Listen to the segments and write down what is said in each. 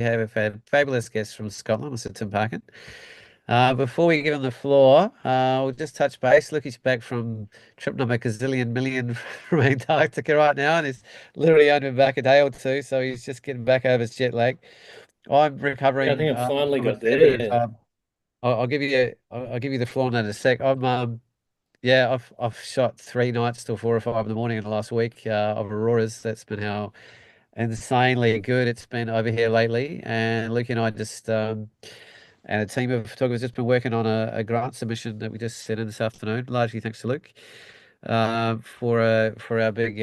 have had fabulous guests from Scotland, Mr. Tim Parkin. Before we give him the floor, we'll just touch base. Look, he's back from trip number gazillion million from Antarctica right now, and he's literally only been back a day or two, so he's just getting back over his jet lag. I'm Yeah, I recovering think I finally from a got fair there. bit of. Yeah. I'll give you the floor in a sec. Yeah, I've shot 3 nights till 4 or 5 in the morning in the last week of auroras. That's been how insanely good it's been over here lately. And Luke and I and a team of photographers just been working on a grant submission that we just sent in this afternoon, largely thanks to Luke, for our big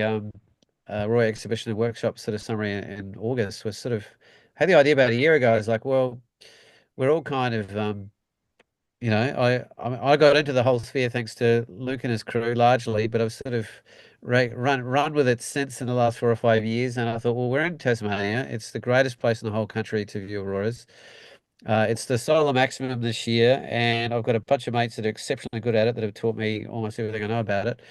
Roy exhibition and workshop sort of summary in August. Was sort of had the idea about a year ago. I was like, well, we're all kind of I got into the whole sphere thanks to Luke and his crew largely, but I've sort of run with it since in the last 4 or 5 years. And I thought, well, we're in Tasmania. It's the greatest place in the whole country to view auroras. It's the solar maximum this year, and I've got a bunch of mates that are exceptionally good at it that have taught me almost everything I know about it.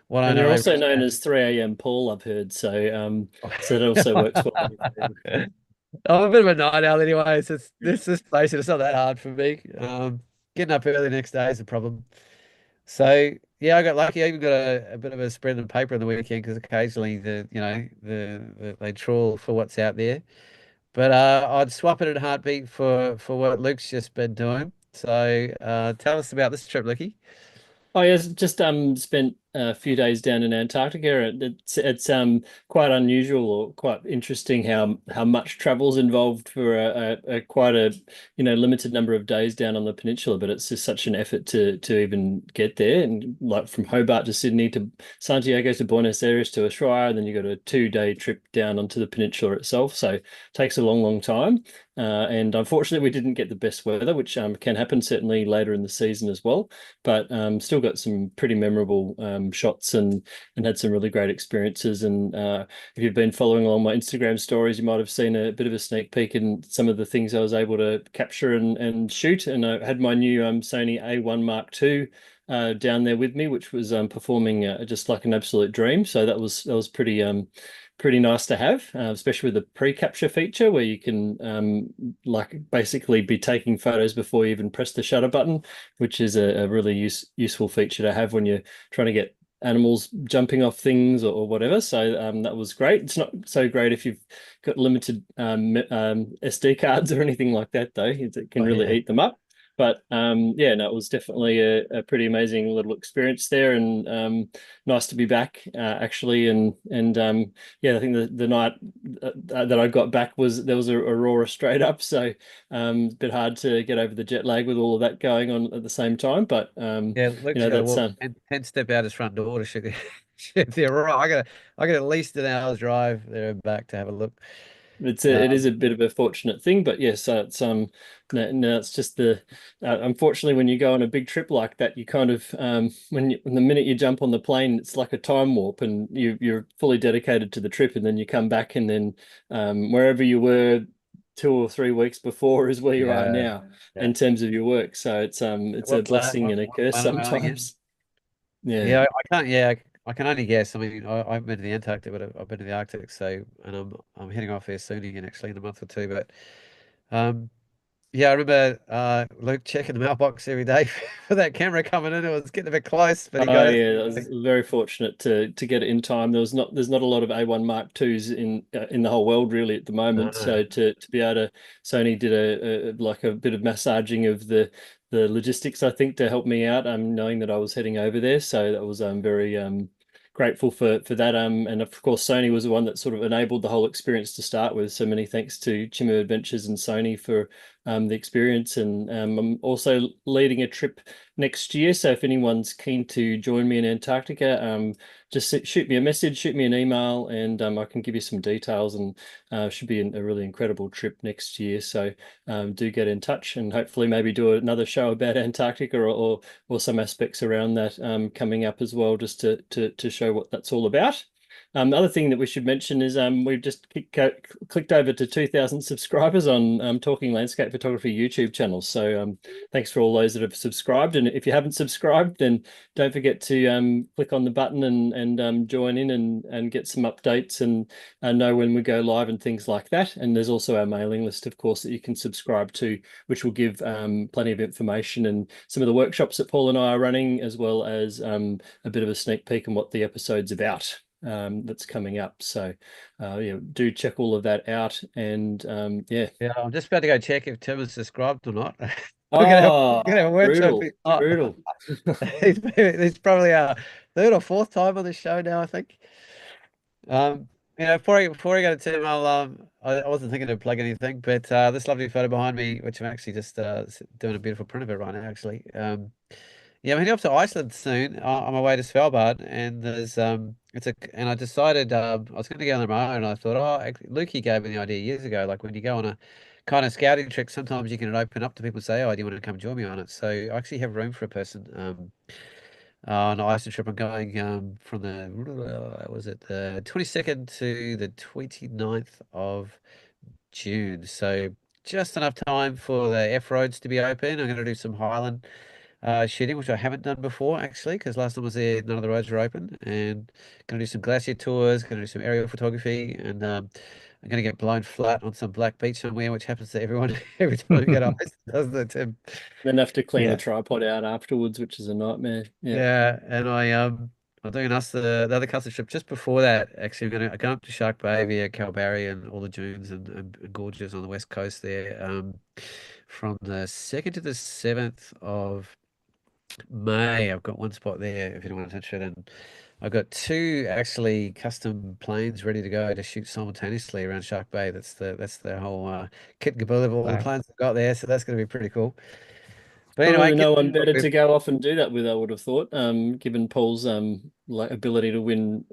What I And know you're over also known as 3 a.m. Paul, I've heard. So that also works well with you. I'm a bit of a night owl anyway. So this place, it's not that hard for me. Getting up early the next day is a problem. So yeah, I got lucky. I even got a bit of a spread of paper on the weekend because occasionally they trawl for what's out there. But I'd swap it at a heartbeat for what Luke's just been doing. So tell us about this trip, Lucky. Oh yes, just spent a few days down in Antarctica. It's quite unusual or quite interesting how much travel's involved for a quite a limited number of days down on the peninsula. But it's just such an effort to even get there, and like from Hobart to Sydney to Santiago to Buenos Aires to Ushuaia, and then you got a 2 day trip down onto the peninsula itself. So it takes a long time. And unfortunately, we didn't get the best weather, which can happen certainly later in the season as well. But still got some pretty memorable shots and had some really great experiences. And if you've been following along my Instagram stories, you might have seen a bit of a sneak peek in some of the things I was able to capture and shoot. And I had my new Sony A1 Mark II down there with me, which was performing just like an absolute dream. So that was pretty nice to have, especially with the pre-capture feature where you can like basically be taking photos before you even press the shutter button, which is a really useful feature to have when you're trying to get animals jumping off things or whatever. So that was great. It's not so great if you've got limited SD cards or anything like that, though. It can Oh really yeah. eat them up. But yeah, no, it was definitely a pretty amazing little experience there, and nice to be back actually. And yeah, I think the night that I got back there was a aurora straight up, so a bit hard to get over the jet lag with all of that going on at the same time. But Yeah, Luke's got to that's walk 10 step out his front door to shoot shoot the aurora. I got at least an hour's drive there and back to have a look. it is Um, a bit of a fortunate thing, but yes, it's no, it's just unfortunately when you go on a big trip like that, you kind of when the minute you jump on the plane, it's like a time warp, and you're fully dedicated to the trip, and then you come back, and then wherever you were 2 or 3 weeks before is where you are yeah, now yeah. in terms of your work. So it's a What planet? blessing and a What curse planet am I on again? sometimes. Yeah. Yeah, I can't. Yeah, I can only guess. I mean, I haven't been to the Antarctic, but I've been to the Arctic. So, and I'm heading off there soon again, actually, in a month or two. But um, yeah, I remember Luke checking the mailbox every day for that camera coming in. It was getting a bit close, but he Oh got it. yeah, I was very fortunate to get it in time. There's not a lot of A1 Mark IIs in the whole world really at the moment. Uh, So to be able to Sony did like a bit of massaging of the logistics, I think, to help me out. Knowing that I was heading over there, so that was very grateful for that. And of course Sony was the one that sort of enabled the whole experience to start with. So many thanks to Chimu Adventures and Sony for the experience. And I'm also leading a trip next year. So if anyone's keen to join me in Antarctica, just shoot me a message, shoot me an email, and I can give you some details. And should be a really incredible trip next year. So do get in touch, and hopefully maybe do another show about Antarctica or some aspects around that coming up as well, just to show what that's all about. The other thing that we should mention is we've just clicked over to 2,000 subscribers on Talking Landscape Photography YouTube channel. So thanks for all those that have subscribed. And if you haven't subscribed, then don't forget to click on the button and join in and get some updates and know when we go live and things like that. And there's also our mailing list, of course, that you can subscribe to, which will give plenty of information and some of the workshops that Paul and I are running, as well as a bit of a sneak peek on what the episode's about. That's coming up. So yeah, do check all of that out. And yeah. Yeah, I'm just about to go check if Tim is subscribed or not. Oh, we're gonna have a word to him if brutal, he's not. brutal. He's probably our third or fourth time on the show now, I think. Um, before I go to Tim, I wasn't thinking to plug anything, but this lovely photo behind me, which I'm actually just doing a beautiful print of it right now, actually. Yeah, I'm heading off to Iceland soon on my way to Svalbard, and and I decided I was going to go on my own, and I thought, Lukey gave me the idea years ago, like when you go on a kind of scouting trip, sometimes you can open up to people, say, oh, do you want to come join me on it? So I actually have room for a person. On an Iceland trip, I'm going from the 22nd to the 29th of June. So just enough time for the F roads to be open. I'm going to do some Highland shooting, which I haven't done before actually, because last time I was there, none of the roads were open. And going to do some glacier tours, going to do some aerial photography, and I'm going to get blown flat on some black beach somewhere, which happens to everyone every time we get to Iceland, doesn't it, Tim? Then have to clean the Yeah. tripod out afterwards, which is a nightmare. Yeah. Yeah, and I'm doing us the other custom trip just before that. Actually, I'm going up to Shark Bay via Kalbarri and all the dunes and gorges on the west coast there. From the 2nd to the 7th of May, I've got one spot there if anyone's interested. And I've got two actually custom planes ready to go to shoot simultaneously around Shark Bay. That's the whole kit and caboodle of all the Wow. planes I've got there. So that's going to be pretty cool. But anyway, Probably no one better to go off and do that with, I would have thought, given Paul's like ability to win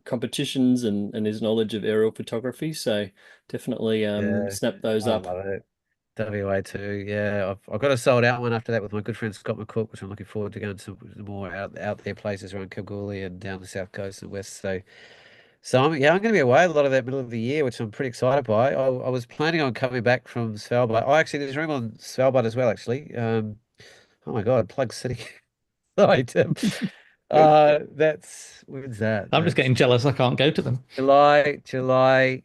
competitions and his knowledge of aerial photography. So definitely yeah, snap those I up. love it. WA too, yeah. I've got a sold out one after that with my good friend Scott McCook, which I'm looking forward to going to more out there places around Kalgoorlie and down the south coast and west. So I'm going to be away a lot of that middle of the year, which I'm pretty excited by. I was planning on coming back from Svalbard. Oh, actually, there's room on Svalbard as well. Actually, oh my God, Plug City. Sorry, Tim. That's when's that? I'm just That's getting jealous. I can't go to them. July 2nd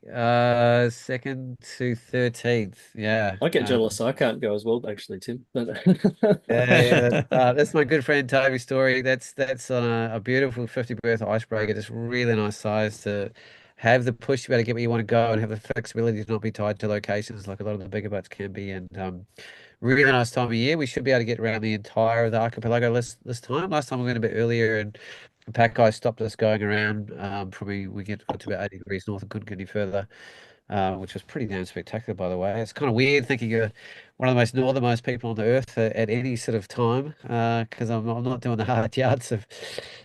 to 13th. Yeah. I get jealous. I can't go as well, actually, Tim. But Yeah, that's my good friend Toby Story. That's on a beautiful 50 berth icebreaker, just really nice size to have the push to be able to get where you want to go and have the flexibility to not be tied to locations like a lot of the bigger boats can be. And really nice time of year. We should be able to get around the entire of the archipelago this time. Last time we went a bit earlier and the pack guy stopped us going around. Probably got to about 80 degrees north and couldn't get any further, which was pretty damn spectacular, by the way. It's kind of weird thinking you're one of the most northernmost people on the earth at any sort of time, because I'm not doing the hard yards of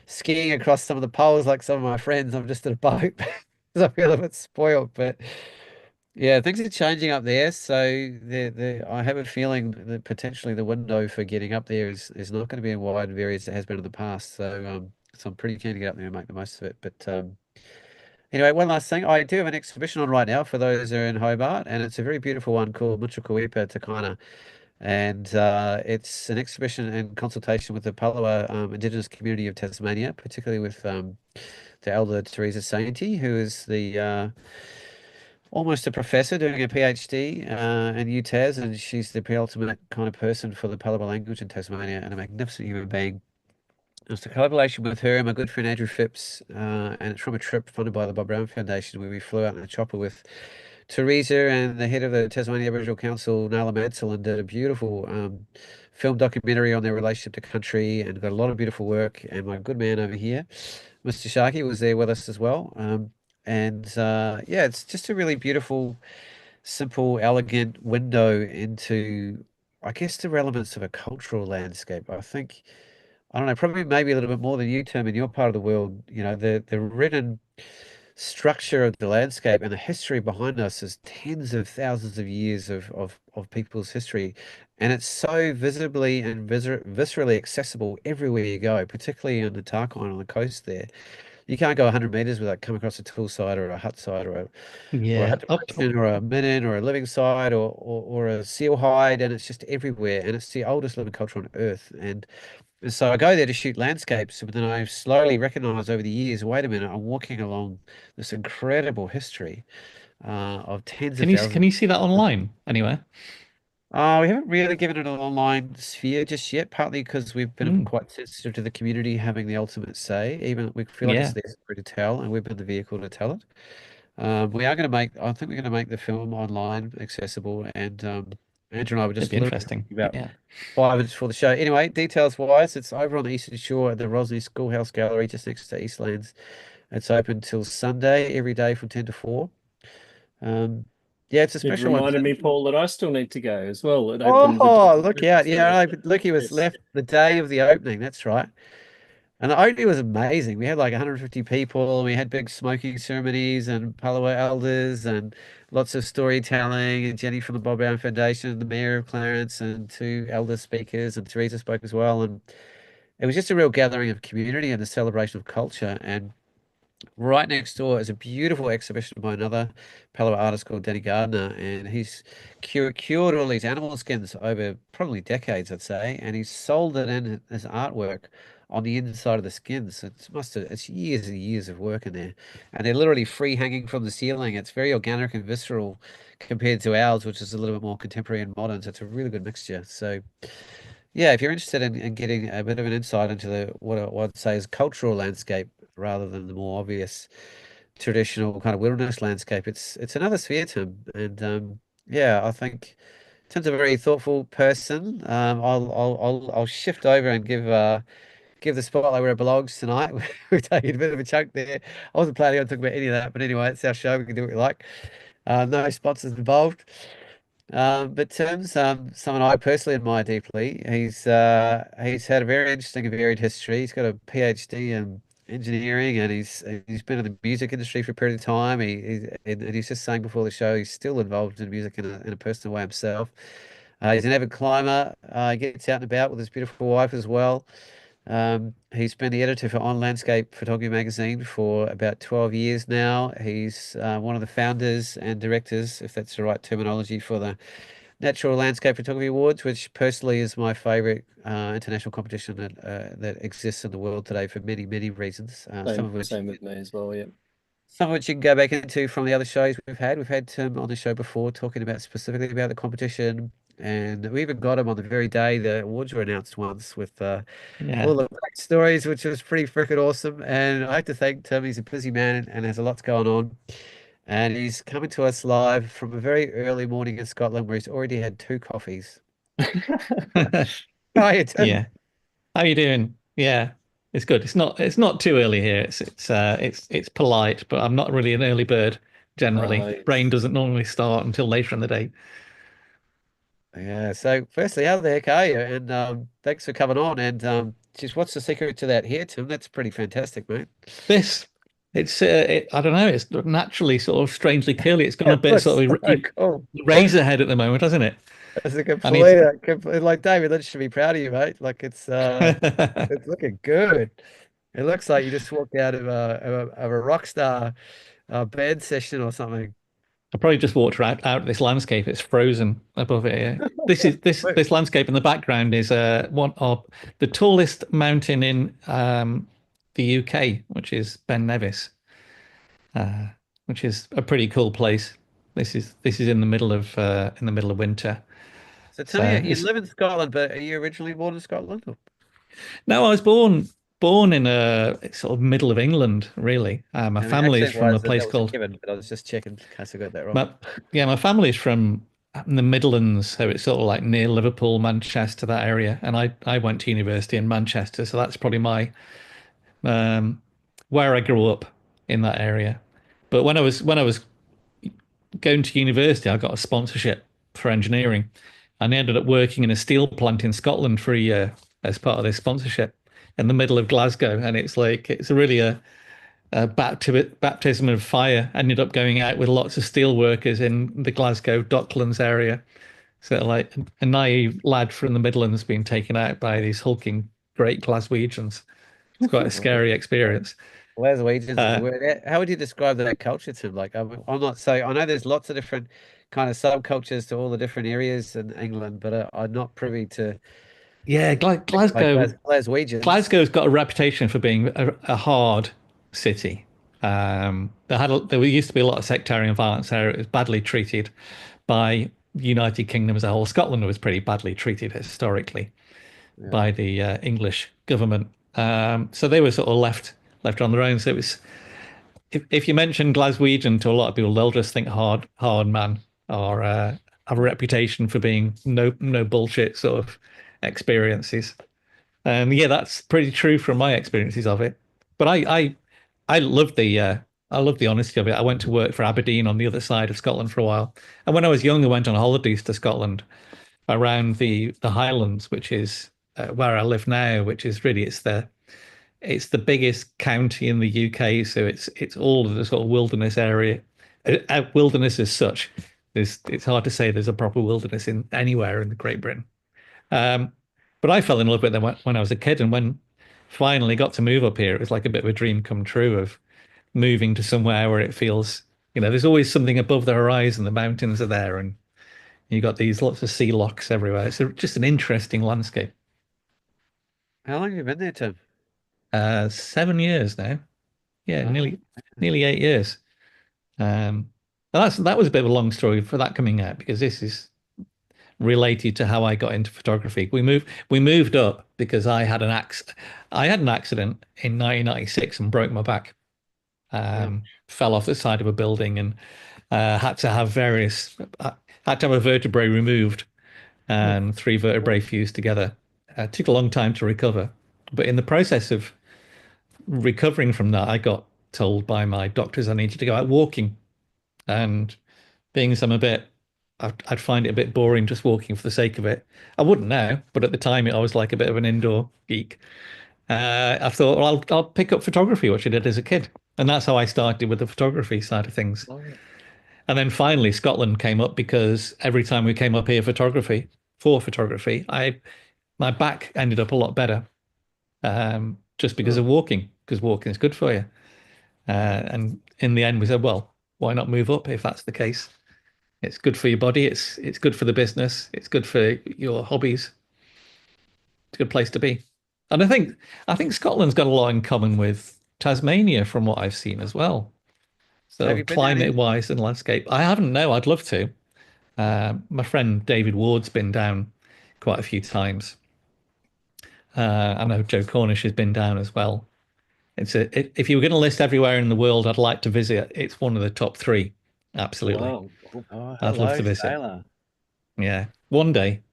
skiing across some of the poles like some of my friends. I'm just at a boat because I feel a bit spoiled. But yeah, things are changing up there. So I have a feeling that potentially the window for getting up there is not going to be as wide and varied as it has been in the past. So I'm pretty keen to get up there and make the most of it. But anyway, one last thing. I do have an exhibition on right now for those who are in Hobart, and it's a very beautiful one called Muchukuipa Takana. And it's an exhibition in consultation with the Palawa Indigenous community of Tasmania, particularly with the elder Teresa Sainty, who is the almost a professor doing a PhD in UTAS, and she's the penultimate kind of person for the Palawa language in Tasmania, and a magnificent human being. It's a collaboration with her and my good friend Andrew Phipps, and it's from a trip funded by the Bob Brown Foundation where we flew out in a chopper with Teresa and the head of the Tasmania Aboriginal Council, Nala Mansell, and did a beautiful film documentary on their relationship to country and got a lot of beautiful work. And my good man over here, Mr. Sharkey, was there with us as well. Yeah, it's just a really beautiful, simple, elegant window into, I guess, the relevance of a cultural landscape. I don't know, probably maybe a little bit more than you, Tim, in your part of the world. The written structure of the landscape and the history behind us is tens of thousands of years of people's history. And it's so visibly and viscerally accessible everywhere you go, particularly in the Tarkine on the coast there. You can't go 100 meters without coming across a tool site or a hut site or a Yeah. Up. habitation or a midden or a living site or a seal hide, and it's just everywhere. And it's the oldest living culture on Earth. And so I go there to shoot landscapes, but then I slowly recognize over the years, wait a minute, I'm walking along this incredible history of tens of Can thousands. you see that online anywhere? We haven't really given it an online sphere just yet, partly because we've been Mm, quite sensitive to the community having the ultimate say. Even we feel like it's yeah, their story to tell, and we've been the vehicle to tell it. I think we're going to make the film online accessible, and Andrew and I were it'd just be literally interesting. talking about Yeah. 5 minutes before the show. Anyway, details wise, it's over on the Eastern Shore at the Rosley Schoolhouse Gallery, just next to Eastlands. It's open till Sunday, every day from 10 to 4. Um, yeah, it's a You've special one. reminded me, Paul, that I still need to go as well. It opens the Oh, look out. Yeah, so I know, Lucky was yes. left the day of the opening. That's right. And the opening was amazing. We had like 150 people, and we had big smoking ceremonies and Palawa elders and lots of storytelling. And Jenny from the Bob Brown Foundation, the mayor of Clarence, and two elder speakers, and Teresa spoke as well. And it was just a real gathering of community and a celebration of culture. And right next door is a beautiful exhibition by another Palo artist called Danny Gardner, and he's cured all these animal skins over probably decades, I'd say, and he's sold it in as artwork on the inside of the skins. It's years and years of work in there, and they're literally free hanging from the ceiling. It's very organic and visceral compared to ours, which is a little bit more contemporary and modern. So it's a really good mixture. So yeah, if you're interested in getting a bit of an insight into what I'd say is cultural landscape rather than the more obvious traditional kind of wilderness landscape, it's another sphere, Tim. And yeah, I think Tim's a very thoughtful person. I'll shift over and give the spotlight where it belongs tonight. We've taken a bit of a chunk there. I wasn't planning on talking about any of that, but anyway, it's our show. We can do what we like. No sponsors involved. But Tim's someone I personally admire deeply. He's had a very interesting and varied history. He's got a PhD in engineering, and he's been in the music industry for a period of time. And he's just saying before the show he's still involved in music in a personal way himself. He's an avid climber. He gets out and about with his beautiful wife as well. He's been the editor for On Landscape Photography magazine for about 12 years now. He's one of the founders and directors, if that's the right terminology, for the Natural Landscape Photography Awards, which personally is my favorite international competition that exists in the world today for many, many reasons. Same with me as well. Yeah. Some of which you can go back into from the other shows we've had. We've had Tim on the show before talking about specifically about the competition, and we even got him on the very day the awards were announced once with all Yeah. the great stories, which was pretty freaking awesome. And I have to thank Tim. He's a busy man and has a lot going on. And he's coming to us live from a very early morning in Scotland where he's already had two coffees. How are you, Tim? Yeah. How you doing? Yeah. It's good. It's not too early here. It's polite, but I'm not really an early bird generally. Brain Yes. doesn't normally start until later in the day. Yeah. So, firstly, how the heck are you? And thanks for coming on. And just what's the secret to that hair, Tim? That's pretty fantastic, mate. This, I don't know, it's naturally sort of strangely curly. It's gone a It bit looks sort of so cool. razor head at the moment, hasn't it? It's a I need complete like David Lynch should be proud of you, mate. Like to. it's looking good. It looks like you just walked out of a rock star band session or something. I probably just walked out of this landscape. It's frozen above it here. Wait, This landscape in the background is one of the tallest mountain in the UK, which is Ben Nevis, uh, which is a pretty cool place. This is in the middle of winter. so tell me, So you it's live in Scotland, but are you originally born in Scotland? no, I was born in a sort of middle of England, really. My I mean, family is from a accent-wise, that place was a called given, but I was just checking in case I got that wrong. my my family's from the Midlands, so it's sort of like near Liverpool, Manchester, that area. And I went to university in Manchester, so that's probably my um, where I grew up in that area. But when I was going to university, I got a sponsorship for engineering, and I ended up working in a steel plant in Scotland for a year as part of this sponsorship in the middle of Glasgow. And it's like it's really a baptism of fire. Ended up going out with lots of steel workers in the Glasgow Docklands area. So like a naive lad from the Midlands being taken out by these hulking great Glaswegians. It's quite a scary experience. Glaswegians is a Uh, word. How would you describe that culture, Tim? Like, I'm not so. I know there's lots of different kind of subcultures to all the different areas in England, but I'm not privy to yeah, like Glasgow. Glaswegians. Glasgow's got a reputation for being a hard city. There used to be a lot of sectarian violence there. It was badly treated by the United Kingdom as a whole. Scotland was pretty badly treated historically Yeah. by the English government. So they were sort of left on their own. So it was if you mention Glaswegian to a lot of people, they'll just think hard man, or have a reputation for being no bullshit sort of experiences. Yeah, that's pretty true from my experiences of it. But I love I love the honesty of it. I went to work for Aberdeen on the other side of Scotland for a while, and when I was young, I went on holidays to Scotland around the Highlands, which is where I live now. Which is really it's the biggest county in the UK, so it's all of the sort of wilderness area. Wilderness as such, it's hard to say there's a proper wilderness in anywhere in the Great Britain. Um, but I fell in love with them when I was a kid, and when finally got to move up here, it was like a bit of a dream come true of moving to somewhere where it feels, there's always something above the horizon. The mountains are there, and you got these lots of sea locks everywhere. It's just an interesting landscape. How long have you been there, Tim? 7 years now. Yeah, Oh, nearly 8 years. Um, and that was a bit of a long story for that coming out because this is related to how I got into photography. We moved up because I had an accident in 1996 and broke my back. yeah. Fell off the side of a building and had to have had to have a vertebrae removed Oh, and three vertebrae fused together. It took a long time to recover, but in the process of recovering from that, I got told by my doctors I needed to go out walking. And being as I'm a bit, I'd find it a bit boring just walking for the sake of it. I wouldn't now, but at the time I was like a bit of an indoor geek. I thought, well, I'll pick up photography, which I did as a kid, and that's how I started with the photography side of things. oh, And then finally, Scotland came up because every time we came up here for photography, I my back ended up a lot better, just because oh. of walking, because walking is good for you. And in the end, we said, well, why not move up if that's the case? It's good for your body. It's good for the business. It's good for your hobbies. It's a good place to be. And I think Scotland's got a lot in common with Tasmania from what I've seen as well. Have So you been down climate here? wise and landscape. I haven't, no, I'd love to. My friend David Ward's been down quite a few times. I know Joe Cornish has been down as well. If you were going to list everywhere in the world I'd like to visit, it's one of the top three. Absolutely. Wow. Cool. Oh, I'd love hello, to visit. Sailor. Yeah. One day.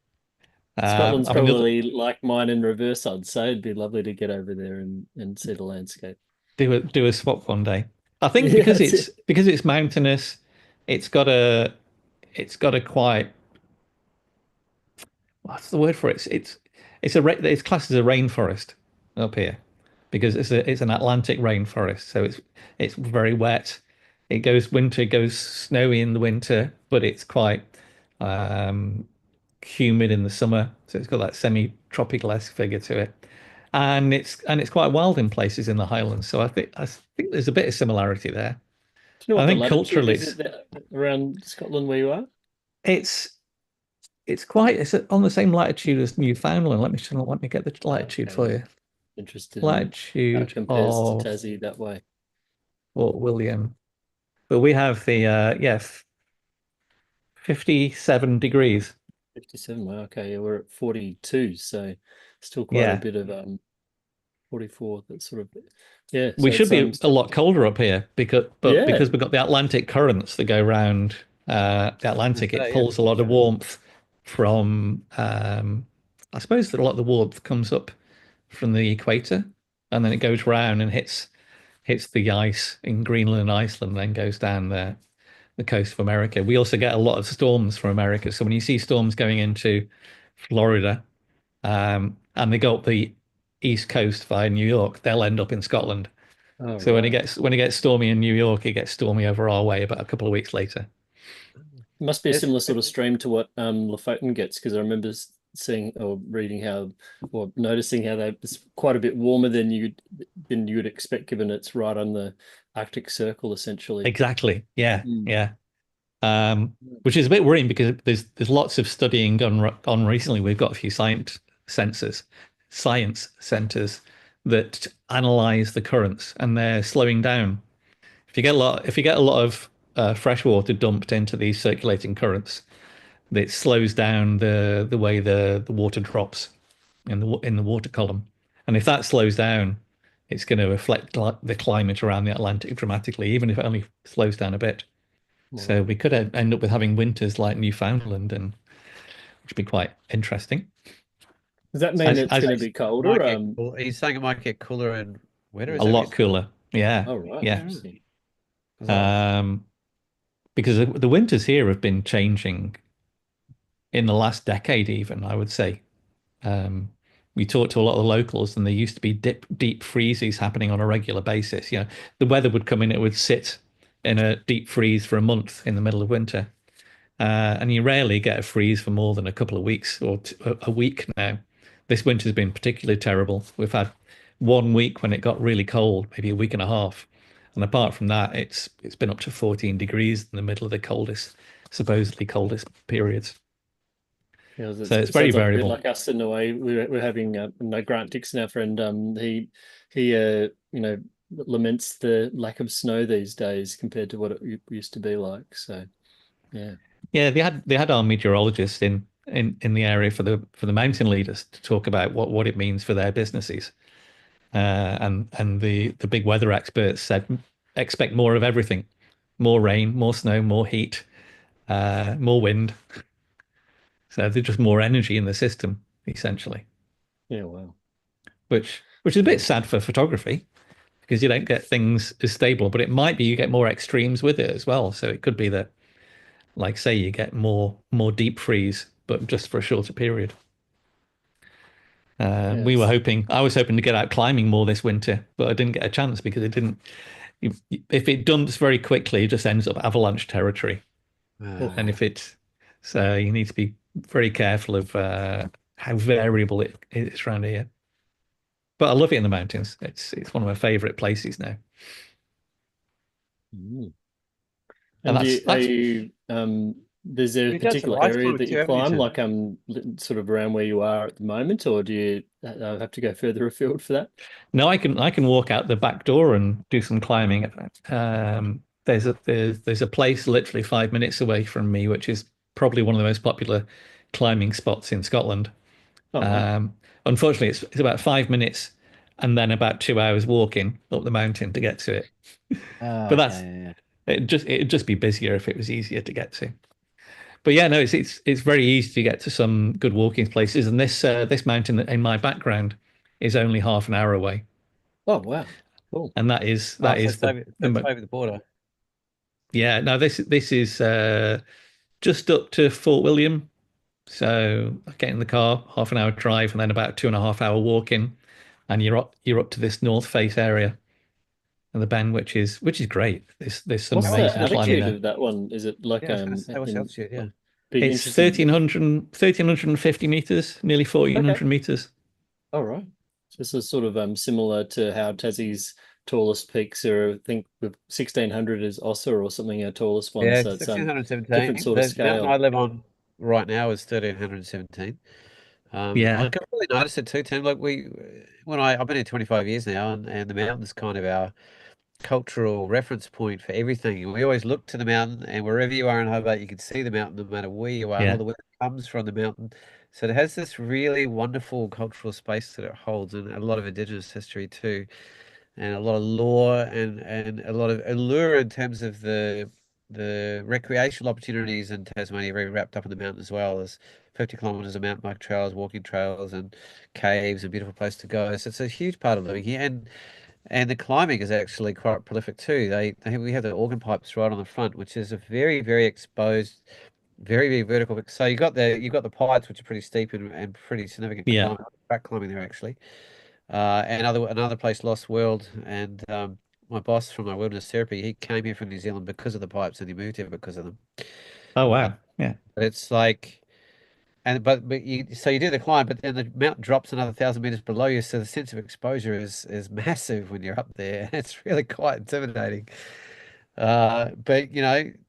Scotland's I've another probably like mine in reverse, I'd say. It'd be lovely to get over there and see the landscape. do a swap one day. I think Yeah, because that's it's it. because it's mountainous, it's got a it's got a quite what's the word for it? It's classed as a rainforest up here because it's an Atlantic rainforest, so it's very wet. Winter goes snowy in the winter, but it's quite um, humid in the summer, so it's got that semi-tropical-esque figure to it. And it's quite wild in places in the Highlands, so I think there's a bit of similarity there. Do you know I what the think latitude culturally is around Scotland where you are? it's it's on the same latitude as Newfoundland. Let me get the latitude Okay, for yeah. you. Interested in how it Latitude compares to of Tassie that way. Fort William. But we have the 57 degrees. 57. Wow, okay, yeah, we're at 42, so still quite a Yeah. bit of 44. That's sort of yeah. We So should it's be a lot colder up here yeah. because we've got the Atlantic currents that go around the Atlantic, it Yeah. pulls a lot of warmth from I suppose that a lot of the warmth comes up from the equator and then it goes round and hits the ice in Greenland and Iceland, and then goes down the coast of America. We also get a lot of storms from America. So when you see storms going into Florida, and they go up the east coast via New York, they'll end up in Scotland. Oh, So when it right. gets when it gets stormy in New York, it gets stormy over our way about a couple of weeks later. It must be a It's, similar sort of stream to what Lofoten gets because I remember seeing or reading how, or noticing how it's quite a bit warmer than you'd expect, given it's right on the Arctic Circle, essentially. Exactly. Yeah. Mm. Yeah. Which is a bit worrying because there's lots of studying on recently. We've got a few science centers that analyze the currents, and they're slowing down. If you get a lot of fresh water dumped into these circulating currents, it slows down the way the water drops in the water column. And if that slows down, it's going to affect the climate around the Atlantic dramatically, even if it only slows down a bit. So Wow. we could end up with having winters like Newfoundland, and which would be quite interesting. Does that mean As it's as going to be colder? Might get cool. He's saying it might get cooler and wetter. Is a that what lot he's cooler, yeah, Oh, right. yeah. saying? Yeah, Interesting. bizarre. Because the winters here have been changing in the last decade, even I would say. Um, we talked to a lot of the locals, and there used to be deep freezes happening on a regular basis. You know, the weather would come in, it would sit in a deep freeze for a month in the middle of winter. And you rarely get a freeze for more than a couple of weeks or a week now. This winter's been particularly terrible. We've had 1 week when it got really cold, maybe a week and a half. And apart from that, it's been up to 14 degrees in the middle of the supposedly coldest periods. Yeah, So it's it very sounds like a bit variable. like us in a way. We're having Grant Dixon, our friend. He laments the lack of snow these days compared to what it used to be like. So yeah, Yeah, they had our meteorologists in the area for the mountain leaders to talk about what it means for their businesses. And the big weather experts said expect more of everything, more rain, more snow, more heat, more wind. So there's just more energy in the system, essentially, yeah, wow. which is a bit sad for photography because you don't get things as stable, but it might be you get more extremes with it as well. So it could be that, like say, you get more deep freeze, but just for a shorter period. Yes. I was hoping to get out climbing more this winter, but I didn't get a chance because it didn't. If it dumps very quickly, it just ends up avalanche territory. And Oh, Ah, so you need to be very careful of how variable it is around here. But I love it in the mountains. It's one of my favorite places now. mm. And And are that's you is there a you've done some particular ice area climbing that too, you haven't you, climb, Tim? like sort of around where you are at the moment, or do you have to go further afield for that? No, I can walk out the back door and do some climbing. There's a place literally 5 minutes away from me, which is probably one of the most popular climbing spots in Scotland. Oh, wow. Um, Unfortunately, it's about 5 minutes and then about 2 hours walking up the mountain to get to it. Oh, But okay, that's yeah. it'd just be busier if it was easier to get to. But yeah, no, it's very easy to get to some good walking places, and this mountain in my background is only half an hour away, Oh, wow. Cool. and that is Oh, that so is it's over, the it's over the border. yeah. No, this is just up to Fort William. So I get in the car, half an hour drive, and then about 2.5 hour walking, and you're up to this North Face area and the bend, which is great. There's some What's How the much amazing is it? climbing altitude there. of that one? Is it like Yeah, I was going to say, what's the altitude? Yeah. be It's interested? 1,350 meters, nearly Okay. 1,400 meters. All right. So this is sort of similar to how Tassie's tallest peaks are. I think the 1600 is Ossa or something, our tallest one. Yeah, So it's it's different 1,617. sort of The mountain I scale. live on right now is 1,317. I Yeah, can really notice it too, Tim. Like I've been here 25 years now, and the mountain's kind of our cultural reference point for everything. We always look to the mountain, and wherever you are in Hobart, you can see the mountain no matter where you are, and all yeah, the weather comes from the mountain. So it has this really wonderful cultural space that it holds, and a lot of Indigenous history too, and a lot of lore and a lot of allure in terms of the recreational opportunities in Tasmania, very wrapped up in the mountain as well. There's 50 kilometers of mountain bike trails, walking trails, and caves, a beautiful place to go. So it's a huge part of living here, and the climbing is actually quite prolific too. We have the organ pipes right on the front, which is a very, very exposed, very, very vertical. So you got the pipes, which are pretty steep and pretty significant yeah. climbing, back climbing there actually. And another place, Lost World, and my boss from my wilderness therapy, he came here from New Zealand because of the pipes, and he moved here because of them. Oh Uh, wow, yeah, but it's like but you do the climb, but then the mountain drops another 1,000 meters below you, so the sense of exposure is massive when you're up there. It's really quite intimidating. But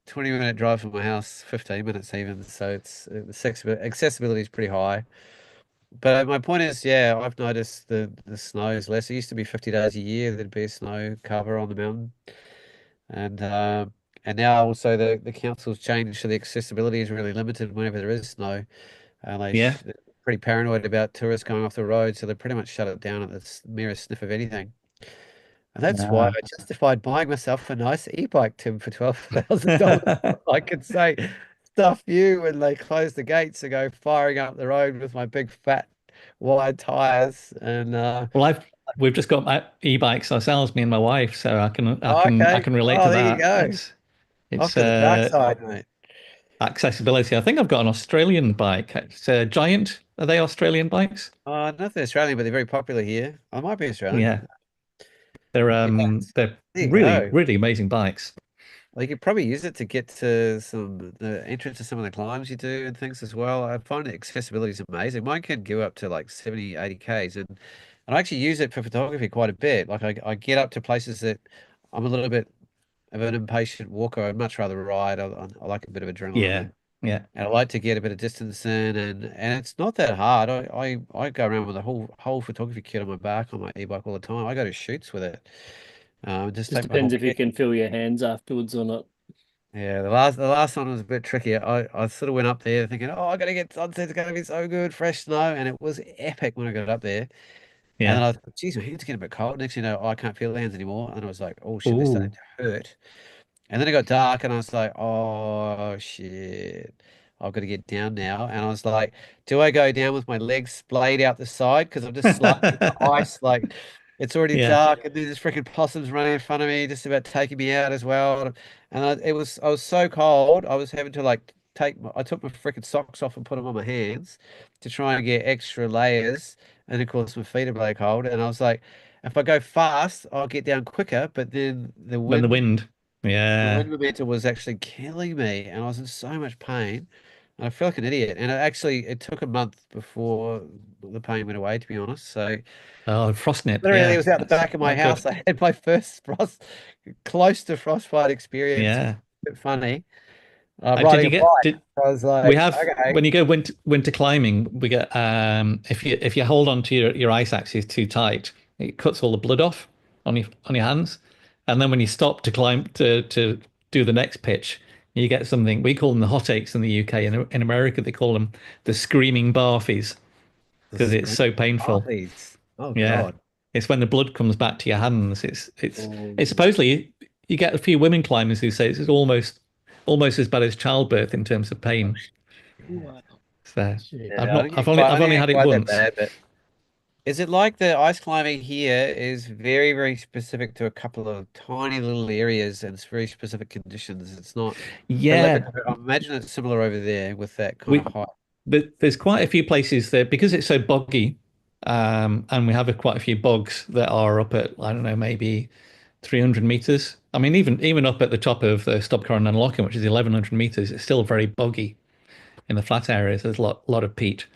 20-minute drive from my house, 15 minutes even, so accessibility is pretty high. But my point is, yeah, I've noticed the snow is less. It used to be 50 days a year there'd be a snow cover on the mountain, and and now also the council's changed, so the accessibility is really limited whenever there is snow. And Yeah. they're pretty paranoid about tourists going off the road, so they pretty much shut it down at the merest sniff of anything. And that's why I justified buying myself a nice e-bike, Tim, for $12,000. I could say, stuff you when they close the gates and go firing up the road with my big fat wide tires. And Well, we've just got e-bikes ourselves, me and my wife, so oh, I okay. can relate Oh, to there you that. go. It's Off to the dark side, mate. accessibility. I think I've got an Australian bike. It's a Giant. Are they Australian bikes? I don't know if they're Australian, but they're very popular here. I might be Australian. Yeah, Yeah, they're there you really go. really amazing bikes. Well, you could probably use it to get to the entrance to some of the climbs you do and things as well. I find the accessibility is amazing. Mine can go up to like 70, 80 Ks, and I actually use it for photography quite a bit. Like I get up to places that I'm a little bit of an impatient walker. I'd much rather ride. I like a bit of adrenaline, Yeah, yeah. and I like to get a bit of distance in, and it's not that hard. I go around with a whole photography kit on my back on my e-bike all the time. I go to shoots with it. Just Just take my whole depends if you kit. can feel your hands afterwards or not. Yeah, the last one was a bit tricky. I sort of went up there thinking, oh, I gotta get sunset. It's gonna be so good, fresh snow, and it was epic when I got up there. And then Yeah. I thought, geez, my hands are getting a bit cold. Next thing you know, I can't feel the hands anymore. And I was like, oh shit, they're starting Oh, to hurt. And then it got dark, and I was like, oh shit, I've got to get down now. And I was like, do I go down with my legs splayed out the side? Because I'm just sliding in the ice, like it's already yeah. dark, and there's freaking possums running in front of me, just about taking me out as well. And I was so cold, I was having to like I took my freaking socks off and put them on my hands to try and get extra layers. And of course, my feet are really cold. And I was like, if I go fast, I'll get down quicker. But then When the wind. the Yeah. wind momentum was actually killing me, and I was in so much pain. And I feel like an idiot. And it took a month before the pain went away, to be honest. So Oh, frost nip. literally, it Yeah, was out the that's back of my not good. house. I had my first close to frostbite experience. It was Yeah. a bit funny. Did Riding you a bike. did I was we like, have okay, when you go winter climbing, we get if you hold on to your ice axes too tight, it cuts all the blood off on your hands, and then when you stop to climb to do the next pitch, you get something we call them the hot aches in the UK. In America, they call them the screaming barfies the because it's so screaming painful. coffees. Oh Yeah, God. it's when the blood comes back to your hands. It's Oh, supposedly you get a few women climbers who say it's almost as bad as childbirth in terms of pain. Wow. So Shit. I've yeah, not I've I only didn't had get it quite that once. bad, but. Is it like the ice climbing here is very, very specific to a couple of tiny little areas and it's very specific conditions? It's not Yeah, prolific. I imagine it's similar over there with that kind of we height. there's quite a few places there because it's so boggy, and we have quite a few bogs that are up at I don't know maybe 300 meters. I mean even up at the top of the Stubborn and Locking, which is 1100 meters, it's still very boggy in the flat areas. There's lot of peat.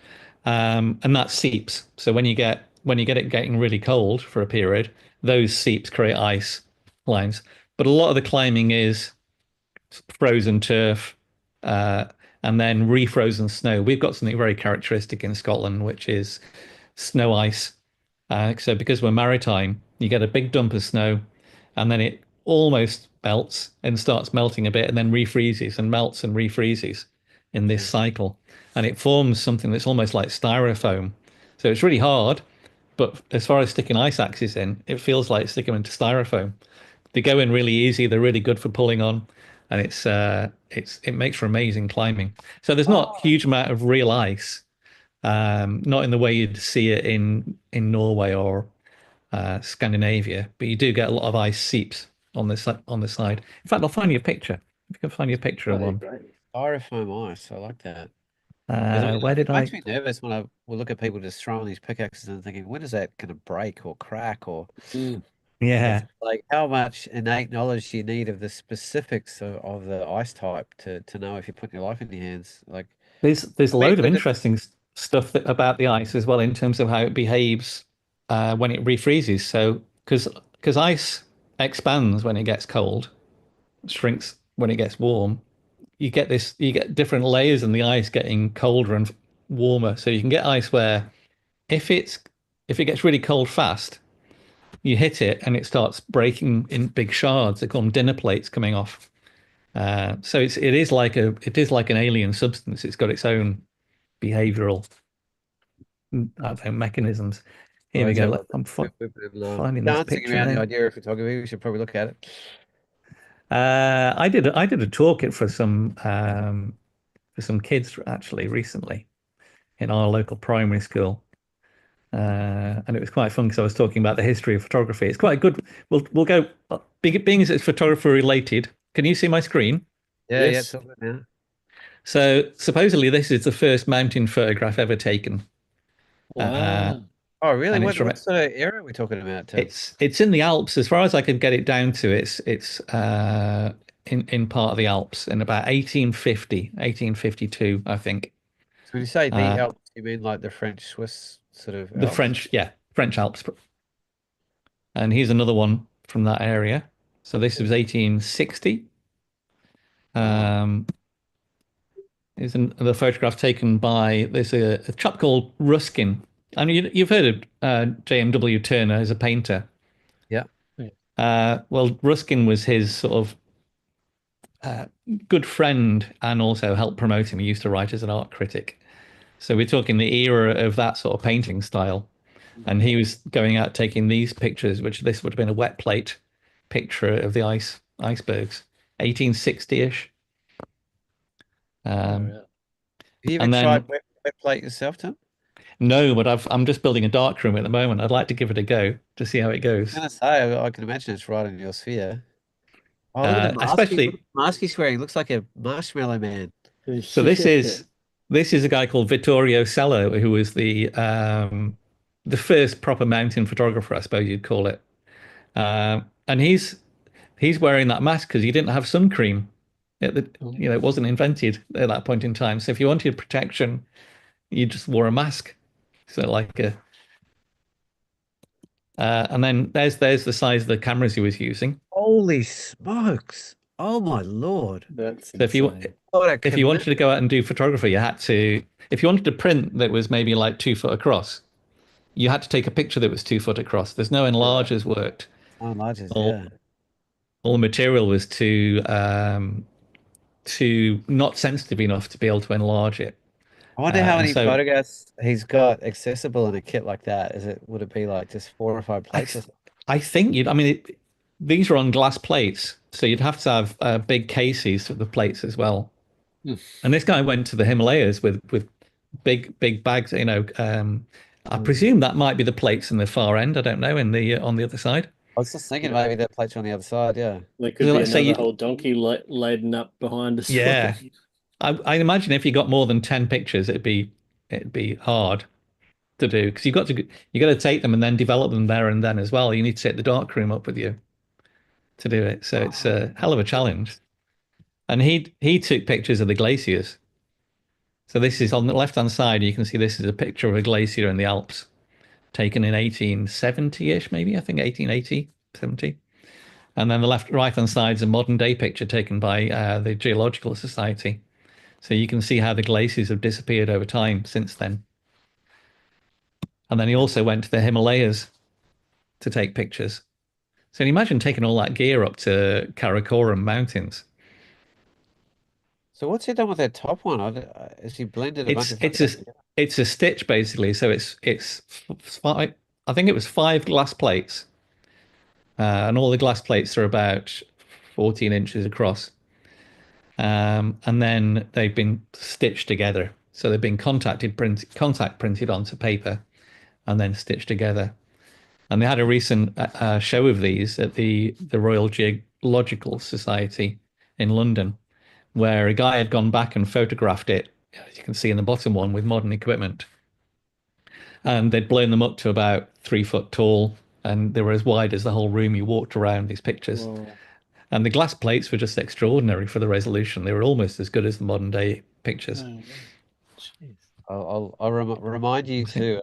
And that seeps. So when you get it getting really cold for a period, those seeps create ice lines. But a lot of the climbing is frozen turf, uh, and then refrozen snow. We've got something very characteristic in Scotland, which is snow ice. So because we're maritime, you get a big dump of snow, and then it almost melts and starts melting a bit, and then refreezes and melts and refreezes in this Okay. cycle, and it forms something that's almost like styrofoam. So it's really hard, but as far as sticking ice axes in, it feels like sticking them into styrofoam. They go in really easy. They're really good for pulling on, and it makes for amazing climbing. So there's not a Oh, huge amount of real ice, not in the way you'd see it in Norway or Scandinavia, but you do get a lot of ice seeps on the side. In fact, I'll find you a picture. If you can find you a picture of Oh, one. great. styrofoam ice. I like that. Because Where it did makes I? me nervous when I will look at people just throwing these pickaxes and thinking, when is that going to break or crack? Or Mm. it's Yeah, like how much innate knowledge do you need of the specifics of the ice type to know if you're putting your life in your hands? Like, There's a I mean, load of interesting stuff about the ice as well in terms of how it behaves when it refreezes. So because ice expands when it gets cold, shrinks when it gets warm. You get different layers in the ice getting colder and warmer. So you can get ice where if it's if it gets really cold fast, you hit it and it starts breaking in big shards. They call them dinner plates coming off. So it is like an alien substance. It's got its own behavioral I don't know, mechanisms. oh, Here we he's a go. look. I'm finding this Dancing picture around the now. idea of photography. We should probably look at it. I did a talk for some kids actually recently in our local primary school. And it was quite fun because I was talking about the history of photography. It's quite good. We'll go being as it's photography related. Can you see my screen? Yeah, it's Yes. all good now. So supposedly this is the first mountain photograph ever taken, uh, Wow. Oh, really? and it's from What sort of era are we talking about, Tim? it's in the Alps. As far as I could get it down to, it's in part of the Alps in about 1850, 1852, I think. So when you say the Uh, Alps, you mean like the French Swiss sort of the Alps? French, yeah, French Alps. And here's another one from that area. So this was 1860. Wow. Um, Is another photograph taken by there's a chap called Ruskin. And you've heard of J.M.W. Turner as a painter. Yeah. Yeah. Well, Ruskin was his sort of good friend and also helped promote him. He used to write as an art critic. So we're talking the era of that sort of painting style. And he was going out taking these pictures, which this would have been a wet plate picture of the icebergs, 1860-ish. Far Um, out. Have you ever and tried then wet plate yourself, Tim? No, but I'm just building a dark room at the moment. I'd like to give it a go to see how it I goes. was gonna say, I can imagine it's right in your sphere. Oh, look at the Especially mask he's wearing. Looks like a marshmallow man. so this is a guy called Vittorio Cello, who was the first proper mountain photographer, I suppose you'd call it. And he's wearing that mask because he didn't have sun cream. It wasn't invented at that point in time. So if you wanted protection, you just wore a mask. So like a and then there's the size of the cameras he was using. Holy smokes. Oh my Lord. That's So insane. What a if you wanted commitment. to go out and do photography, you had to if you wanted to print that was maybe like 2 foot across, you had to take a picture that was 2 foot across. There's no Right. enlargers worked. Oh, larges, All yeah. all the material was too not sensitive enough to be able to enlarge it. I wonder how And many so photographs he's got accessible in a kit like that. Would it be like just 4 or 5 I plates or th something? I think you'd I mean these are on glass plates, so you'd have to have big cases for the plates as well. Hmm. And this guy went to the Himalayas with big bags. I Mm. presume that might be the plates in the far end. I don't know in the on the other side. I was just thinking Yeah. maybe that plate's on the other side, yeah. There could So be let's say another you, whole donkey laden up behind as well. yeah, I imagine if you got more than 10 pictures, it'd be hard to do because you got to take them and then develop them there and then as well. You need to take the darkroom up with you to do it. So it's Oh, a hell of a challenge. And he took pictures of the glaciers. So this is on the left-hand side. You can see this is a picture of a glacier in the Alps taken in 1870-ish, maybe, I think 1880, 70. And then the right-hand side is a modern day picture taken by the Geological Society. So you can see how the glaciers have disappeared over time since then. And then he also went to the Himalayas to take pictures. So you imagine taking all that gear up to Karakoram Mountains. so what's he done with that top one? Has he blended a bunch It's of it's a photos together? it's a stitch basically. So it's five. I think it was 5 glass plates, and all the glass plates are about 14 inches across. And then they've been stitched together. So they've been contact printed onto paper and then stitched together. And they had a recent show of these at the Royal Geological Society in London, where a guy had gone back and photographed it, as you can see in the bottom one, with modern equipment. And they'd blown them up to about 3 foot tall, and they were as wide as the whole room you walked around these pictures. Whoa. And the glass plates were just extraordinary for the resolution. They were almost as good as the modern day pictures. Oh, Jeez. I'll remind you to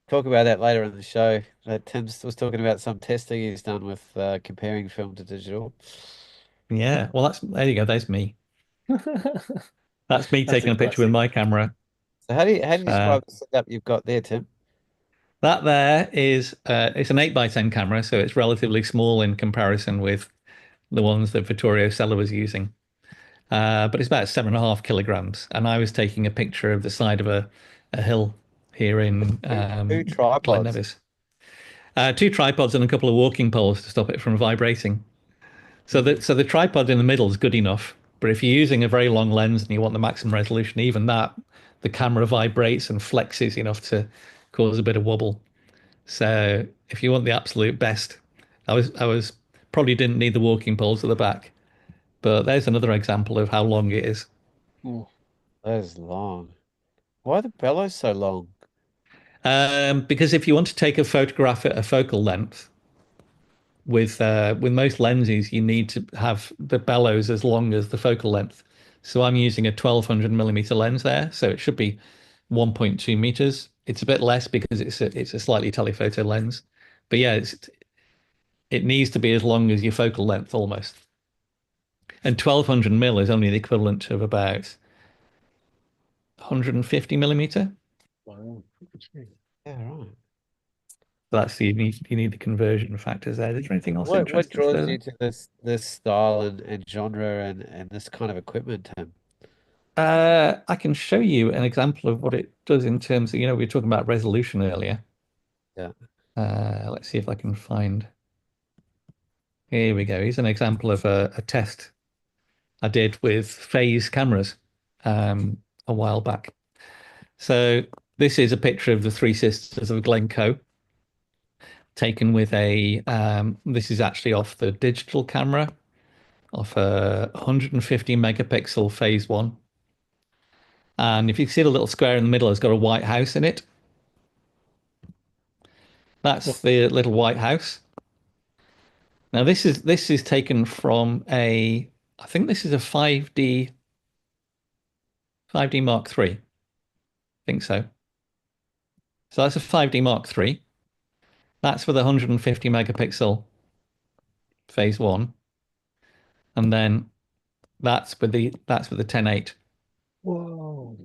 talk about that later in the show. That Tim was talking about some testing he's done with comparing film to digital. Yeah, well, that's there you go. There's me. That's me That's a taking a picture with classic. my camera. So how do you Uh, describe the setup you've got there, Tim? that there is it's an 8x10 camera, so it's relatively small in comparison with the ones that Vittorio Sella was using. But it's about 7.5 kilograms. And I was taking a picture of the side of a hill here in Two Glen tripods. Nevis. Two tripods and a couple of walking poles to stop it from vibrating. Mm. So the tripod in the middle is good enough. But if you're using a very long lens and you want the maximum resolution, even that, the camera vibrates and flexes enough to cause a bit of wobble. So if you want the absolute best, I was probably didn't need the walking poles at the back. But there's another example of how long it is. Mm. That is long. Why are the bellows so long? Because if you want to take a photograph at a focal length, with most lenses, you need to have the bellows as long as the focal length. So I'm using a 1200 millimeter lens there, so it should be 1.2 meters. It's a bit less because it's a slightly telephoto lens, but yeah, it needs to be as long as your focal length almost. And 1200 mil is only the equivalent of about 150 millimeter. Wow. Yeah, right. That's you need the conversion factors there. Is there anything else What interesting draws further? you to this style and genre and this kind of equipment, Tim? I can show you an example of what it does in terms of, we were talking about resolution earlier. Yeah. Let's see if I can find. Here we go. Here's an example of a test I did with phase cameras a while back. So this is a picture of the Three Sisters of Glencoe taken with this is actually off the digital camera, off a 150 megapixel phase one. And if you see the little square in the middle, it's got a white house in it. That's the little white house. Now this is taken from I think this is a 5D Mark III. I think so. So that's a 5D Mark III. That's with 150 megapixel phase one, and then that's with the 10.8. Whoa.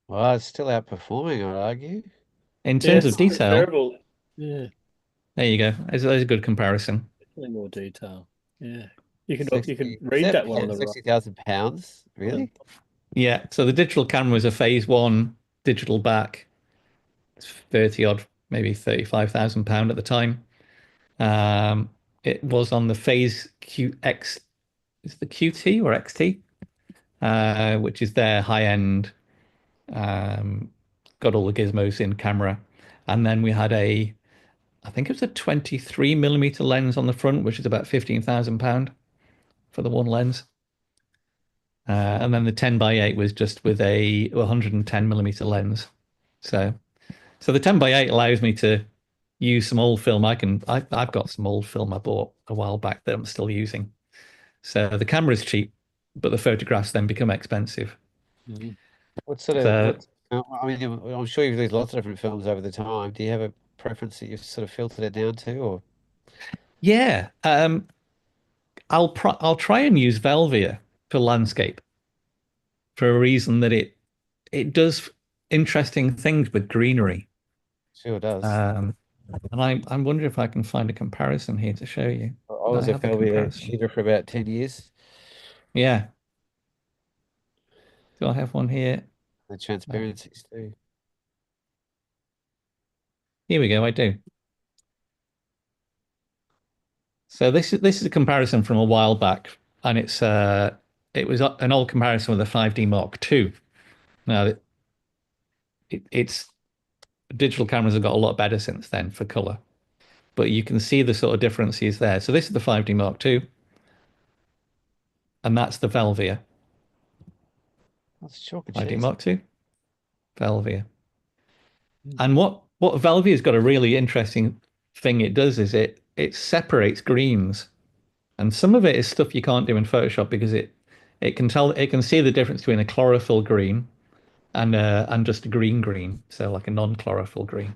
Well, it's still outperforming, I'd argue. In Yeah, terms of it's not detail, terrible. Yeah, there you go. There's a good comparison. definitely more detail. Yeah. You could 60, is read that that one on the right. 60,000 pounds? Um, Really? Yeah. So the digital camera was a phase one digital back. It's 30 odd, maybe £35,000 at the time. Um, it was on the Phase QX, is the QT or XT, which is their high end, um, got all the gizmos in camera. And then we had I think it was a 23 millimeter lens on the front, which is about £15,000 for the one lens. And then the 10 by 8 was just with a 110 millimeter lens. So, so the 10 by 8 allows me to use some old film. I've got some old film I bought a while back that I'm still using. So the camera's cheap, but the photographs then become expensive. mhm. What sort of, So what, I mean, I'm sure you've released lots of different films over the time. Do you have a preference that you've sort of filtered it down to, or? yeah, I'll try and use Velvia for landscape for a reason that it does interesting things with greenery. Sure does. Um, and I'm wondering if I can find a comparison here to show you. I Do I was a have a Velvia comparison? shooter for about 10 years. Yeah. Do I have one here? The No. transparencies too. Here we go. I do. So this is a comparison from a while back, and it was an old comparison with a 5D Mark II. Now it's digital cameras have got a lot better since then for color, but you can see the sort of differences there. So this is the 5D Mark II, and that's the Velvia That's chalk and 5D cheese. Mark II, Velvia. Mm. And what Velvia's got a really interesting thing it does is it separates greens, and some of it is stuff you can't do in Photoshop because it it can see the difference between a chlorophyll green and just a green, so like a non-chlorophyll green.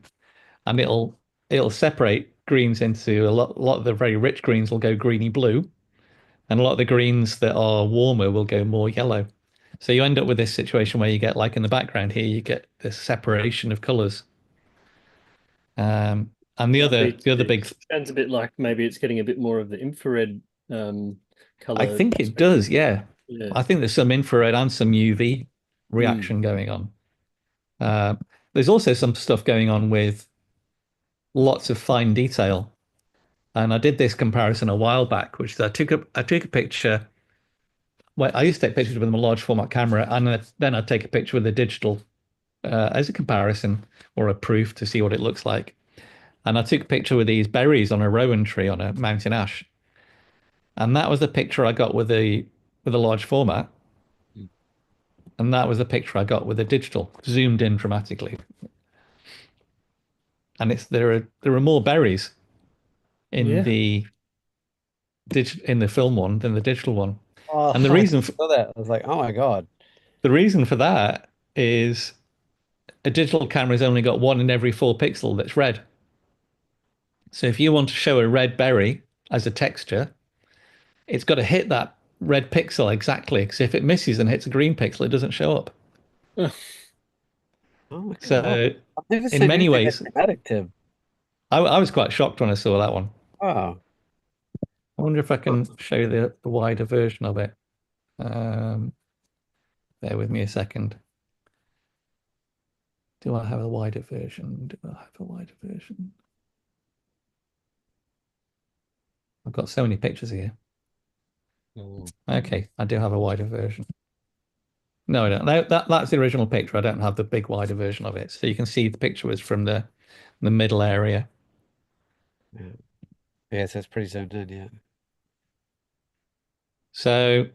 And it'll separate greens into a lot of the very rich greens will go greeny blue, and a lot of the greens that are warmer will go more yellow. So you end up with this situation where you get, like in the background here, you get this separation of colors. And the That other beats the other it. big, Sounds a bit like maybe it's getting a bit more of the infrared I color think it spectrum. does, yeah. Yeah. I think there's some infrared and some UV Mm. reaction going on. Uh, there's also some stuff going on with lots of fine detail. And I did this comparison a while back, which is I took a picture. Well, I used to take pictures with a large format camera, and then I'd take a picture with a digital as a comparison or a proof to see what it looks like. And I took a picture with these berries on a rowan tree on a mountain ash, and that was the picture I got with a large format, Mm. and that was the picture I got with a digital, zoomed in dramatically. And there are more berries in Yeah. the film one than the digital one. Oh, And the I reason for, saw that. I was like, oh my God. the reason for that is a digital camera's only got one in every 4 pixel that's red. So if you want to show a red berry as a texture, it's got to hit that red pixel exactly. Because if it misses and hits a green pixel, it doesn't show up. Oh my God. So I've never in seen many anything that ways, dramatic, Tim. I was quite shocked when I saw that one. Oh, I wonder if I can show you the wider version of it. Um, Bear with me a second. Do I have a wider version? Do I have a wider version? I've got so many pictures here. oh. Okay, I do have a wider version. No, I don't. No, that's the original picture. I don't have the big wider version of it. So you can see the picture was from the middle area. Yeah. Yeah, so it's pretty zoomed in, yeah. So,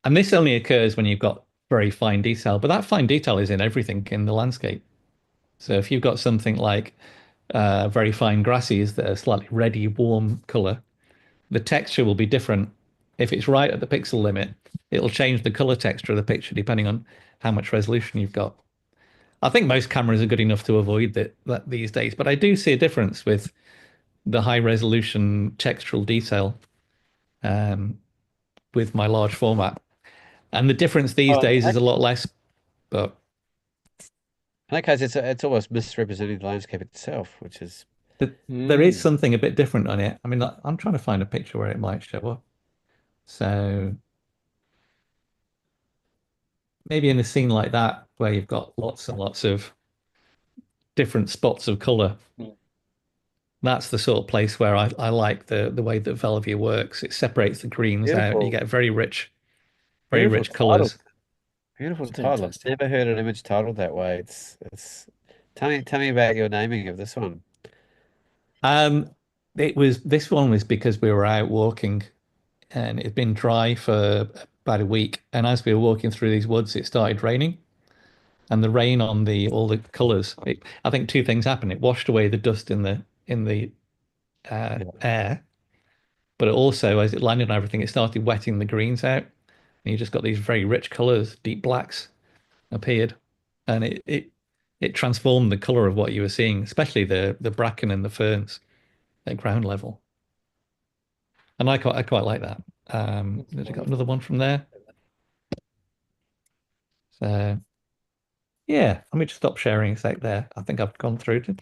and this only occurs when you've got very fine detail, but that fine detail is in everything in the landscape. So if you've got something like very fine grasses that are slightly reddy, warm color, the texture will be different. If it's right at the pixel limit, it'll change the color texture of the picture depending on how much resolution you've got. I think most cameras are good enough to avoid that these days, but I do see a difference with the high resolution textural detail um, with my large format. And the difference these Oh, in days is a lot less, but that case, it's almost misrepresenting the landscape itself, which is there is Mm. something a bit different on it. I mean, I'm trying to find a picture where it might show up. So maybe in a scene like that, where you've got lots and lots of different spots of color, Mm. that's the sort of place where I like the way that Velvia works. It separates the greens out. You beautiful, get very beautiful rich title. colors. Beautiful title. I've Fantastic. never heard an image titled that way. It's tell me about your naming of this one. Um, this one was because we were out walking and it'd been dry for about a week. And as we were walking through these woods, it started raining. And the rain on the all the colors, I think two things happened. It washed away the dust in the Yeah. air, but it also, as it landed on everything, it started wetting the greens out. And you just got these very rich colors, deep blacks appeared, and it transformed the color of what you were seeing, especially the bracken and the ferns at ground level. And I quite like that. That's There's got another wonderful. one from there. So yeah, let me just stop sharing a sec there. I think I've gone through it.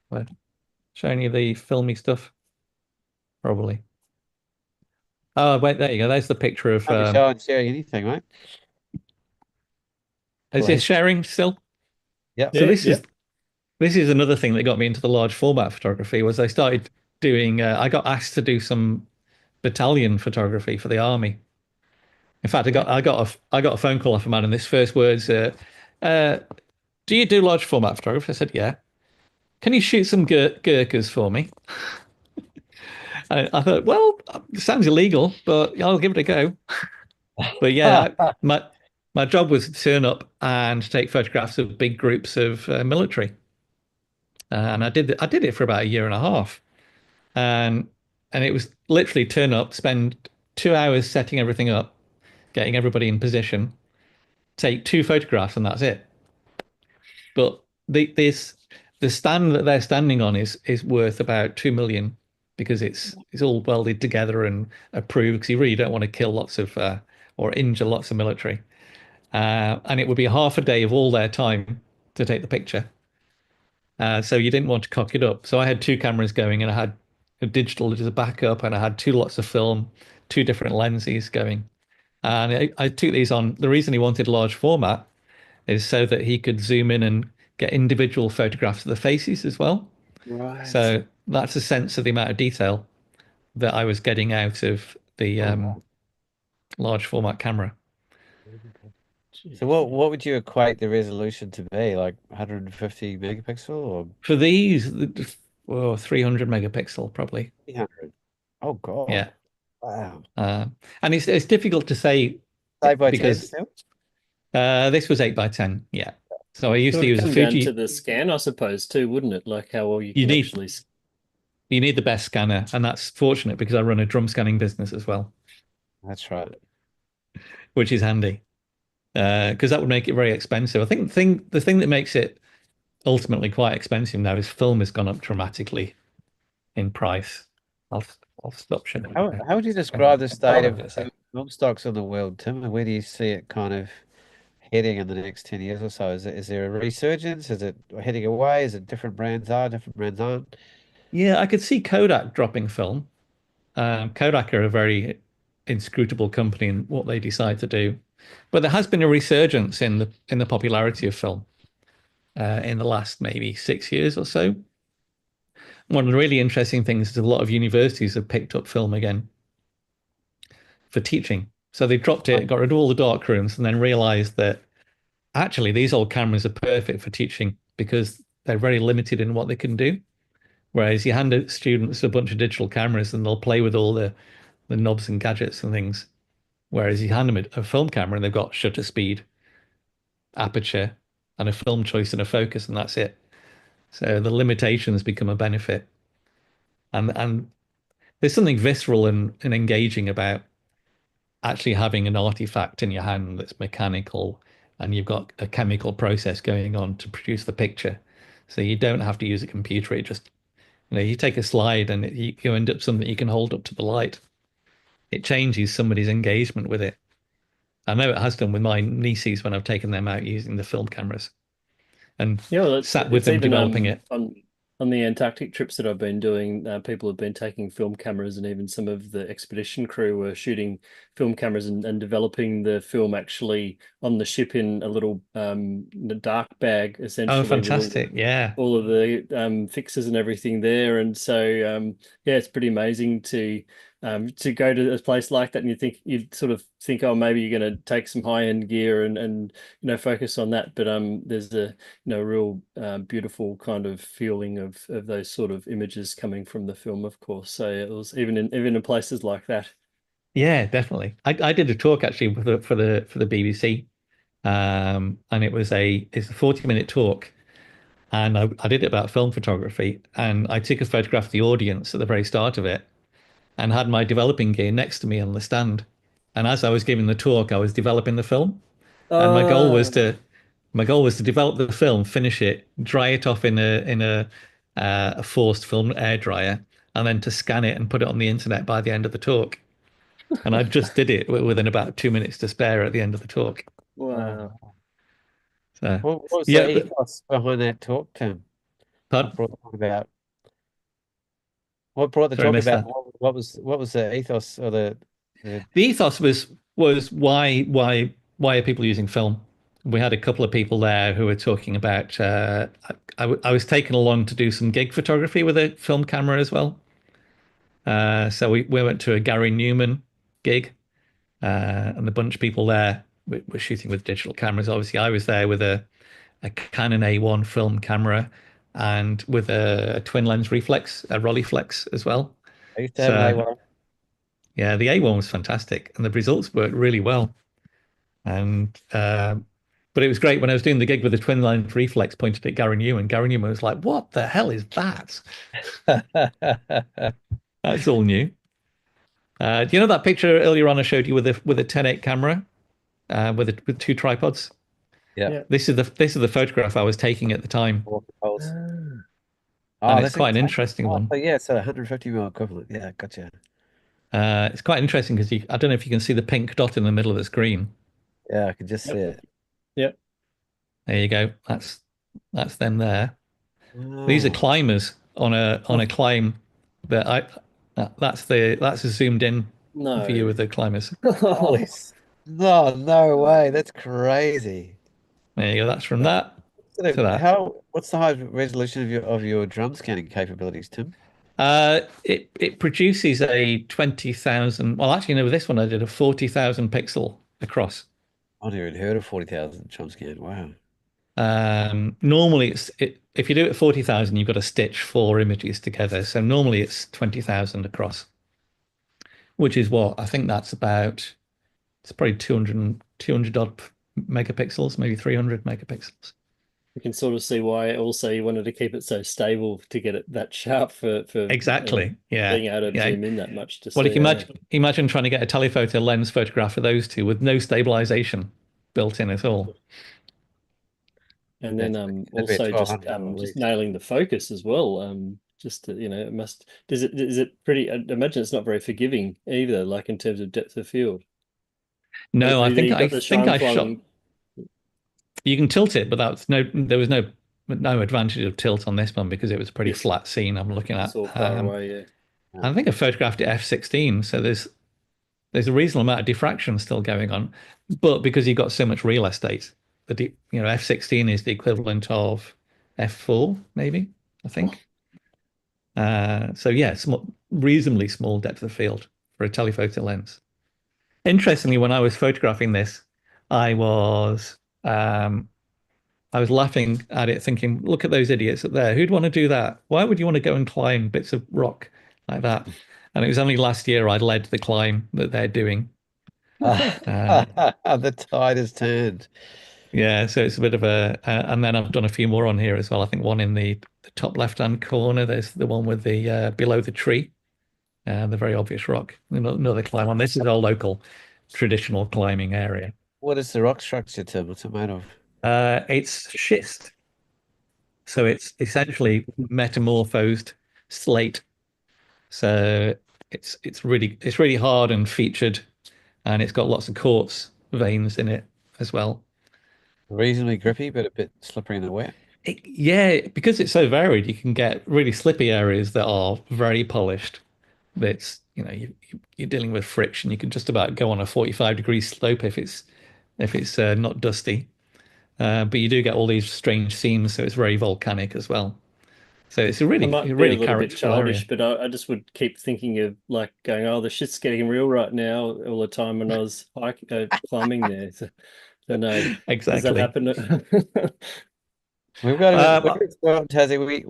But showing you the filmy stuff, probably. Oh, wait, there you go. There's the picture of. Don't be shy on sharing anything, mate. Is this Please. sharing still? Yep. So Yeah, this yeah. is this is another thing that got me into the large format photography was I started doing. I got asked to do some battalion photography for the army. In fact, I got a phone call off a man, and this first words, uh, "Do you do large format photography?" I said, "Yeah." Can you shoot some Gurkhas for me? I thought, well, it sounds illegal, but I'll give it a go. But yeah, my job was to turn up and take photographs of big groups of military, and I did it for about a year and a half, and it was literally turn up, spend 2 hours setting everything up, getting everybody in position, take 2 photographs, and that's it. But the stand that they're standing on is worth about 2 million because it's all welded together and approved because you really don't want to kill lots of or injure lots of military. And it would be half a day of all their time to take the picture. So you didn't want to cock it up. So I had 2 cameras going, and I had a digital as a backup, and I had 2 lots of film, 2 different lenses going. And I took these on. The reason he wanted large format is so that he could zoom in and get individual photographs of the faces as well. Right. So that's a sense of the amount of detail that I was getting out of the Oh, wow. large format camera. So what would you equate the resolution to be? Like 150 megapixel or For these, 300 megapixel probably. 300? Oh God. Yeah. Wow. Uh, and it's difficult to say 8 by 10 because still? this was 8 by 10. Yeah. So I used It to would use a come down to Fuji. the scan, I suppose, too, wouldn't it? Like how well you You can need actually. you need the best scanner, and that's fortunate because I run a drum scanning business as well, That's right. which is handy because that would make it very expensive. I think the thing that makes it ultimately quite expensive now is film has gone up dramatically in price. I'll I'll stop sharing. How would you describe the state of film stocks in the world, Tim? And where do you see it kind of heading in the next 10 years or so? Is there a resurgence? Is it heading away? Is it different brands are, different brands aren't? Yeah, I could see Kodak dropping film. Kodak are a very inscrutable company in what they decide to do, but there has been a resurgence in the popularity of film in the last maybe 6 years or so. One of the really interesting things is a lot of universities have picked up film again for teaching. So they dropped it, got rid of all the dark rooms, and then realized that actually these old cameras are perfect for teaching because they're very limited in what they can do. Whereas you hand out students a bunch of digital cameras and they'll play with all the knobs and gadgets and things. Whereas you hand them a film camera and they've got shutter speed, aperture, and a film choice and a focus, and that's it. So the limitations become a benefit. And there's something visceral and engaging about actually having an artifact in your hand that's mechanical and you've got a chemical process going on to produce the picture. So you don't have to use a computer. It just, you take a slide and you end up something you can hold up to the light. It changes somebody's engagement with it. I know it has done with my nieces when I've taken them out using the film cameras and Yeah, well, sat with it's them even developing it. on the Antarctic trips that I've been doing, people have been taking film cameras, and even some of the expedition crew were shooting film cameras and developing the film actually on the ship in a little dark bag, Oh, essentially with fantastic. Yeah. all of the fixes and everything there. And so yeah, it's pretty amazing to go to a place like that, and you'd sort of think, oh, maybe you're going to take some high end gear and focus on that, but there's a real beautiful kind of feeling of those sort of images coming from the film, of course. So it was even in places like that. Yeah, definitely. I did a talk actually for the BBC. And it's a 40-minute talk. And I did it about film photography. And I took a photograph of the audience at the very start of it and had my developing gear next to me on the stand. And as I was giving the talk, I was developing the film. And my goal was to develop the film, finish it, dry it off in a forced film air dryer, and then to scan it and put it on the internet by the end of the talk. And I just did it within about 2 minutes to spare at the end of the talk. Wow. Oh. So What was yeah, the ethos behind that talk, Tim? What but brought the talk about? What brought the sorry, I talk missed about? that. What was the ethos or the The ethos was why are people using film? We had a couple of people there who were talking about. I was taken along to do some gig photography with a film camera as well. So we went to a Gary Newman gig, and a bunch of people there were shooting with digital cameras. Obviously, I was there with a Canon A1 film camera and with a twin lens reflex, a Rolleiflex as well. I used to have an So A1. yeah, the A1 was fantastic, and the results worked really well. And but it was great when I was doing the gig with the twin lens reflex pointed at Gary Newman. Gary Newman was like, "What the hell is that?" That's all new. Do you know that picture earlier on I showed you with a 10-8 camera, with two tripods? Yeah. Yeah. This is the photograph I was taking at the time, Water poles. Ah, and Oh, it's that's a quite an interesting oh, one. so yeah, so 150 mil equivalent. Yeah, gotcha. It's quite interesting because I don't know if you can see the pink dot in the middle of the screen. Yeah, I can just see yep. it. Yep. There you go. That's them there. These are Oh, climbers on a climb that I that's a zoomed in view No. of the climbers. holy, no, no way. That's crazy. There you go. That's from Uh, that to that. what's the high resolution of your drum scanning capabilities, Tim? It produces a 20,000. Well, actually, no, with this one I did a 40,000 pixel across. I've never even heard of 40,000 drum scan. Wow. Normally, if you do it at 40,000, you've got to stitch four images together. So normally it's 20,000 across, which is what I think that's about. It's probably 200 odd megapixels, maybe 300 megapixels. You can sort of see why also you wanted to keep it so stable to get it that sharp for Exactly. Yeah. being able to Yeah. zoom in that much to Well, see. if you imagine trying to get a telephoto lens photograph of those two with no stabilization built in at all. And then That's that'd be a also 1200 at just least. nailing the focus as well. Just to, it must is it pretty? I imagine it's not very forgiving either, like in terms of depth of field. No, Have you I got the think shine I shot. flung? You can tilt it, but there was no advantage of tilt on this one because it was a pretty Yes, flat scene I'm looking at. it's all far away. Yeah. I think I photographed it f16, so there's a reasonable amount of diffraction still going on, but because you've got so much real estate, f16 is the equivalent of f4, maybe, I think. So yeah, reasonably small depth of field for a telephoto lens. Interestingly, when I was photographing this, I was um, I was laughing at it, thinking, "Look at those idiots up there. Who'd want to do that? Why would you want to go and climb bits of rock like that?" And it was only last year I led the climb that they're doing. Uh, The tide has turned. yeah, so it's a bit of and then I've done a few more on here as well. I think one in the top left-hand corner. There's the one with the below the tree, the very obvious rock. Another climb on. This is our local traditional climbing area. What is the rock structure, Tim? What's it made of? It's schist, so it's essentially metamorphosed slate. So it's really hard and featured, and it's got lots of quartz veins in it as well. Reasonably grippy, but a bit slippery in the wet. Yeah, because it's so varied, you can get really slippy areas that are very polished. That's, you're dealing with friction. You can just about go on a 45-degree slope if it's not dusty. But you do get all these strange seams, so it's very volcanic as well. So it's a I really, might be a really little bit characterful area. childish, but I just would keep thinking of like going, "Oh, the shit's getting real right now." All the time when I was climbing there. So no, does that Exactly. happen? We've got a Um, well, Tassie.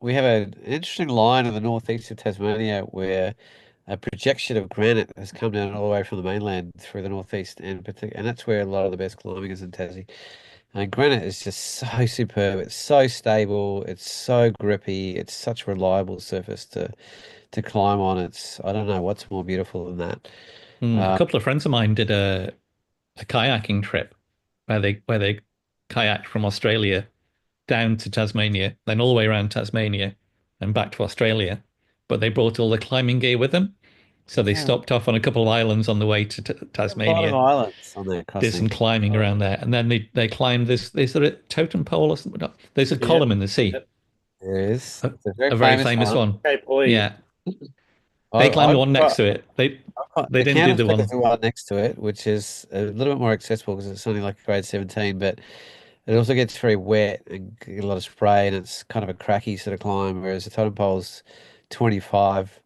We have an interesting line in the northeast of Tasmania where a projection of granite has come down all the way from the mainland through the northeast, and that's where a lot of the best climbing is in Tassie. And granite is just so superb. It's so stable. It's so grippy. It's such a reliable surface to climb on. I don't know what's more beautiful than that. a Uh, couple of friends of mine did a kayaking trip where they kayaked from Australia down to Tasmania, then all the way around Tasmania and back to Australia. But they brought all the climbing gear with them. So they yeah, stopped off on a couple of islands on the way to a lot of Tasmania, islands on there did some crossing. climbing around there, and then they climbed this. Is there a totem pole or something? No, there's a Yep. column in the sea, Yep. There is. a, It's a very a very famous famous one. one. Cape Hoy. Yeah, they climbed the one next I've to it. They the didn't do the candlestick is one. the one next to it, which is a little bit more accessible because it's only like a grade 17, but it also gets very wet and get a lot of spray, and it's kind of a cracky sort of climb, whereas the totem pole's 25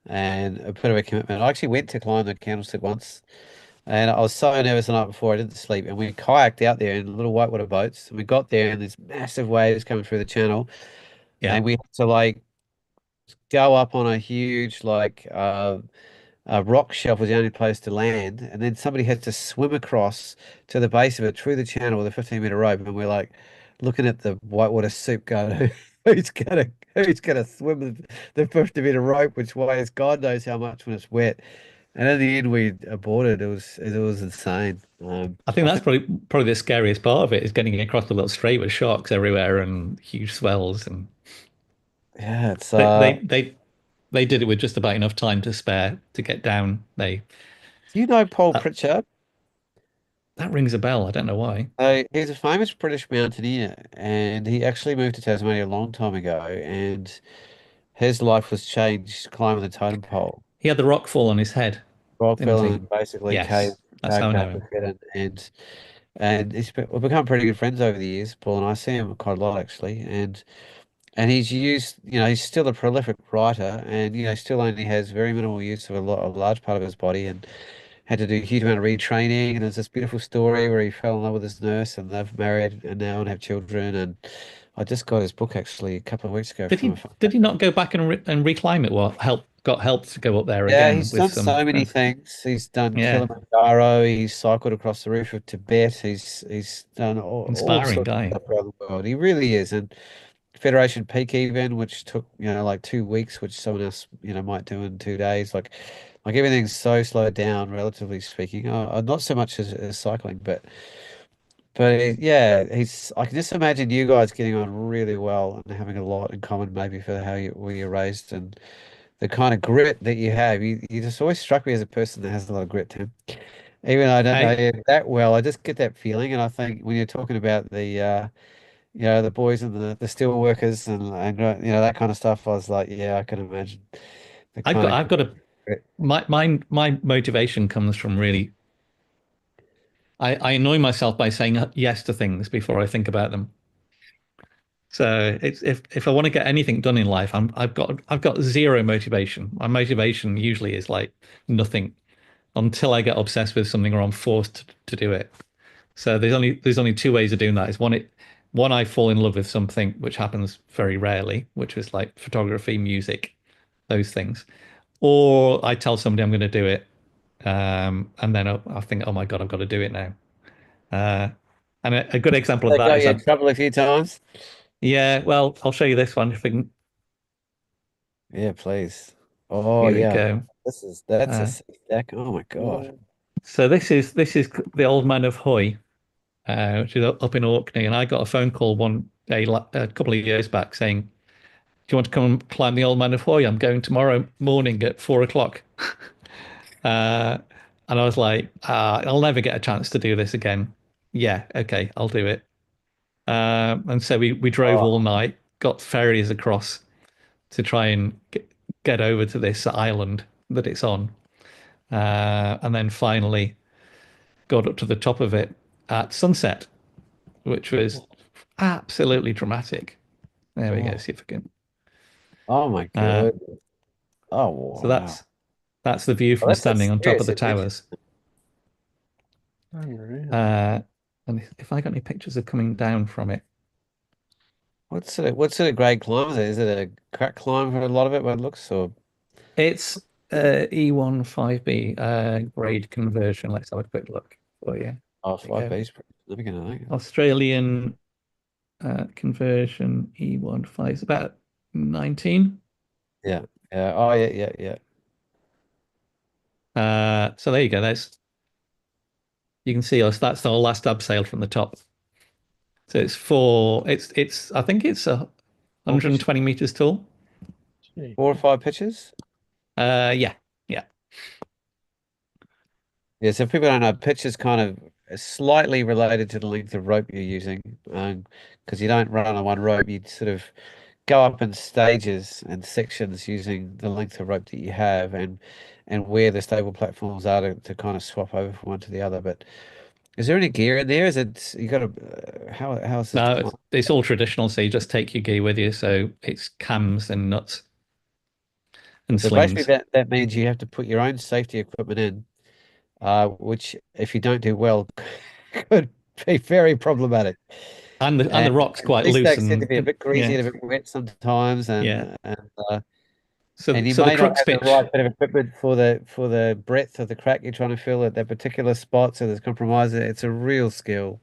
and a bit of a commitment. I actually went to climb the candlestick once, and I was so nervous the night before I didn't sleep, and we kayaked out there in little whitewater boats, and we got there and there's massive waves coming through the channel, Yeah, and we had to like go up on a huge rock shelf was the only place to land, and then somebody had to swim across to the base of it through the channel with a 15-meter rope, and we're like looking at the whitewater soup go. who's gonna swim the 50-meter rope, which weighs God knows how much when it's wet. And in the end, we aborted. It was insane. I think I that's think probably the scariest part of it is getting across the little strait with sharks everywhere and huge swells. And yeah, it's they they they, they did it with just about enough time to spare to get down. Do you know Paul That, Pritchard? that rings a bell. I don't know why. He's a famous British mountaineer, and he actually moved to Tasmania a long time ago, and his life was changed climbing the totem pole. He had the rock fall on his head, didn't Rockville he? and basically Yes, that's how I cave know him. with it, and we've become pretty good friends over the years, Paul and I see him quite a lot actually, and he's used, he's still a prolific writer, and still only has very minimal use of a large part of his body, and had to do a huge amount of retraining. And there's this beautiful story where he fell in love with his nurse, and they've married and now and have children. And I just got his book actually a couple of weeks ago Did from a he did he not go back and reclimb it? Well, got help to go up there yeah, again he's with done some so many friends. things. He's done Yeah, Kilimanjaro. He's cycled across the roof of Tibet. He's done all inspiring sorts of guy. stuff around the world. He really is. And Federation Peak even, which took like 2 weeks, which someone else might do in 2 days. Like everything's so slowed down, relatively speaking. Not so much as cycling, but yeah, he's. I can just imagine you guys getting on really well and having a lot in common, maybe for how you were you raised and the kind of grit that you have. You just always struck me as a person that has a lot of grit, Tim. Even though I don't know I you that well, I just get that feeling. And I think when you're talking about the boys and the steel workers and that kind of stuff, I was like, yeah, I can imagine the kind of I've got a grit. my motivation comes from really I annoy myself by saying yes to things before I think about them. So it's if I want to get anything done in life, I've got zero motivation. My motivation usually is like nothing until I get obsessed with something or I'm forced to do it. So there's only two ways of doing that. Is one I fall in love with something, which happens very rarely, which is like photography, music, those things. Or I tell somebody I'm going to do it, and then I think, oh my God, I've got to do it now. Uh, and a good example of They that got is you in trouble a few times. yeah, well, I'll show you this one if we can. Yeah, please. Oh Here we yeah, go. that's a Uh, sick deck. Oh my God. so this is the Old Man of Hoy, which is up in Orkney, and I got a phone call one day a couple of years back saying, "Do you want to come and climb the Old Man of Hoy? I'm going tomorrow morning at 4 o'clock." Uh, and I was like, I'll never get a chance to do this again. Yeah, okay, I'll do it. And so we drove all Oh, night, got ferries across to try and get over to this island that it's on. And then finally got up to the top of it at sunset, which was absolutely dramatic. There we go. oh, See if I can. oh my Uh, God. Oh so wow. that's the view Well, from that's a standing on top of serious the adventure. towers. Unreal. Uh, and if I got any pictures of coming down from it, What sort of grade climb is it? Is it a crack climb for a lot of it, by it looks, or it's E1 5B grade conversion. Let's have a quick look for you. oh, There we five go. B's significant, I think. Australian conversion E1 5 is about 19. Yeah. Yeah. Oh yeah, yeah, yeah. So there you go. You can see us. That's our last abseil from the top. So it's I think it's 120 meters tall. Gee. 4 or 5 pitches? Yeah, yeah. Yeah, so if people don't know, pitch is kind of slightly related to the length of rope you're using, because you don't run on one rope. You sort of go up in stages and sections using the length of rope that you have and where the stable platforms are to kind of swap over from one to the other. But is there any gear in there? Is it you got to how is this No, defined? it's all traditional. So you just take your gear with you. So it's cams and nuts and So basically slings. that means you have to put your own safety equipment in, which if you don't do well could be very problematic. And the And rock's quite these loose stacks tend to and be a bit greasy yeah, and a bit wet sometimes, yeah. and So you so the may not crux have the pitch. right bit of equipment for the breadth of the crack you're trying to fill at that particular spot, so there's compromise. It's a real skill.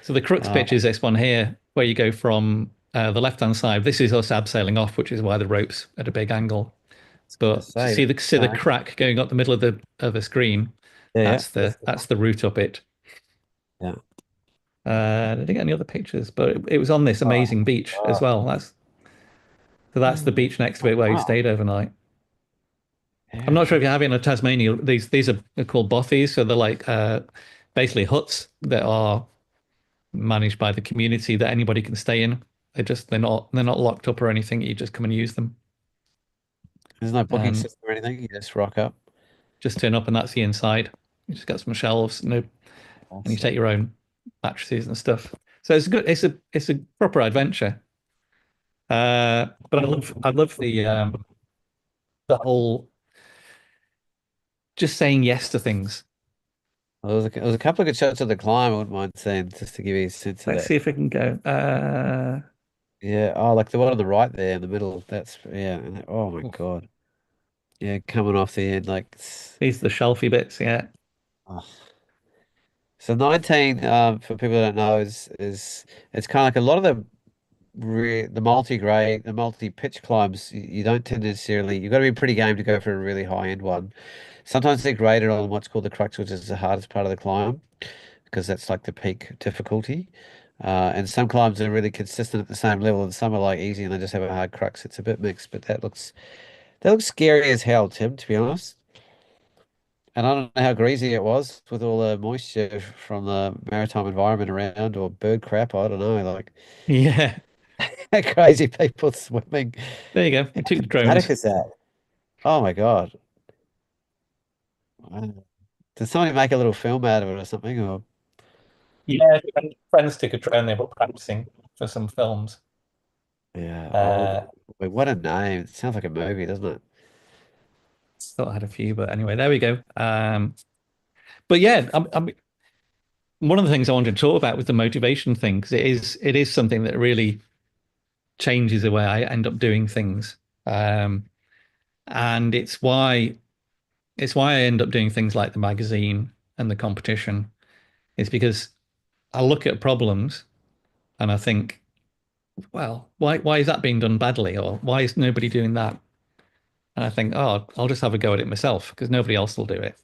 So the crux Uh, pitch is this one here, where you go from the left-hand side, this is us abseiling off, which is why the rope's at a big angle. I But to say, see the crack going up the middle of the screen, yeah, that's the root of it. yeah. I didn't get any other pictures, but it was on this Oh, amazing beach as God. well. That's the beach next to it where we Wow. stayed overnight. I'm not Yeah. sure if you have it in Tasmania. These are called bothies, so they're like basically huts that are managed by the community that anybody can stay in. They're not locked up or anything. You just come and use them There's no booking and system or anything. You just rock up. just turn up and that's the inside. You just got some shelves, no, and you take Awesome. your own mattresses and stuff. So it's good. It's a proper adventure. But I love the whole just saying yes to things. Well, there was a couple of good shots of the climb I wouldn't mind seeing, just to give you a sense of Let's that. see if we can go. Yeah. Oh, like the one on the right there in the middle. That's, yeah. Oh my God. Yeah. Coming off the end, like, These are the shelfie bits, yeah. oh. So 19, for people that don't know, is it's kind of like a lot of the multi-grade, the multi-pitch climbs. You don't tend to necessarily. You've got to be pretty game to go for a really high-end one. Sometimes they're graded on what's called the crux, which is the hardest part of the climb, because that's like the peak difficulty. And some climbs are really consistent at the same level, and some are like easy and they just have a hard crux. It's a bit mixed, but that looks scary as hell, Tim, to be honest. And I don't know how greasy it was with all the moisture from the maritime environment around, or bird crap. I don't know, like Yeah. crazy people swimming. There you go. We took the How dramatic drones. is that? Oh my God. Wow. Did somebody make a little film out of it or something? Or Yeah, friends took a drone. They were practicing for some films. yeah. Oh, Uh, wait, what a name. It sounds like a movie, doesn't it? Thought I had a few, but anyway, there we go. But yeah, one of the things I wanted to talk about was the motivation thing because it is something that really changes the way I end up doing things, and it's why I end up doing things like the magazine and the competition. It's because I look at problems and I think, well, why is that being done badly, or why is nobody doing that? And I think, oh, I'll just have a go at it myself because nobody else will do it.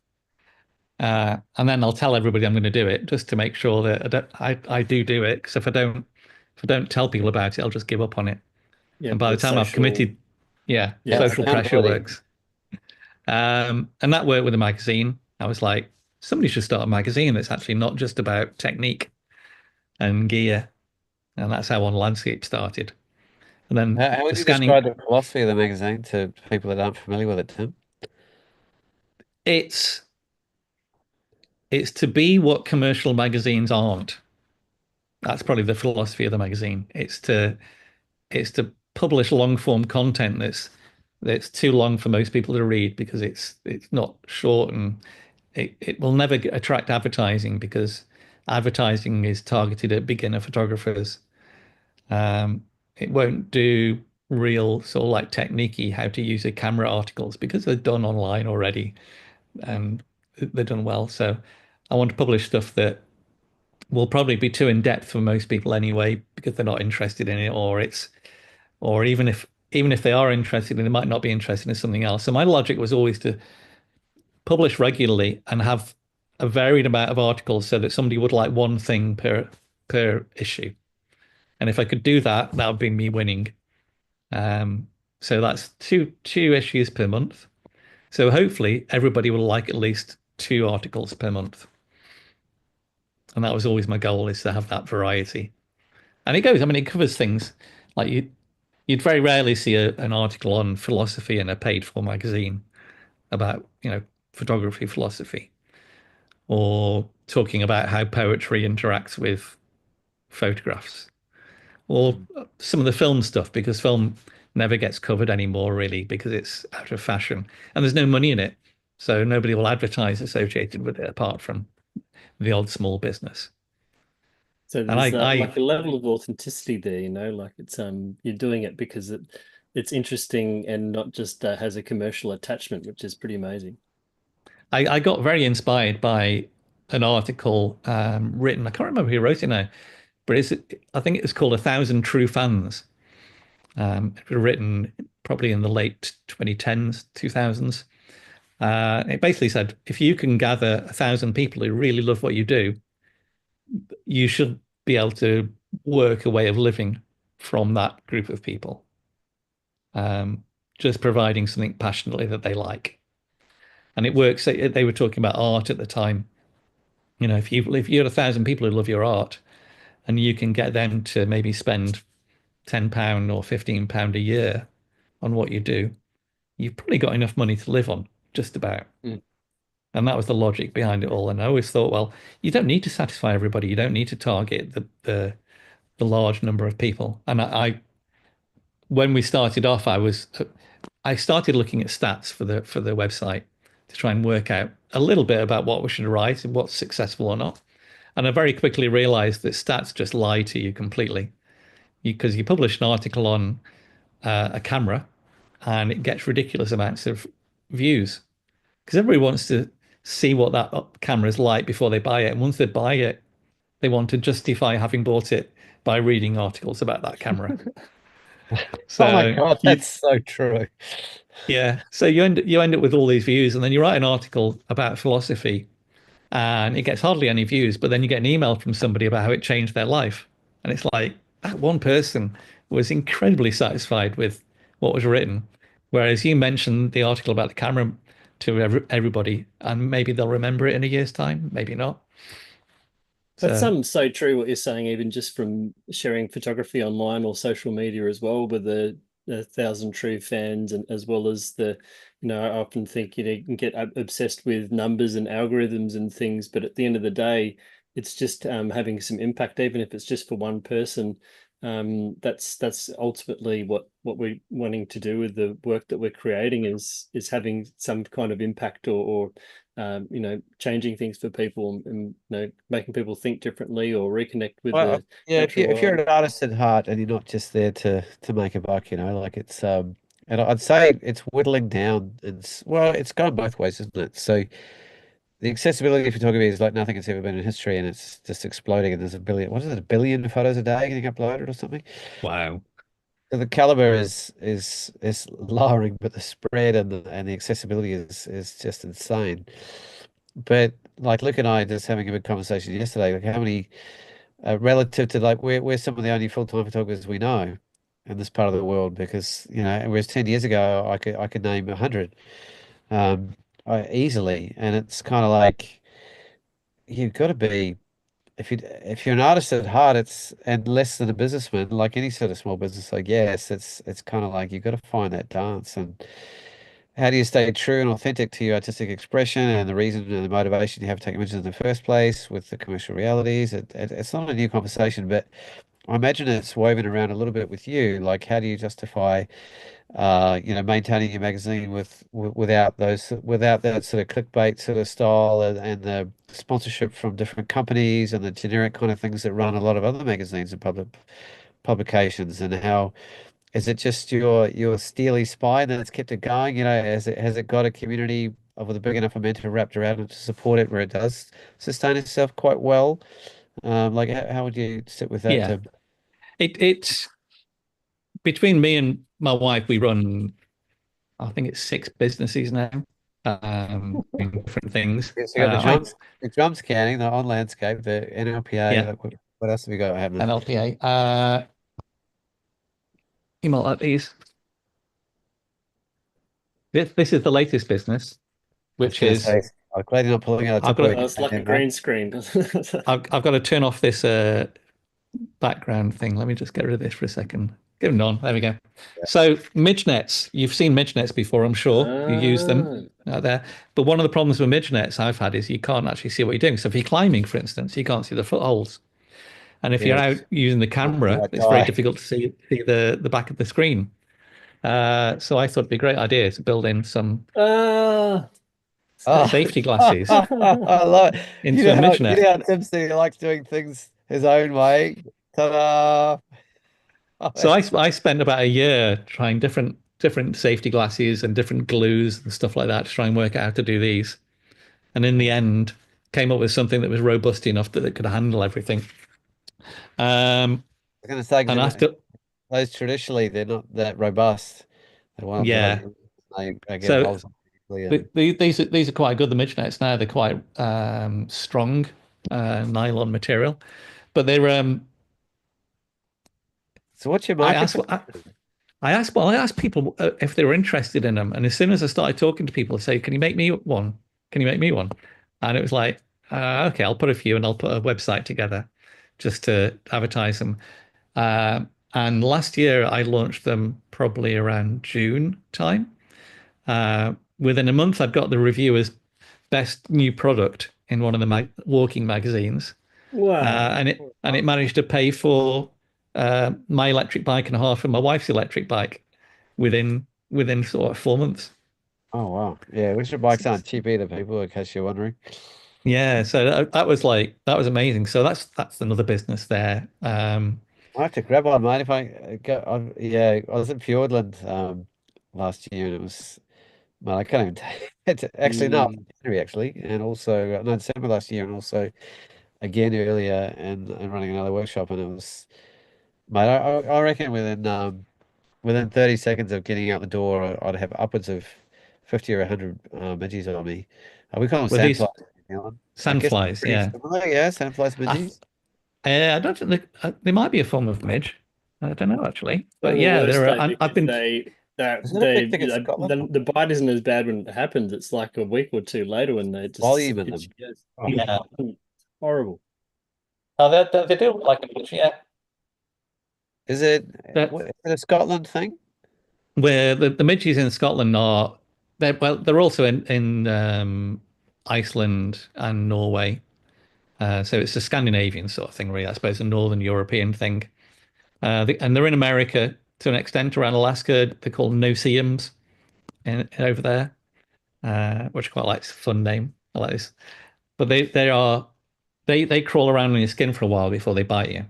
And then I'll tell everybody I'm going to do it just to make sure that I do it. Because if I don't tell people about it, I'll just give up on it. Yeah, And by the the time I've social. committed, yeah, Yeah, That's social pressure accountability. works. And that worked with the magazine. I was like, somebody should start a magazine that's actually not just about technique and gear. And that's how On Landscape started. And then How the would you scanning, describe the philosophy of the magazine to people that aren't familiar with it, Tim? it's it's to be what commercial magazines aren't. That's probably the philosophy of the magazine. It's to publish long form content that's too long for most people to read because it's not short and it will never attract advertising because advertising is targeted at beginner photographers. It won't do real sort of like techniquey how to use a camera articles because they're done online already and they're done well. So I want to publish stuff that will probably be too in depth for most people anyway because they're not interested in it or even if they are interested and they might not be interested in something else. So my logic was always to publish regularly and have a varied amount of articles so that somebody would like one thing per issue. And if I could do that, that would be me winning. Um, so that's two issues per month. So hopefully everybody will like at least two articles per month. And that was always my goal is to have that variety. And it covers things like you'd very rarely see an article on philosophy in a paid for magazine about, photography philosophy or talking about how poetry interacts with photographs or Mm. some of the film stuff because film never gets covered anymore really because it's out of fashion and there's no money in it. So nobody will advertise associated with it apart from the odd small business. so And there's I like a level of authenticity there, like it's you're doing it because it's interesting and not just has a commercial attachment, which is pretty amazing. I got very inspired by an article written. I can't remember who wrote it now, but I think it's called 1,000 True Fans. It was written probably in the late 2010s, 2000s. It basically said, if you can gather 1,000 people who really love what you do, you should be able to work a way of living from that group of people. Just providing something passionately that they like. And it works. They were talking about art at the time. If you had 1,000 people who love your art, and you can get them to maybe spend £10 or £15 a year on what you do, you've probably got enough money to live on, just about. Mm. And that was the logic behind it all. And I always thought, well, you don't need to satisfy everybody. You don't need to target the large number of people. And when we started off, I started looking at stats for the website to try and work out a little bit about what we should write and what's successful or not. And I very quickly realized that stats just lie to you completely, because you publish an article on a camera and it gets ridiculous amounts of views, because everybody wants to see what that camera is like before they buy it. And once they buy it, they want to justify having bought it by reading articles about that camera. So oh my God, that's so true. Yeah. So you end up with all these views, and then you write an article about philosophy and it gets hardly any views, but then you get an email from somebody about how it changed their life. And it's like that one person was incredibly satisfied with what was written. Whereas you mentioned the article about the camera to everybody, and maybe they'll remember it in a year's time, maybe not. That's so true what you're saying, even just from sharing photography online or social media as well, with the 1,000 true fans, and as well as I often think, you can get obsessed with numbers and algorithms and things, but at the end of the day, it's just having some impact, even if it's just for one person. That's ultimately what we're wanting to do with the work that we're creating, is having some kind of impact, or changing things for people, and making people think differently or reconnect with the yeah, natural if you're world. an artist at heart and you're not just there to make a buck, like it's and I'd say it's whittling down. It's gone both ways, isn't it? So the accessibility of photography is like nothing it's ever been in history, and it's just exploding. And there's a billion photos a day getting uploaded or something. Wow. So the caliber is lowering, but the spread and the accessibility is just insane. But like Luke and I just having a big conversation yesterday, like how many relative to like we're some of the only full-time photographers we know in this part of the world, because whereas 10 years ago I could name 100 um easily, and it's kind of like you've got to be, if you're an artist at heart, it's and less than a businessman, like any sort of small business, I guess it's kind of like you've got to find that dance. And how do you stay true and authentic to your artistic expression and the reason and the motivation you have to take images in the first place with the commercial realities? It's not a new conversation, but I imagine it's woven around a little bit with you. Like, how do you justify, maintaining your magazine without that sort of clickbait sort of style, and the sponsorship from different companies and the generic kind of things that run a lot of other magazines and public publications? And how is it just your steely spine that's kept it going? Has it got a community with a big enough momentum wrapped around it to support it, where it does sustain itself quite well? Like, how would you sit with that, Yeah. Tim? It's between me and my wife, we run, I think it's 6 businesses now, doing different things. Yes, you got the drum scanning, the on landscape, the NLPA. Yeah, Like, what else have we got happening? NLPA. Email at these. This is the latest business, I was which going to is say, I'm glad you're not pulling out a I've got typical to It's like a Canadian, mate. green screen. I've got to turn off this background thing. Let me just get rid of this for a second. Give them on. There we go. So midge nets, you've seen midge nets before, I'm sure. You use them out there. But one of the problems with midge nets I've had is you can't actually see what you're doing. So if you're climbing, for instance, you can't see the footholds. And if you're out Yes, using the you camera, might it's very die. difficult to see the back of the screen. So I thought it'd be a great idea to build in some Ah. Oh, safety glasses I love it. into a midge You net. know how Tim said he likes doing things his own way. Ta-da! So I spent about a year trying different safety glasses and different glues and stuff like that to try and work out how to do these. And in the end, came up with something that was robust enough that it could handle everything. Um, I was going to say, and because after, those traditionally they're not that robust. They wind up yeah, like they get so holes easily and these are quite good. The midge nets now they're quite strong nylon material, but they're so what's your I market asked for? I asked people if they were interested in them, and as soon as I started talking to people, I say, "Can you make me one? Can you make me one?" And it was like, "Okay, I'll put a few, and I'll put a website together just to advertise them." Uh, and last year, I launched them probably around June time. Within a month, I'd got the review as best new product in one of the walking magazines, Wow. and it managed to pay for my electric bike and half of my wife's electric bike within sort of 4 months. Oh wow, yeah. Electric bikes aren't cheap either, people. In case you're wondering, Yeah, so that was amazing. So that's another business there. I have to grab one, mate. If I go, yeah, I was in Fiordland last year, and it was. Well, I can't even it's actually no, Mm. January actually, and also no December last year, and also again earlier, and running another workshop, and it was, mate. I reckon within 30 seconds of getting out the door, I'd have upwards of 50 or 100 midges on me. We call them With these sandflies in New Zealand. I guess they're sandflies, pretty yeah. similar, yeah. Sandflies, I midges. I don't think they might be a form of midge. I don't know actually, They're but the yeah, worst though I've because been Is it a big thing in Scotland? the bite isn't as bad when it happens. It's like a week or two later when they just Volume in itchy. them. Yes. Oh, yeah. Horrible. Oh, they do look like a midge, yeah. is it, But what, is it a Scotland thing? where the midges in Scotland are they're also in Iceland and Norway. So it's a Scandinavian sort of thing, really. I suppose a Northern European thing. And they're in America to an extent around Alaska. They're called no-see-ums over there, which I quite like. It's a fun name. I like this. But they crawl around on your skin for a while before they bite you,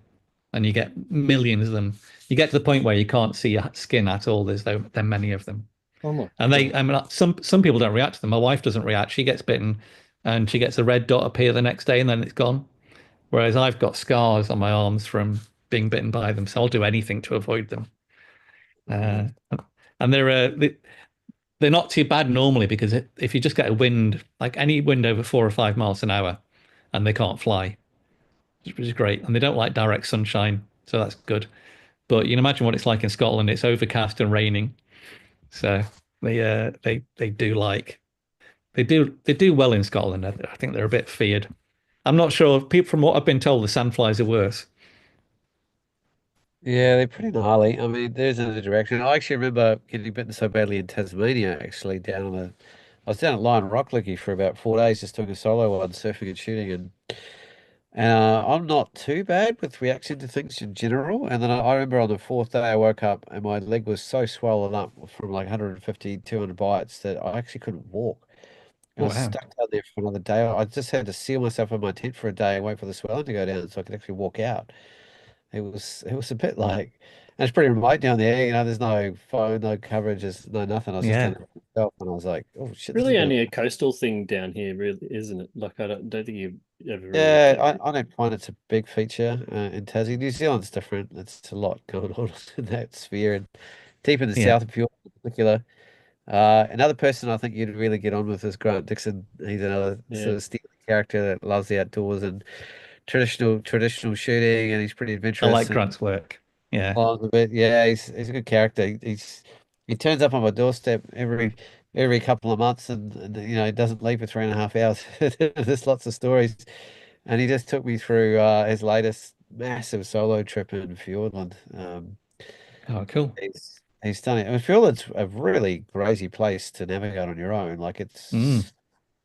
and you get millions of them. You get to the point where you can't see your skin at all. There are many of them. Oh my And God. I mean, some people don't react to them. My wife doesn't react. She gets bitten, and she gets a red dot appear the next day, and then it's gone. Whereas I've got scars on my arms from being bitten by them, so I'll do anything to avoid them. Oh, Uh, and they're not too bad normally because if you just get a wind, like any wind over 4 or 5 miles an hour, and they can't fly, which is great, and they don't like direct sunshine, so that's good. But you can imagine what it's like in Scotland. It's overcast and raining, so they do like they do well in Scotland. I think they're a bit feared. I'm not sure. People from what I've been told, the sandflies are worse. yeah, they're pretty gnarly. I mean, there's another direction. I actually remember getting bitten so badly in Tasmania, actually, I was down at Lion Rock Licky for about 4 days just doing a solo one, surfing and shooting. And I'm not too bad with reaction to things in general. And then I remember on the fourth day I woke up and my leg was so swollen up from like 150, 200 bites that I actually couldn't walk. And I was Wow. stuck down there for another day. I just had to seal myself in my tent for a day and wait for the swelling to go down so I could actually walk out. It was a bit like, and it's pretty remote down there. There's no phone, no coverage, there's no nothing. I was just down Yeah. there myself, and I was like, oh shit, this is a Really bit of. only a coastal thing down here, really, isn't it? Like I don't think you ever really Yeah, get. I don't find it's a big feature in Tassie. New Zealand's different. It's a lot going on in that sphere, and deep in the Yeah. south of Fjord in particular. Another person I think you'd really get on with is Grant Dixon. He's another Yeah. sort of steely character that loves the outdoors and traditional shooting, and he's pretty I adventurous like and Grant's work. Yeah. along a bit. Yeah, he's a good character. He turns up on my doorstep every couple of months, and he doesn't leave for 3.5 hours. There's lots of stories, and he just took me through his latest massive solo trip in Fiordland. Oh, cool. He's done it. I mean, Fiordland's a really crazy place to navigate on your own. Like Mm. it's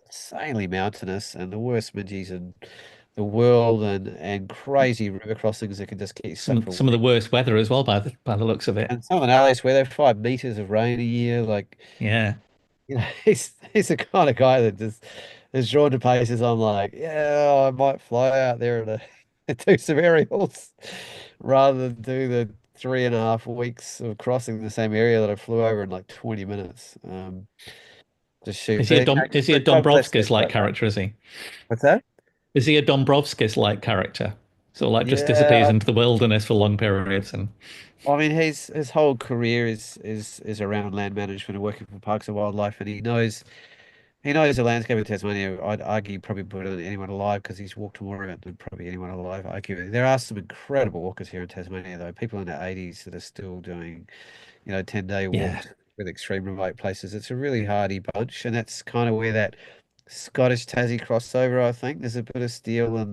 insanely mountainous and the worst midges in the world, and crazy river crossings that can just get you stuck for Some of the weeks. worst weather as well by the looks of it. And some of the areas where they're 5 meters of rain a year, like Yeah. he's the kind of guy that just is drawn to places. I'm like, yeah, I might fly out there and do some aerials rather than do the 3.5 weeks of crossing the same area that I flew over in like 20 minutes. Just shoot. But Is he a God bless Dombrovskis those like guys. character, is he? What's that? Is he a Dombrovskis like character? sort of like just disappears Yeah, into the wilderness for long periods. And I mean, his whole career is around land management and working for parks and wildlife, and he knows the landscape of Tasmania. I'd argue probably better than anyone alive because he's walked more of it than probably anyone alive. I argue there are some incredible walkers here in Tasmania, though. People in their 80s that are still doing, 10-day yeah, walks with extreme remote places. It's a really hardy bunch, and that's kind of where that Scottish Tassie crossover, I think. There's a bit of steel in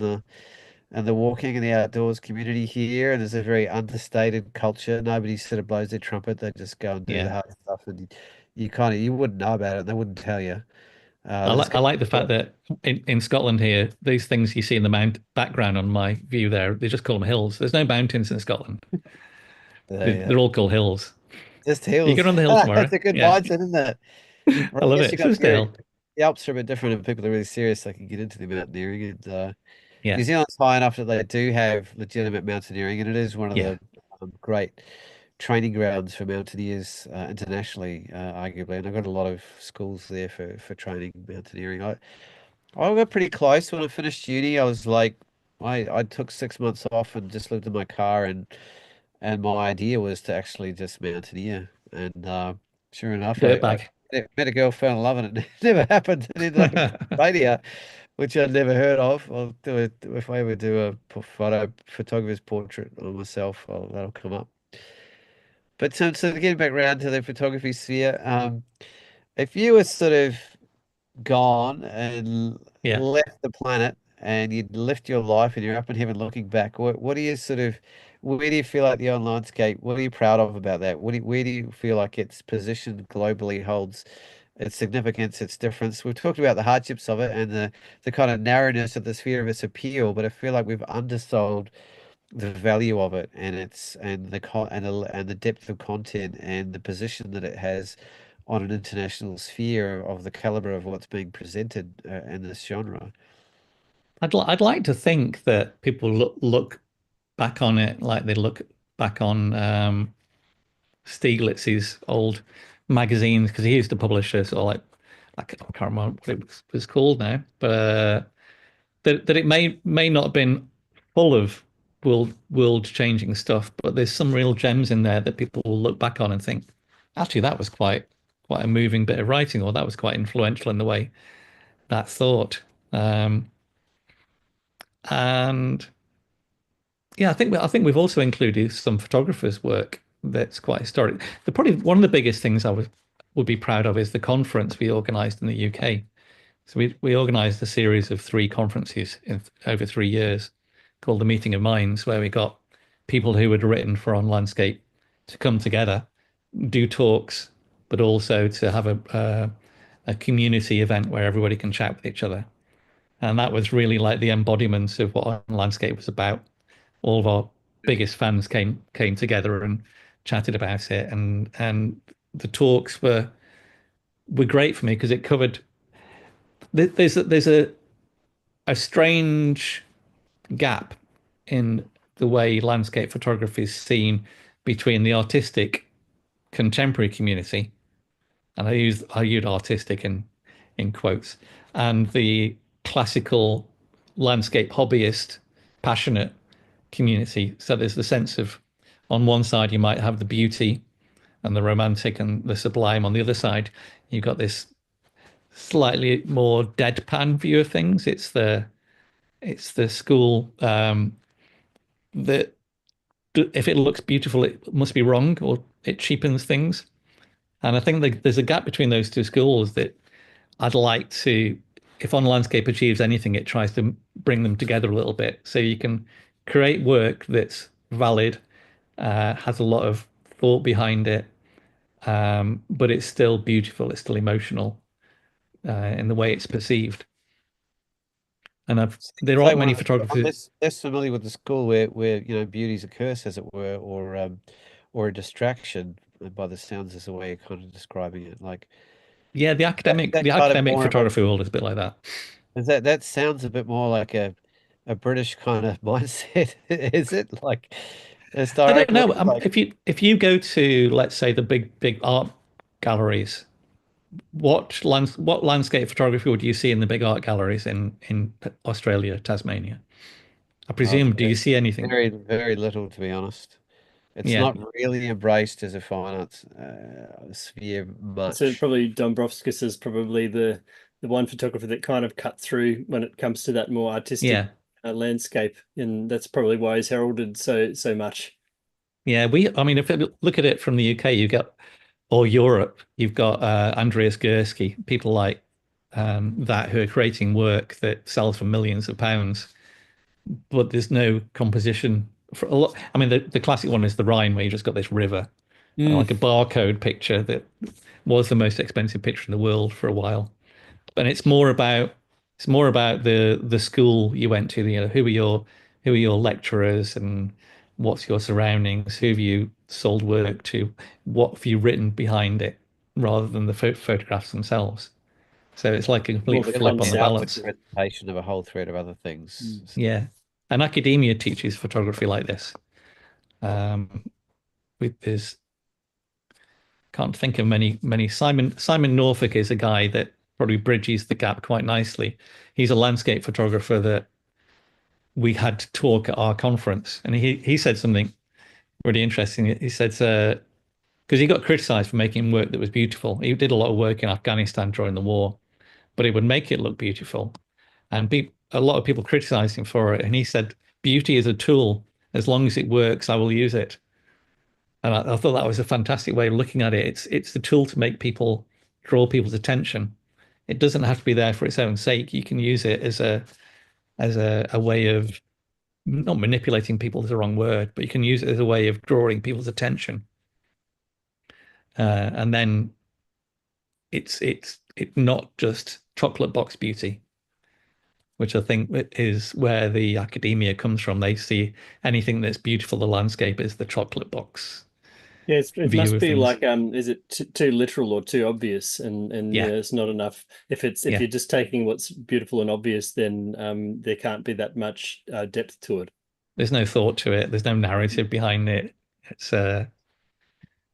the walking and the outdoors community here, and there's a very understated culture. Nobody sort of blows their trumpet. They just go and do the yeah. hard stuff, and you wouldn't know about it, and they wouldn't tell you. I There's like I like the fact that in Scotland here, these things you see in the mount background on my view there, they just call them hills. There's no mountains in Scotland. They're all called hills. just You hills. get on the hill tomorrow. That's a good Yeah, mindset, isn't it? Well, I I love guess it. you It's got just a hill. the Alps are a bit different, and people are really serious. They can get into the mountaineering, and Yeah, New Zealand's high enough that they do have legitimate mountaineering, and it is one of yeah. the great training grounds for mountaineers internationally, arguably. And I've got a lot of schools there for training mountaineering. I got pretty close when I finished uni. I was like, I took 6 months off and just lived in my car, and my idea was to actually just mountaineer. And sure enough, I Dirtbag. met a girl, fell in love, and it never happened. It ended up in Australia, which I'd never heard of. I'll do it if I ever do a photographer's portrait of myself. That'll come up. But so getting back around to the photography sphere, if you were sort of gone and Yeah. left the planet and you'd left your life and you're up in heaven looking back, what do you sort of, where do you feel like the own landscape, what are you proud of about that? Where do you feel like its position globally holds its significance, its difference? We've talked about the hardships of it and the kind of narrowness of the sphere of its appeal, but I feel like we've undersold the value of it and its and the depth of content and the position that it has on an international sphere of the caliber of what's being presented in this genre. I'd like to think that people look back on it like they look back on Stieglitz's old magazines because he used to publish this, or like I can't remember what it was called now, but that it may not have been full of world changing stuff, but there's some real gems in there that people will look back on and think, actually, that was quite a moving bit of writing, or that was quite influential in the way that thought. Um, and yeah, I think we've also included some photographers' work that's quite historic. Probably one of the biggest things would be proud of is the conference we organised in the UK. So we organised a series of 3 conferences over 3 years called the Meeting of Minds, where we got people who had written for On Landscape to come together, do talks, but also to have a community event where everybody can chat with each other. And that was really like the embodiment of what On Landscape was about. All of our biggest fans came together and chatted about it, and the talks were great for me because it covered. There's a strange gap in the way landscape photography is seen between the artistic contemporary community, and I use artistic in quotes, and the classical landscape hobbyist passionate community. So there's the sense of, on one side you might have the beauty and the romantic and the sublime. On the other side, you've got this slightly more deadpan view of things. It's the school that if it looks beautiful, it must be wrong, or it cheapens things. And I think there's a gap between those two schools that I'd like to, if On Landscape achieves anything, it tries to bring them together a little bit so you can create work that's valid, has a lot of thought behind it, but it's still beautiful, it's still emotional in the way it's perceived. And there Say aren't one many of I'm photographers. less familiar with the school where beauty's a curse, as it were, or a distraction. By the sounds, is the way you're kind of describing it. Like Yeah, the that, academic that the kind of academic more of a photography world is a bit like that. is that sounds a bit more like a British kind of mindset. Is it like I don't historically know. like? If you go to, let's say, the big art galleries, what landscape photography would you see in the big art galleries in Australia, Tasmania? I presume, do you see anything? Very, very little, to be honest. It's Yeah, not really embraced as a fine arts sphere So much. probably Dombrovskis is probably the one photographer that kind of cut through when it comes to that more artistic yeah, landscape, and that's probably why he's heralded so much. yeah. I mean, if you look at it from the UK, you get, or Europe, you've got Andreas Gursky, people like that who are creating work that sells for millions of pounds, but there's no composition for a lot. I mean, the classic one is the Rhine, where you just got this river, Mm. like a barcode picture that was the most expensive picture in the world for a while. And it's more about the school you went to, who are your lecturers and what's your surroundings, who have you sold work to, what have you written behind it, rather than the photographs themselves. So it's like a More complete the Really flip on the concept. outward balance. presentation of a whole thread of other things. Mm. Yeah. And academia teaches photography like this. Um, there's can't think of many. Simon Norfolk is a guy that probably bridges the gap quite nicely. He's a landscape photographer that we had to talk at our conference, and he said something really interesting. He said because he got criticized for making work that was beautiful. He did a lot of work in Afghanistan during the war, but he would make it look beautiful, and a lot of people criticized him for it. And he said, "Beauty is a tool. As long as it works, I will use it." And I thought that was a fantastic way of looking at it. It's the tool to make people draw people's attention. It doesn't have to be there for its own sake. You can use it as a way of not manipulating people is the wrong word, but you can use it as a way of drawing people's attention. And then it's not just chocolate box beauty, which I think is where the academia comes from. They see anything that's beautiful, the landscape is the chocolate box Yeah, it view must of be things. like is it too literal or too obvious? And Yeah, yeah, it's not enough. If yeah. you're just taking what's beautiful and obvious, then there can't be that much depth to it. There's no thought to it. There's no narrative behind it. It's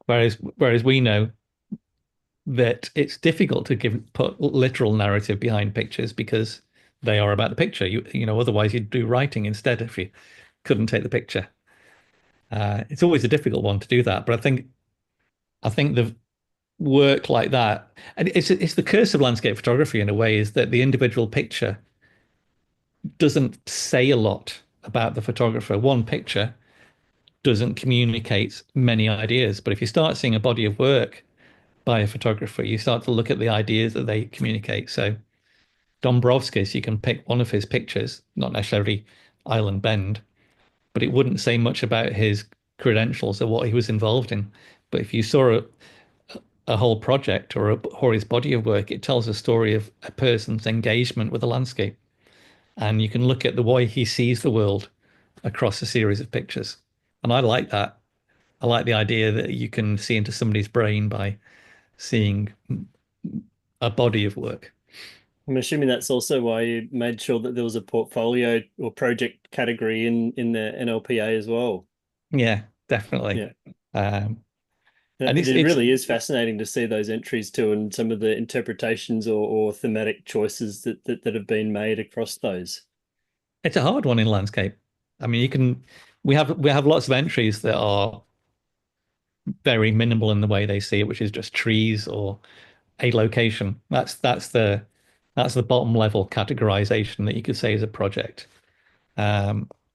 whereas we know that it's difficult to put literal narrative behind pictures because they are about the picture. Otherwise you'd do writing instead if you couldn't take the picture. It's always a difficult one to do that, but I think the work like that, and it's the curse of landscape photography in a way, is that the individual picture doesn't say a lot about the photographer. One picture doesn't communicate many ideas, but if you start seeing a body of work by a photographer, you start to look at the ideas that they communicate. So Dombrovskis, you can pick one of his pictures, not necessarily Island Bend, but it wouldn't say much about his credentials or what he was involved in. But if you saw a whole project or his body of work, it tells a story of a person's engagement with the landscape. And you can look at the way he sees the world across a series of pictures. And I like that. I like the idea that you can see into somebody's brain by seeing a body of work. I'm assuming that's also why you made sure that there was a portfolio or project category in the NLPA as well. Yeah, definitely. Yeah. Um, and It really is fascinating to see those entries too, and some of the interpretations or thematic choices that have been made across those. it's a hard one in landscape. I mean, we have lots of entries that are very minimal in the way they see it, which is just trees or a location. That's the bottom level categorization that you could say is a project.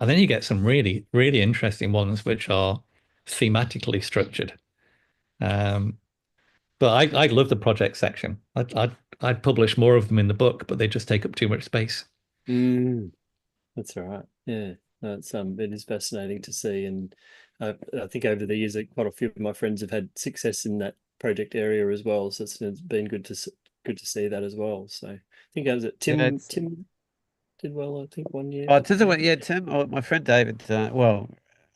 And then you get some really, really interesting ones which are thematically structured. Um, but I love the project section. I'd publish more of them in the book, but they just take up too much space. Mm, that's all right. Yeah, that's it is fascinating to see, and I think over the years, quite a few of my friends have had success in that project area as well. So it's been good to see that as well. So I think I was at Yeah, Tim did well. I think one year. oh, yeah, Tim, my friend David,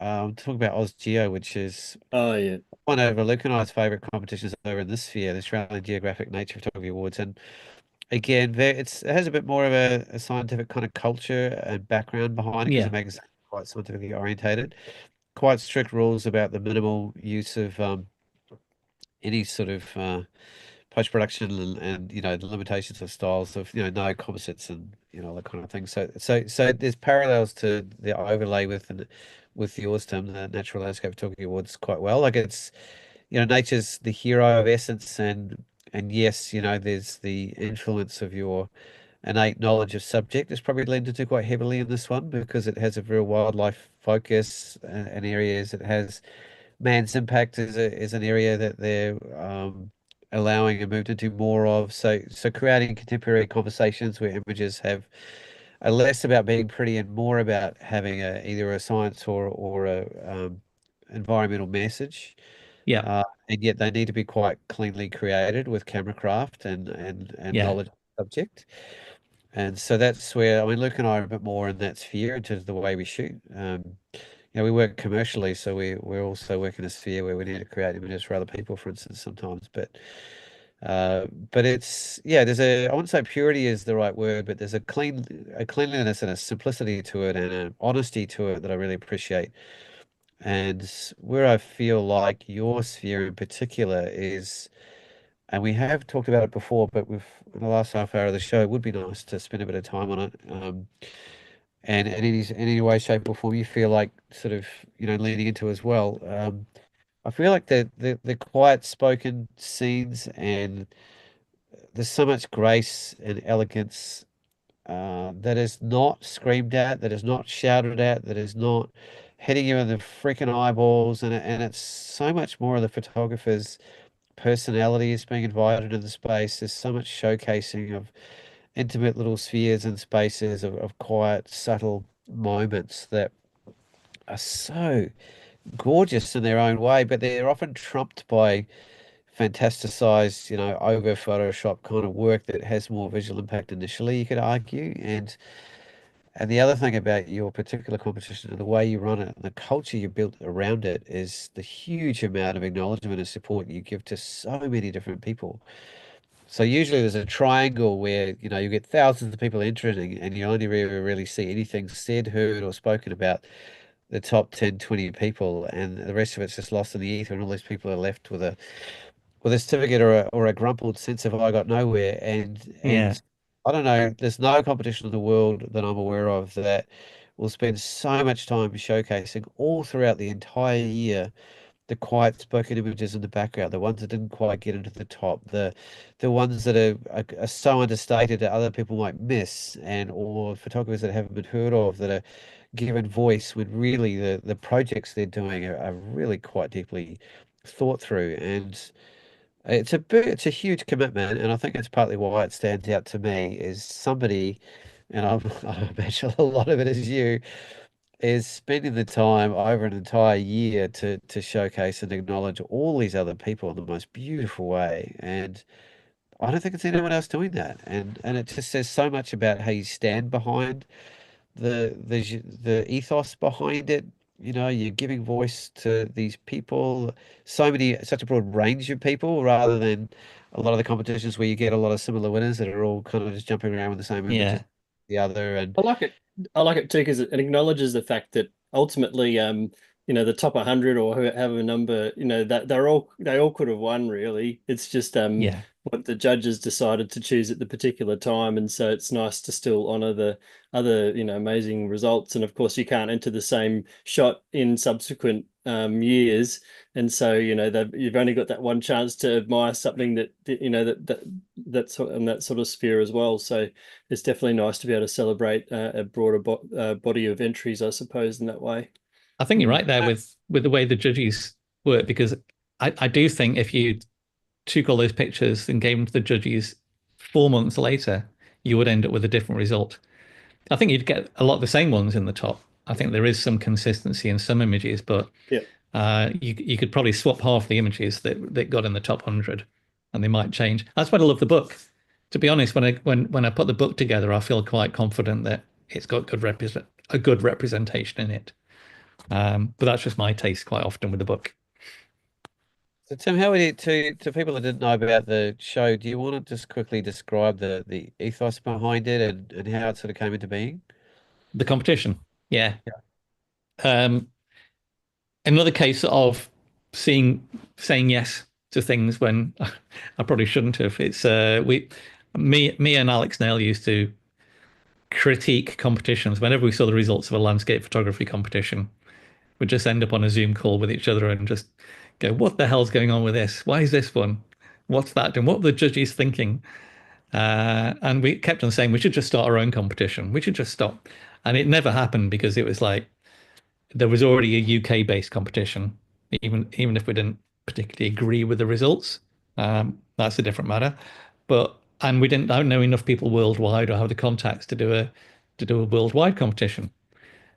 talking about OzGeo, which is Oh yeah. one of Luke and I's favourite competitions over in this sphere, the Australian Geographic Nature Photography Awards. And again, it has a bit more of a scientific kind of culture and background behind it because Yeah, it makes it quite scientifically orientated. Quite strict rules about the minimal use of any sort of post-production and the limitations of styles of no composites and all that kind of thing. So there's parallels to the overlay with yours, Tim, the Natural Landscape Photography Awards quite well. Like it's nature's the hero of essence, and yes, there's the influence of your innate knowledge of subject is probably lent into quite heavily in this one because it has a real wildlife focus and areas. It has man's impact is an area that they're allowing and moved into more of. So creating contemporary conversations where images are less about being pretty and more about having either a science or a environmental message. Yeah. And yet they need to be quite cleanly created with camera craft and Yeah. knowledge of the subject. And so that's where, I mean, Luke and I are a bit more in that sphere in terms of the way we shoot. We work commercially, so we're also working in a sphere where we need to create images for other people, for instance, sometimes. But it's there's I wouldn't say purity is the right word, but there's a cleanliness and a simplicity to it and an honesty to it that I really appreciate. And where I feel like your sphere in particular is, and we have talked about it before, but in the last half hour of the show, it would be nice to spend a bit of time on it. And in any way, shape, or form you feel like sort of leaning into as well. I feel like the quiet spoken scenes, and there's so much grace and elegance that is not screamed at, that is not shouted at, that is not hitting you in the freaking eyeballs, and it's so much more of the photographer's personality is being invited into the space. There's so much showcasing of intimate little spheres and spaces of quiet, subtle moments that are so gorgeous in their own way, but they're often trumped by fantasticized, over Photoshop kind of work that has more visual impact initially, you could argue. And the other thing about your particular competition and the way you run it and the culture you built around it is the huge amount of acknowledgement and support you give to so many different people. So usually there's a triangle where, you get thousands of people entering and you only really see anything said, heard, or spoken about the top 10, 20 people, and the rest of it's just lost in the ether, and all these people are left with a certificate or a grumbled sense of I got nowhere. Yeah. And I don't know, there's no competition in the world that I'm aware of that will spend so much time showcasing all throughout the entire year the quiet spoken images in the background, the ones that didn't quite get into the top, the ones that are so understated that other people might miss, and or photographers that haven't been heard of that are given voice when really the projects they're doing are really quite deeply thought through. And it's a huge commitment, and I think it's partly why it stands out to me is somebody, and I imagine a lot of it is you, is spending the time over an entire year to showcase and acknowledge all these other people in the most beautiful way. And I don't think it's anyone else doing that. And it just says so much about how you stand behind the ethos behind it. You're giving voice to these people, such a broad range of people, rather than a lot of the competitions where you get a lot of similar winners that are all kind of just jumping around with the same images, Yeah. the other, and I like it. I like it too because it acknowledges the fact that ultimately, the top 100 or however number, that they all could have won really. It's just Yeah. what the judges decided to choose at the particular time, and so it's nice to still honor the other, amazing results. And of course, you can't enter the same shot in subsequent years, and so you've only got that one chance to admire something that's in that sort of sphere as well. So it's definitely nice to be able to celebrate a broader body of entries, I suppose, in that way. I think you're right there with the way the judges work, because I do think if you took all those pictures and gave them to the judges 4 months later, you would end up with a different result. I think you'd get a lot of the same ones in the top. I think there is some consistency in some images, but Yeah. you could probably swap half the images that got in the top 100, and they might change. That's why I love the book. To be honest, when I put the book together, I feel quite confident that it's got a good representation in it. But that's just my taste quite often with the book. So Tim, how would you to people that didn't know about the show, do you want to just quickly describe the ethos behind it and how it sort of came into being? The competition, yeah. Yeah. Um, Another case of saying yes to things when I probably shouldn't have. It's me and Alex Nail used to critique competitions whenever we saw the results of a landscape photography competition. We'd just end up on a Zoom call with each other and just go, "What the hell's going on with this? Why is this one? What's that doing? What were the judges thinking?" And we kept on saying we should just start our own competition. We should just stop. And it never happened because it was like there was already a UK-based competition, even if we didn't particularly agree with the results. That's a different matter. But and we didn't don't know enough people worldwide or have the contacts to do a worldwide competition.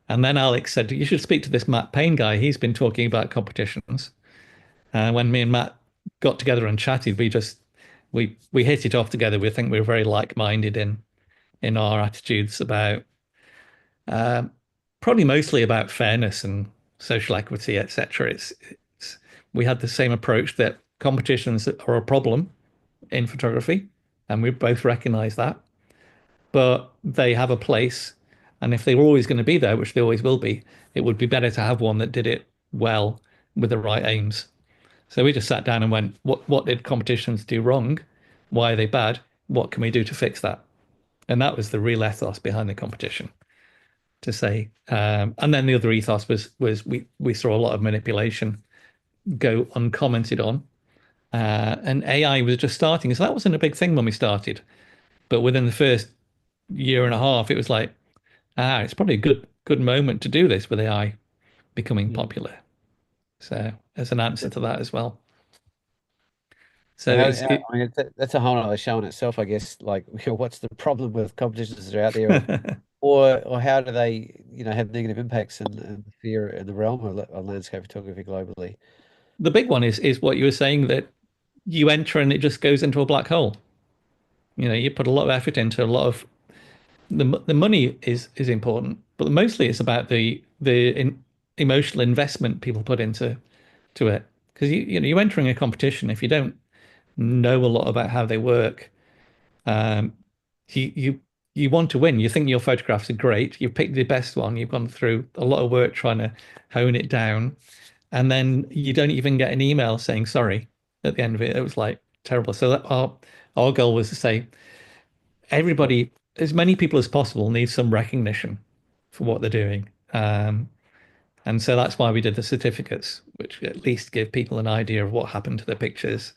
And then Alex said, "You should speak to this Matt Payne guy. He's been talking about competitions." And when me and Matt got together and chatted, we hit it off together. We think we were very like-minded in our attitudes about probably mostly about fairness and social equity, etc. We had the same approach that competitions are a problem in photography, and we both recognize that, but they have a place. And if they're always going to be there, which they always will be, it would be better to have one that did it well with the right aims. So we just sat down and went, what did competitions do wrong? Why are they bad? What can we do to fix that? And that was the real ethos behind the competition, to say. And then the other ethos was we saw a lot of manipulation go uncommented on. And AI was just starting. So that wasn't a big thing when we started. But within the first year and a half, it was like, it's probably a good moment to do this with AI becoming popular. So as an answer to that as well. So I mean, that's a whole other show in itself, I guess. Like, what's the problem with competitions that are out there, or how do they, have negative impacts and fear in the realm of landscape photography globally? the big one is what you were saying, that you enter and it just goes into a black hole. You put a lot of effort into a lot of the money is important, but mostly it's about the emotional investment people put into it. Because you're entering a competition. If you don't know a lot about how they work, um, you you want to win. You think your photographs are great. You've picked the best one. You've gone through a lot of work trying to hone it down, and then you don't even get an email saying sorry at the end of it. It was like terrible. So our goal was to say everybody, as many people as possible, need some recognition for what they're doing. And so that's why we did the certificates, which at least give people an idea of what happened to their pictures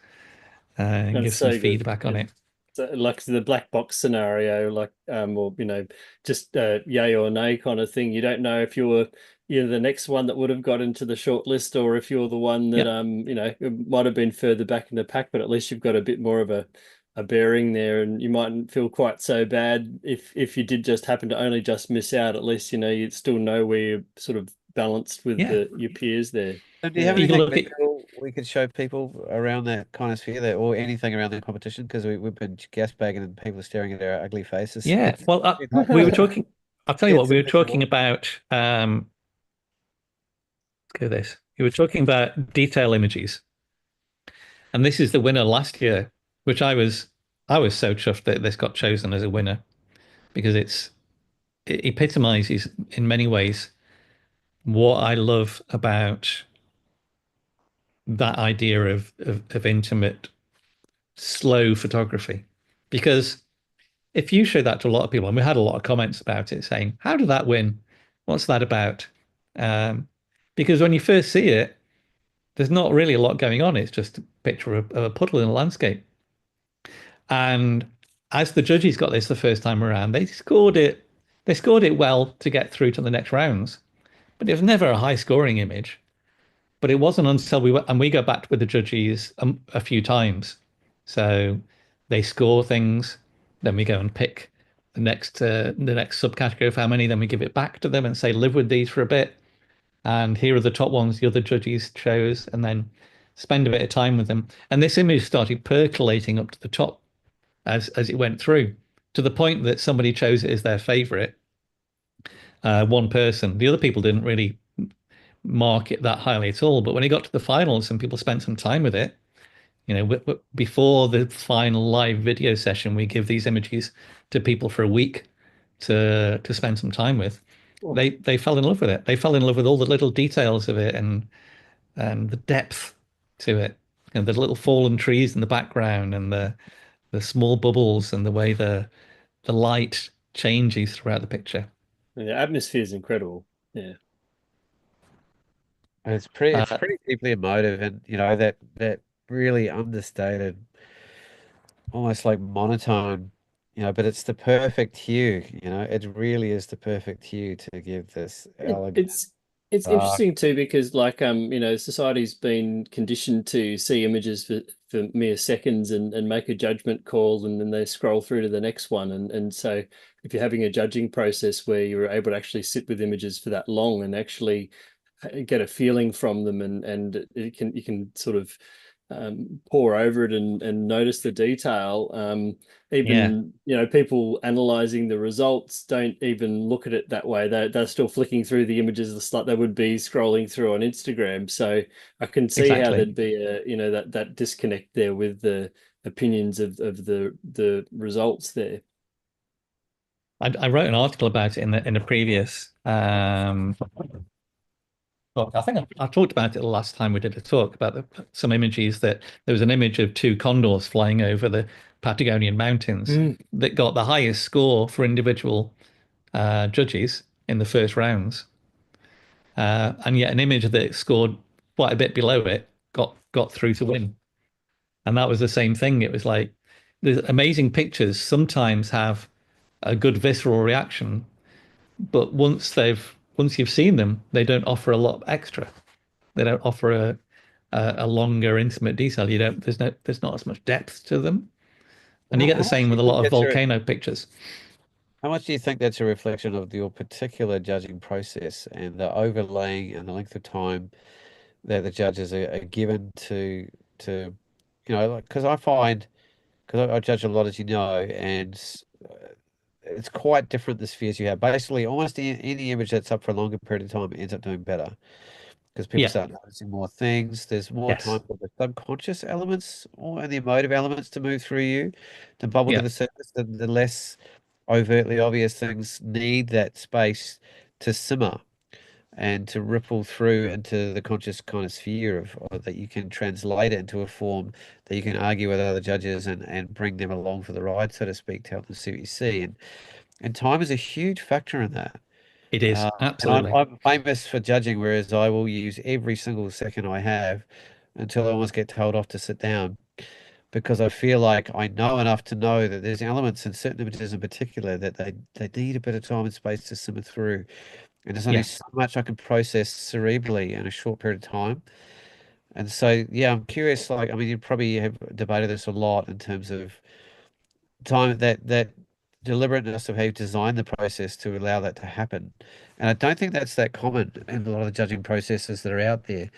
and That's give some so good. feedback on it. So, like the black box scenario, like or just yay or nay kind of thing. You don't know if you're the next one that would have got into the short list, or if you're the one that Yeah. it might have been further back in the pack, but at least you've got a bit more of a bearing there, and you mightn't feel quite so bad if you did just happen to only just miss out. At least you still know where you're sort of balanced with Yeah. your peers there. So do you have You can anything look at visual we could show people around that kind of sphere there, or anything around the competition? Because we've been gas bagging and people are staring at our ugly faces. yeah. Well, It'd be nice we were to talking. I'll tell you get what we some were talking visual. about. Let's go this. We were talking about detail images, and this is the winner last year, which I was so chuffed that this got chosen as a winner because it epitomizes in many ways what I love about that idea of intimate, slow photography. Because if you show that to a lot of people, and we had a lot of comments about it saying, how did that win? What's that about? Um, because when you first see it, there's not really a lot going on. It's just a picture of a puddle in a landscape. And as the judges got this the first time around, they scored it. They scored it well to get through to the next rounds, but it was never a high scoring image. But it wasn't until we go back with the judges a few times. So they score things, then we go and pick the next subcategory of how many, then we give it back to them and say live with these for a bit. And here are the top ones the other judges chose, and then spend a bit of time with them. And this image started percolating up to the top as it went through, to the point that somebody chose it as their favorite. One person, the other people didn't really mark it that highly at all. But when it got to the finals and people spent some time with it, before the final live video session, we give these images to people for a week to spend some time with. Oh. They fell in love with it. They fell in love with all the little details of it and the depth to it. and the little fallen trees in the background and the small bubbles and the way the light changes throughout the picture. And the atmosphere is incredible. Yeah. And it's Uh, pretty deeply emotive, and that really understated, almost like monotone, but it's the perfect hue. It really is the perfect hue to give this It, elegant it's it's dark. interesting too because society's been conditioned to see images for mere seconds and make a judgment call and then they scroll through to the next one and so if you're having a judging process where you're able to actually sit with images for that long and actually get a feeling from them and you can sort of pour over it and notice the detail. yeah, Even people analyzing the results don't even look at it that way. They're still flicking through the images just like they would be scrolling through on Instagram. So I can see how exactly. there'd be that disconnect there with the opinions of the results there. I wrote an article about it in the previous talk. I think I talked about it the last time we did a talk about some images that there was an image of two condors flying over the Patagonian mountains Mm. that got the highest score for individual judges in the first rounds, and yet an image that scored quite a bit below it got through to win. And that was the same thing. It was like the amazing pictures sometimes have a good visceral reaction, but once you've seen them, they don't offer a lot extra. They don't offer a longer, intimate detail. You don't. There's not as much depth to them, and you get the How much same do with you a think lot of that's volcano pictures. how much do you think that's a reflection of your particular judging process and the overlaying and the length of time that the judges are given to like, because I find, because I judge a lot, as you know, and it's quite different, the spheres you have. Basically, almost any image that's up for a longer period of time ends up doing better because people Yeah. start noticing more things. There's more time Yes. for the subconscious elements and the emotive elements to move through you, to bubble to Yeah. the surface. The less overtly obvious things need that space to simmer and to ripple through into the conscious kind of sphere of that you can translate it into a form that you can argue with other judges and bring them along for the ride, so to speak, to help them see what you see. And time is a huge factor in that. It is And I'm, absolutely. I'm famous for judging, whereas I will use every single second I have until I almost get told off to sit down because I feel like I know enough to know that there's elements in certain images in particular that they need a bit of time and space to simmer through. And there's only Yeah. so much I can process cerebrally in a short period of time. And so, yeah, I'm curious. Like, I mean, you probably have debated this a lot in terms of time, that deliberateness of how you design the process to allow that to happen. And I don't think that's that common in a lot of the judging processes that are out there.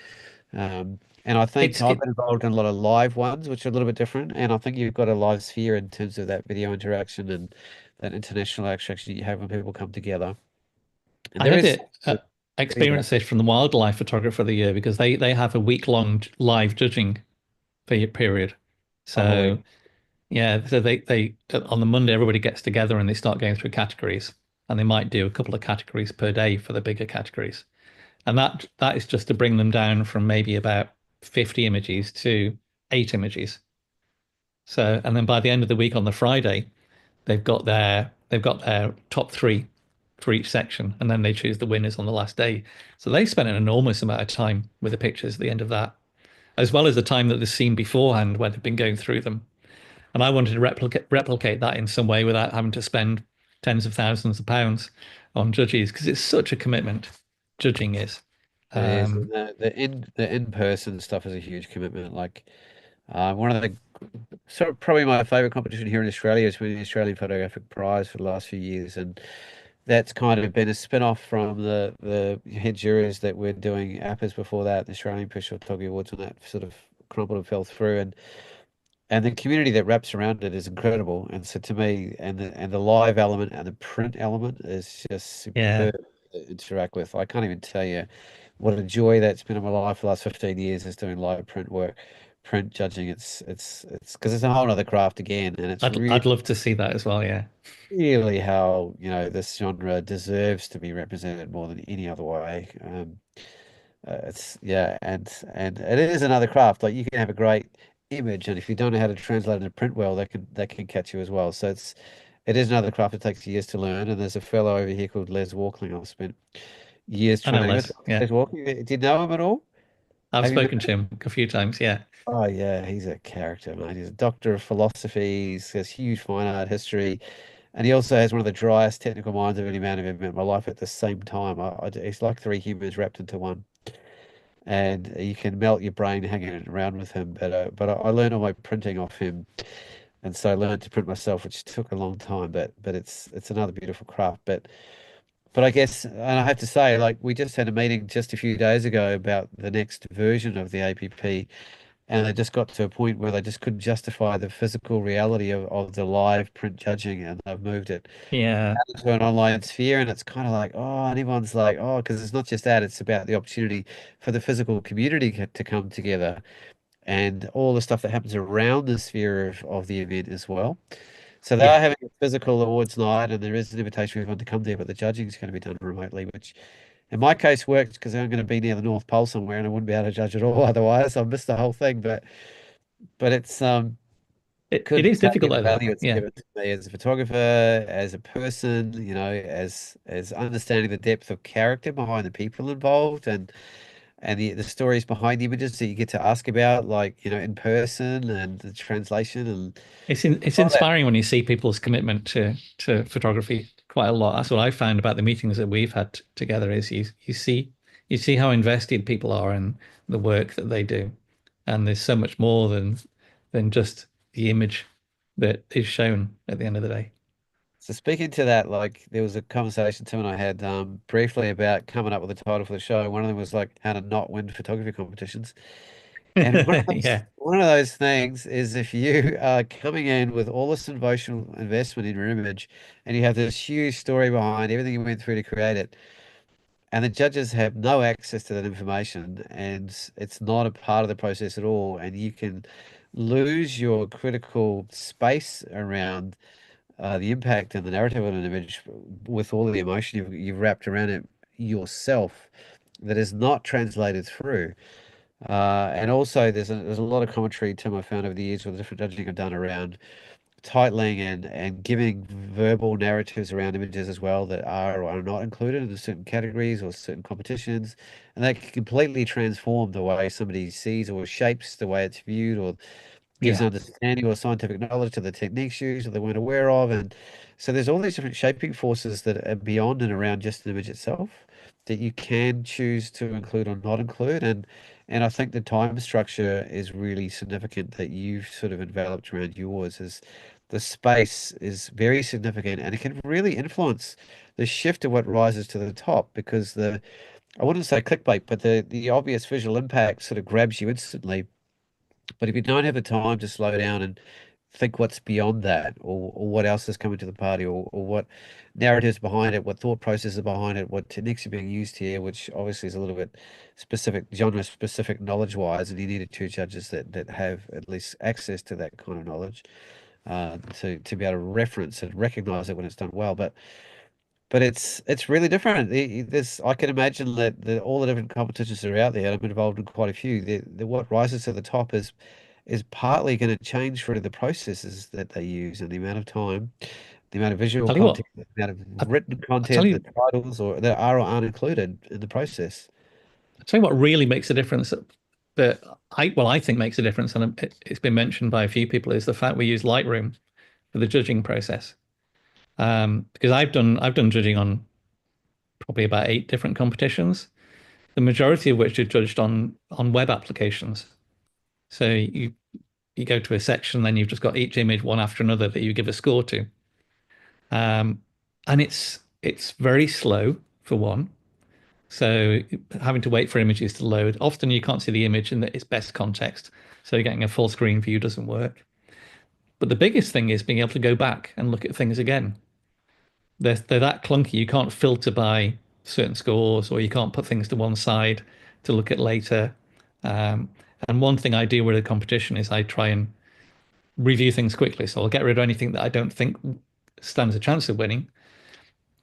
And I think It's I've it. been involved in a lot of live ones, which are a little bit different. And I think you've got a live sphere in terms of that video interaction and that international interaction you have when people come together. And I there had is it feedback. experience this from the Wildlife Photographer of the Year because they have a week-long live judging period. Unbelievable. So yeah, so they on the Monday everybody gets together and they start going through categories, and they might do a couple of categories per day for the bigger categories, and that is just to bring them down from maybe about 50 images to 8 images. So, and then by the end of the week on the Friday, they've got their top three for each section, and then they choose the winners on the last day. So they spent an enormous amount of time with the pictures at the end of that, as well as the time that they've seen beforehand when they've been going through them. And I wanted to replicate that in some way without having to spend tens of thousands of pounds on judges because it's such a commitment. Judging is. It is. And Um, the in person stuff is a huge commitment. Like, one of the probably my favorite competition here in Australia has been the Australian Photographic Prize for the last few years, and that's kind of been a spin-off from the head jurors that were doing APAs before that, the Australian Professional Photography Awards, and that sort of crumbled and fell through. And the community that wraps around it is incredible. And so to me, and the live element and the print element is just yeah, superb to interact with. I can't even tell you what a joy that's been in my life for the last 15 years is doing live print work, print judging. It's because it's a whole other craft again, and it's I'd love to see that as well. Yeah. really how this genre deserves to be represented more than any other way. It's yeah, and it is another craft. Like you can have a great image, and if you don't know how to translate it into print well, that can catch you as well. So it is another craft that takes years to learn. And there's a fellow over here called Les Walkling. I've spent years I know training with. Les. Yeah, Les Walking. Do you know him at all? I've Have you met spoken to him? him a few times. Yeah, Oh yeah, he's a character, mate. He's a doctor of philosophy. He has huge fine art history, and he also has one of the driest technical minds of any man I've ever met in my life. At the same time, it's like three humans wrapped into one, and you can melt your brain hanging around with him. But I learned all my printing off him, and so I learned to print myself, which took a long time. But it's another beautiful craft. But I guess, and I have to say, like we just had a meeting just a few days ago about the next version of the APP, and they just got to a point where they just couldn't justify the physical reality of the live print judging, and they've moved it yeah, to an online sphere. And it's kind of like, oh, and everyone's like, oh, because it's not just that, it's about the opportunity for the physical community to come together and all the stuff that happens around the sphere of the event as well. So they are yeah. having a physical awards night, and there is an invitation for everyone to come there, but the judging is going to be done remotely, which in my case worked because I'm going to be near the North Pole somewhere and I wouldn't be able to judge at all otherwise. I missed the whole thing, but it's It couldn't is tell you difficult the like that. value it's Yeah. given to me as a photographer, as a person, as understanding the depth of character behind the people involved, and the stories behind the images that you get to ask about, like, in person, and the translation and It's all that. inspiring when you see people's commitment to photography quite a lot. That's what I found about the meetings that we've had together is you see how invested people are in the work that they do. And there's so much more than just the image that is shown at the end of the day. So speaking to that, like there was a conversation Tim and I had briefly about coming up with a title for the show. One of them was like how to not win photography competitions. And Yeah. one of those things is if you are coming in with all this emotional investment in your image and you have this huge story behind everything you went through to create it, and the judges have no access to that information, and it's not a part of the process at all, and you can lose your critical space around the impact and the narrative of an image with all the emotion you've wrapped around it yourself that is not translated through. And also, there's a lot of commentary, Tim, I found over the years with the different judging I've done around titling and giving verbal narratives around images as well that are or are not included in certain categories or certain competitions. And that can completely transform the way somebody sees or shapes the way it's viewed or gives Yeah. understanding or scientific knowledge to the techniques used that they weren't aware of. And so there's all these different shaping forces that are beyond and around just the image itself that you can choose to include or not include. And I think the time structure is really significant that you've sort of enveloped around yours as the space is very significant and it can really influence the shift of what rises to the top because I wouldn't say clickbait, but the obvious visual impact sort of grabs you instantly, but if you don't have the time to slow down and think what's beyond that, or what else is coming to the party, or what narratives behind it, what thought processes are behind it, what techniques are being used here, which obviously is a little bit specific, genre specific knowledge wise, and you needed two judges that have at least access to that kind of knowledge to be able to reference and recognize it when it's done well. But it's really different. This I can imagine that all the different competitions that are out there, and I'm involved in quite a few. What rises to the top is partly going to change for the processes that they use and the amount of time, the amount of visual Tell you what, content, the amount of I, written I tell content, the you, titles or that are or aren't included in the process. I tell you what really makes a difference that I think makes a difference, and it's been mentioned by a few people, is the fact we use Lightroom for the judging process. Because I've done judging on probably about 8 different competitions, the majority of which are judged on web applications. So you go to a section, then you've just got each image one after another that you give a score to. Um, and it's very slow for one. So having to wait for images to load. Often you can't see the image in its best context. So getting a full screen view doesn't work. But the biggest thing is being able to go back and look at things again. They're that clunky. You can't filter by certain scores, or you can't put things to one side to look at later. Um, and one thing I do with a competition is I try and review things quickly. So I'll get rid of anything that I don't think stands a chance of winning.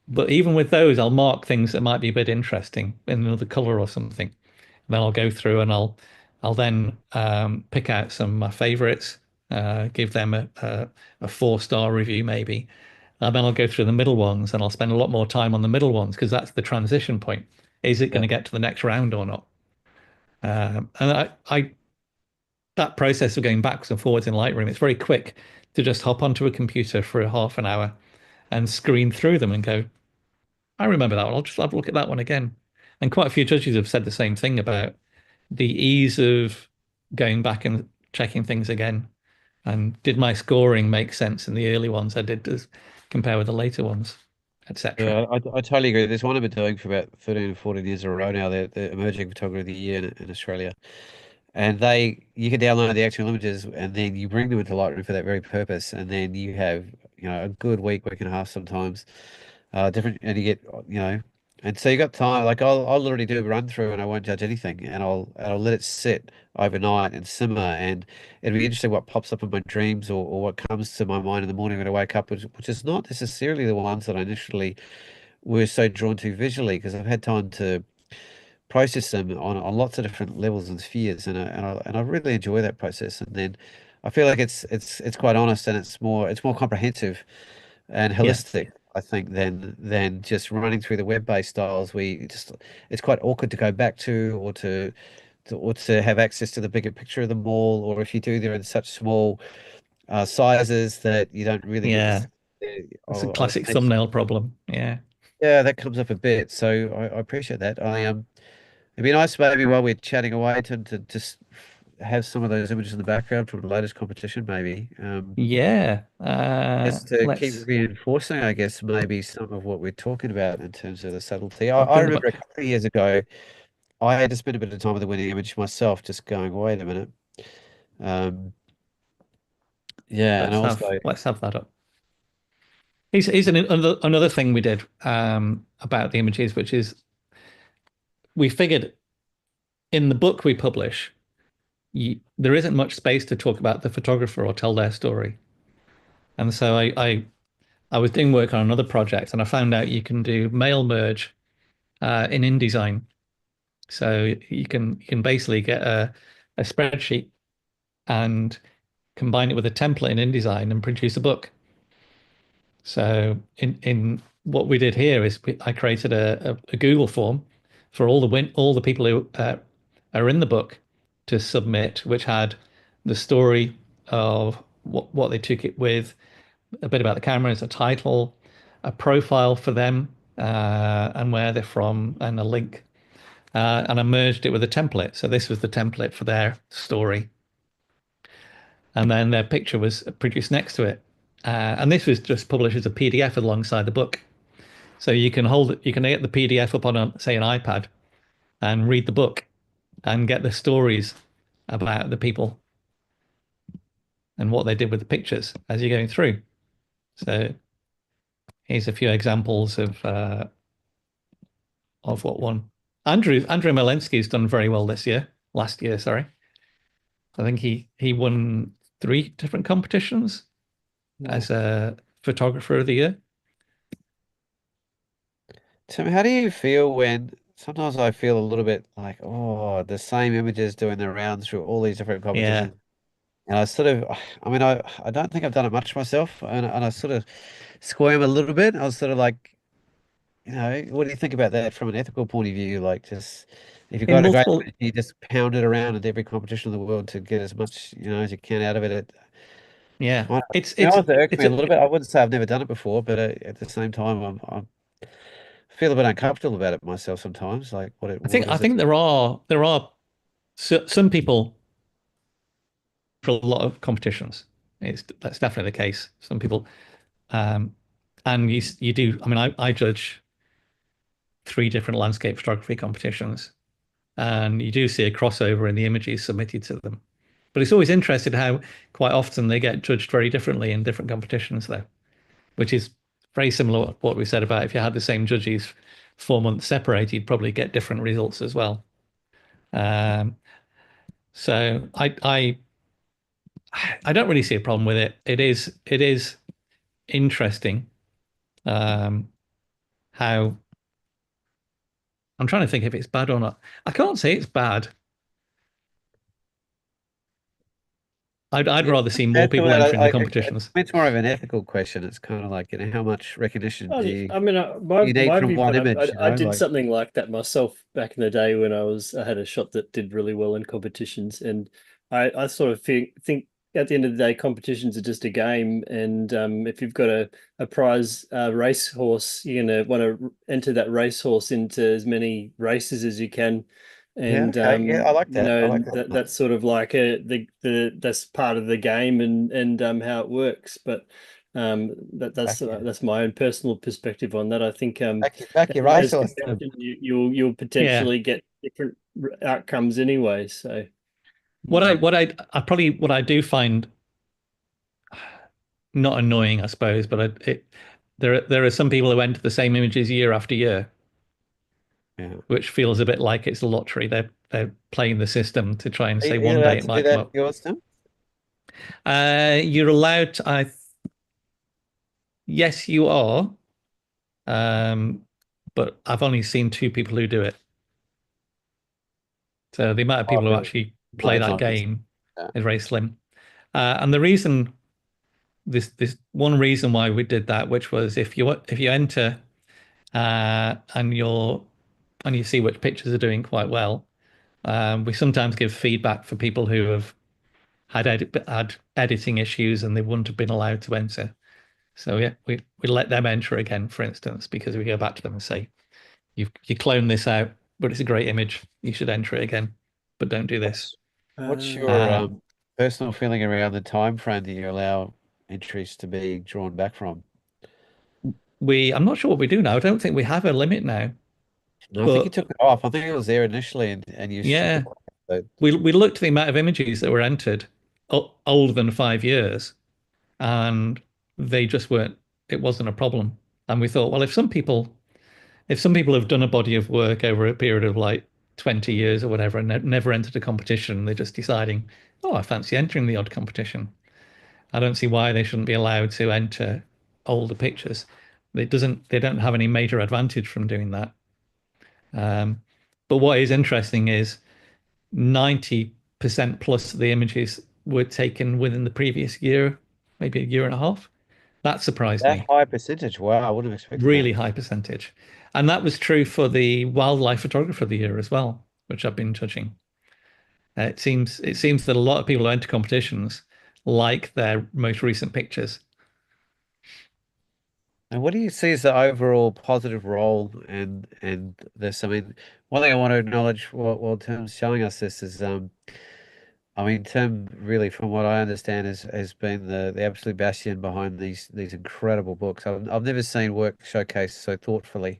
But even with those, I'll mark things that might be a bit interesting in another color or something. then I'll go through and I'll then pick out some of my favorites, give them a 4-star review maybe. And then I'll go through the middle ones and I'll spend a lot more time on the middle ones because that's the transition point. Is it going Yeah. to get to the next round or not? And I that process of going backwards and forwards in Lightroom, it's very quick to just hop onto a computer for a half an hour and screen through them and go, I remember that one. I'll just have a look at that one again. And quite a few judges have said the same thing about the ease of going back and checking things again. And did my scoring make sense in the early ones I did to compare with the later ones, etc. Yeah, I totally agree. There's one I've been doing for about 13 or 14 years in a row now, the Emerging Photographer of the Year in Australia. And you can download the actual images and then you bring them into Lightroom for that very purpose. And then you have, a good week and a half sometimes, different, and you get, and so you got time. Like I'll literally do a run through and I won't judge anything, and I'll let it sit overnight and simmer, and it'll be interesting what pops up in my dreams or what comes to my mind in the morning when I wake up, which is not necessarily the ones that I initially were so drawn to visually, because I've had time to process them on lots of different levels and spheres, and I really enjoy that process. And then I feel like it's quite honest, and it's more comprehensive and Yeah. holistic, I think, than just running through the web-based styles. It's quite awkward to go back to, or to have access to the bigger picture of them all, or if you do, they're in such small sizes that you don't really get to Yeah. see It's a of a classic snake. thumbnail problem. Yeah. Yeah, that comes up a bit. So I appreciate that. It'd be nice maybe while we're chatting away to just have some of those images in the background from the latest competition, maybe. Yeah. Just to keep Let's reinforcing, I guess, maybe some of what we're talking about in terms of the subtlety. I, I'll I bring them remember a up. couple of years ago, I had to spend a bit of time with the winning image myself, just going, wait a minute. Um, yeah, and Let's also, have that up. Here's another thing we did about the images, which is we figured in the book we publish, there isn't much space to talk about the photographer or tell their story. And so I was doing work on another project and I found out you can do mail merge in InDesign. So you can basically get a spreadsheet and combine it with a template in InDesign and produce a book. So in what we did here is I created a Google form for all the people who are in the book to submit, which had the story of what they took it with, a bit about the cameras, a title, a profile for them, and where they're from, and a link. And I merged it with a template. So this was the template for their story. And then their picture was produced next to it. And this was just published as a PDF alongside the book. So you can hold it, you can get the PDF up on, say, an iPad and read the book and get the stories about the people and what they did with the pictures as you're going through. So here's a few examples of what one. Andrew Malensky's done very well this year, last year, sorry. I think he won 3 different competitions as a photographer of the year. Tim, how do you feel when sometimes I feel a little bit like, oh, the same images doing the rounds through all these different Yeah. competitions? And I sort of, I mean, I don't think I've done it much myself, and I sort of squirm a little bit. I was sort of like, what do you think about that from an ethical point of view? Like, just if you've In got a great multiple, image, you just pound it around at every competition in the world to get as much, as you can out of it. yeah. I, It's you know, it's it irks it's me a a, little bit. I wouldn't say I've never done it before, but at the same time, I feel a bit uncomfortable about it myself sometimes. Like, what I is it? think there are some people for a lot of competitions. That's definitely the case. Some people, um, and you do. I mean, I judge 3 different landscape photography competitions, and you do see a crossover in the images submitted to them. But it's always interesting how quite often they get judged very differently in different competitions, though, which is very similar to what we said about if you had the same judges 4 months separated, you'd probably get different results as well. Um, so I don't really see a problem with it. It is interesting how I'm trying to think if it's bad or not. I can't say it's bad. I'd Yeah, rather see more that's the people word. entering the competitions. It's more of an ethical question. It's kind of like, how much recognition I mean, you need my from one viewpoint, image, I did like, something like that myself back in the day when I had a shot that did really well in competitions, and I sort of think at the end of the day, competitions are just a game, and if you've got a prize racehorse, you're gonna want to enter that racehorse into as many races as you can. yeah, And okay, yeah, I like that. I like and that. that's sort of like the that's part of the game and how it works. But Back your, that's my own personal perspective on that. I think back your as racehorse. competition, you'll Yeah. potentially get different outcomes anyway. So What I do find not annoying, I suppose, but there are some people who enter the same images year after year, Yeah. which feels a bit like it's a lottery. They're playing the system to try and Are say you one day allowed it to do might come that, up. yours, Tim? You're allowed to, yes, you are. Um, but I've only seen two people who do it. So the amount of Oh, people who really? actually No, play it's that not this. game Yeah. is very slim. And the reason this one reason why we did that, which was if you enter and you see which pictures are doing quite well, we sometimes give feedback for people who have had editing issues and they wouldn't have been allowed to enter. So yeah, we let them enter again, for instance, because we go back to them and say, you clone this out, but it's a great image. You should enter it again, but don't do this. What's what's your Uh, personal feeling around the time frame that you allow entries to be drawn back from? I'm not sure what we do now. I don't think we have a limit now, No, I think you but took it off. I think it was there initially, and you stripped it yeah, back. So, we looked at the amount of images that were entered older than 5 years, and they just weren't. It wasn't a problem. And we thought, well, if some people have done a body of work over a period of like 20 years or whatever and never entered a competition, they're just deciding, oh, I fancy entering the odd competition. I don't see why they shouldn't be allowed to enter older pictures. They don't have any major advantage from doing that. Um, but what is interesting is 90% plus of the images were taken within the previous year, maybe a year and a half. That surprised that me. high percentage, wow, I wouldn't have expected that. Really high percentage. And that was true for the wildlife photographer of the year as well, which I've been judging. It seems that a lot of people who enter competitions like their most recent pictures. And what do you see as the overall positive role and this? I mean, one thing I want to acknowledge while Tim's showing us this is, I mean, Tim really, from what I understand, has been the absolute bastion behind these incredible books. I've never seen work showcased so thoughtfully,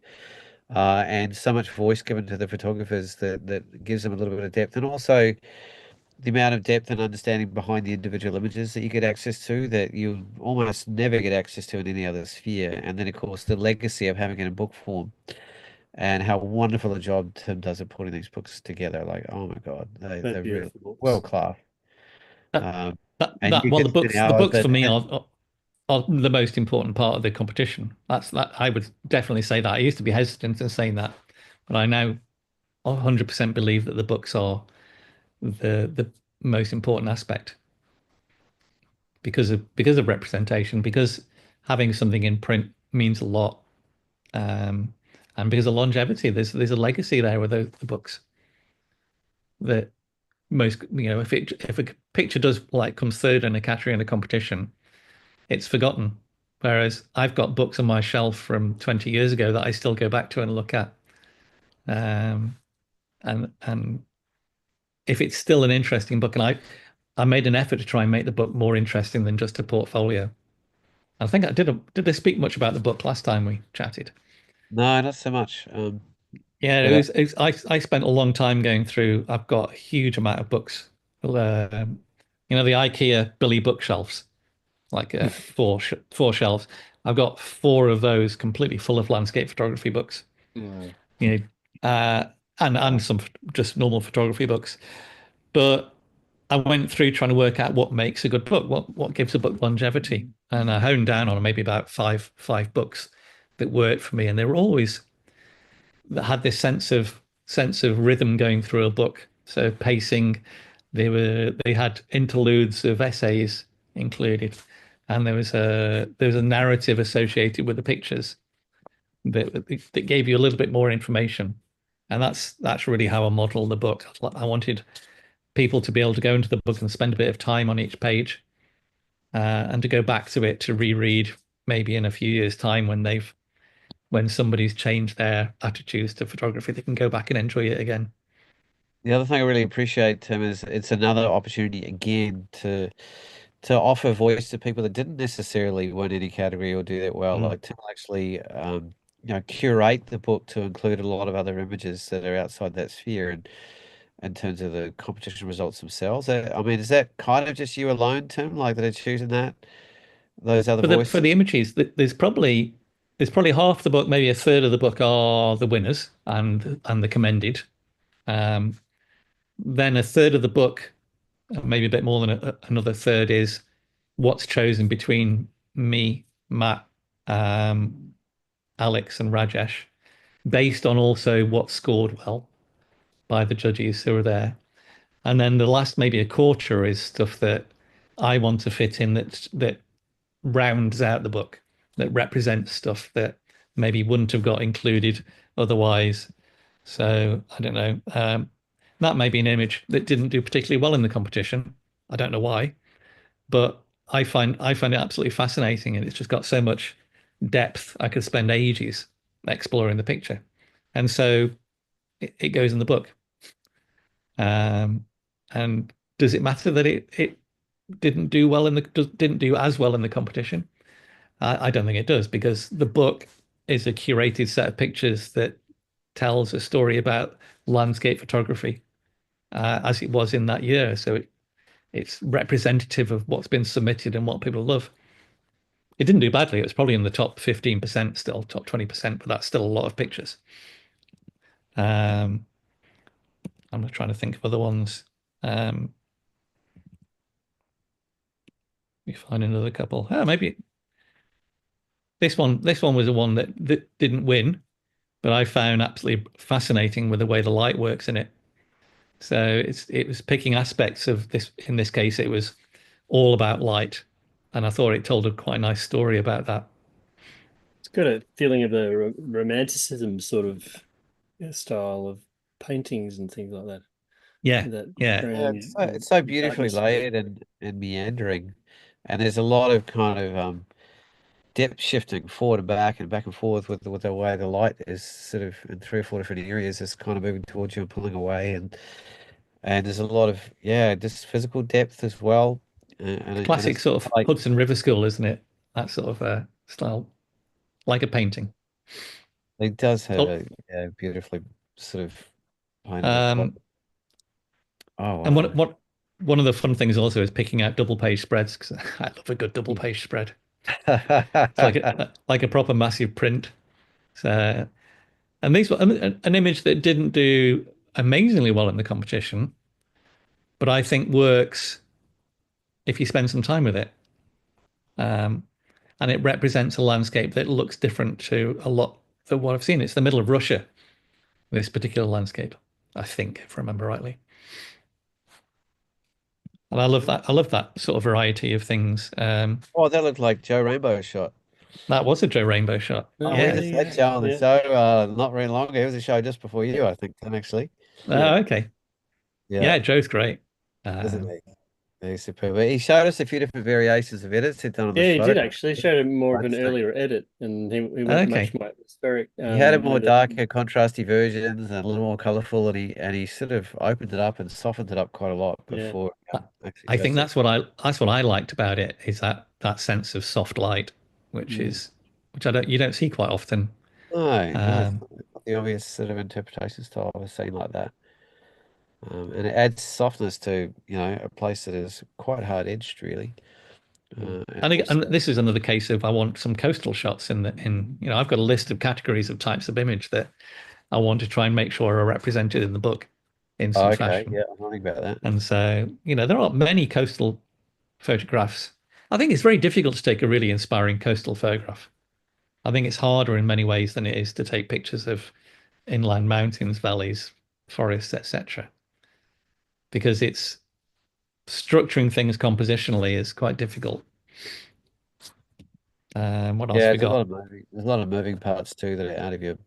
and so much voice given to the photographers that gives them a little bit of depth, and also the amount of depth and understanding behind the individual images that you get access to that you almost never get access to in any other sphere. And then, of course, the legacy of having it in book form and how wonderful a job Tim does at putting these books together. Like, oh my God, they're they're really beautiful books. world class. That, Um, and that you well, can spend the hours books for that, me and are the most important part of the competition. That I would definitely say that. I used to be hesitant in saying that, but I now 100% believe that the books are the most important aspect because of representation, because having something in print means a lot, um, and because of longevity. There's a legacy there with the books that most if a picture does like comes third in a category in a competition, it's forgotten. Whereas I've got books on my shelf from 20 years ago that I still go back to and look at. Um, and if it's still an interesting book, and I made an effort to try and make the book more interesting than just a portfolio. I think I did I speak much about the book last time we chatted? no, not so much. Yeah, But I spent a long time going through. I've got a huge amount of books. The IKEA Billy bookshelves, like four shelves. I've got four of those completely full of landscape photography books. mm, You know, uh, wow. and some just normal photography books. But I went through trying to work out what makes a good book, what gives a book longevity, and I honed down on maybe about five books that worked for me, and that had this sense of rhythm going through a book. So pacing, they had interludes of essays included, and there was a narrative associated with the pictures that gave you a little bit more information. And that's really how I modeled the book. I wanted people to be able to go into the book and spend a bit of time on each page, and to go back to it to reread maybe in a few years' time when somebody's changed their attitudes to photography, they can go back and enjoy it again. The other thing I really appreciate, Tim, is it's another opportunity again to offer voice to people that didn't necessarily win any category or do that well. Mm. Like Tim will actually, curate the book to include a lot of other images that are outside that sphere, and in terms of the competition results themselves. I mean, is that kind of just you alone, Tim, like that are choosing those other For the voices? images, there's probably half the book, maybe a third of the book are the winners and the commended. Um, then a third of the book, maybe a bit more than another third, is what's chosen between me, Matt, um, Alex, and Rajesh, based on also what scored well by the judges who were there. And then the last maybe a quarter is stuff that I want to fit in that rounds out the book, that represents stuff that maybe wouldn't have got included otherwise. So I don't know. That may be an image that didn't do particularly well in the competition. I don't know why, but I find it absolutely fascinating, and it's just got so much depth. I could spend ages exploring the picture, and so it goes in the book. Um, and does it matter that it didn't do as well in the competition? I don't think it does, because the book is a curated set of pictures that tells a story about landscape photography, as it was in that year. So it's representative of what's been submitted and what people love. It didn't do badly. It was probably in the top 15% still, top 20%, but that's still a lot of pictures. Um, I'm trying to think of other ones. Um, we find another couple. Oh, maybe this one was the one that didn't win, but I found absolutely fascinating with the way the light works in it. So it was picking aspects of this. In this case, it was all about light, and I thought it told a quite nice story about that. It's got a feeling of a romanticism sort of style of paintings and things like that. Yeah, That yeah. Yeah, brown it's so beautifully darkness. layered and meandering, and there's a lot of kind of depth shifting forward and back and forth with the way the light is sort of in three or four different areas is kind of moving towards you and pulling away, and there's a lot of just physical depth as well, and Classic it's sort of like Hudson River School, isn't it? That sort of style, like a painting. it does have Oh, a beautifully sort of paintable quality. um, Oh and wow. one of the fun things also is picking out double page spreads, because I love a good double page spread. It's like a proper massive print. So, and these were an image that didn't do amazingly well in the competition, but I think works if you spend some time with it. Um, and it represents a landscape that looks different to a lot of what I've seen. It's the middle of Russia, this particular landscape, I think, if I remember rightly. And I love that sort of variety of things. Oh, that looked like Joe Rainbow shot. That was a Joe Rainbow shot. Oh, we There Yeah. just you had go. Joe on the Yeah. show not very long ago. It was a show just before you, I think, Tim, actually. Yeah. Oh, okay. Yeah, Yeah, Joe's great. isn't he? He's superb. He showed us a few different variations of edits he'd done on the Yeah, he did photograph. actually. Showed him more of an Fantastic. earlier edit, and he went much Okay. more atmospheric He had a more with it. darker, contrasty versions and a little more colourful, and he sort of opened it up and softened it up quite a lot Yeah. before I actually I think judged it. that's what I liked about it, is that sense of soft light, which Mm. is which I don't you don't see quite often. No, no, it's Um, not the obvious sort of interpretation style of a scene like that. And it adds softness to, a place that is quite hard edged, really. Mm. And and also, this is another case of I want some coastal shots I've got a list of categories of types of image that I want to try and make sure are represented in the book in oh, some okay, fashion. yeah, I'm wondering about that. And so, there aren't many coastal photographs. I think it's very difficult to take a really inspiring coastal photograph. I think it's harder in many ways than it is to take pictures of inland mountains, valleys, forests, etc. Because it's structuring things compositionally is quite difficult. What else Yeah, have we got? there's a lot of moving parts too that are out of your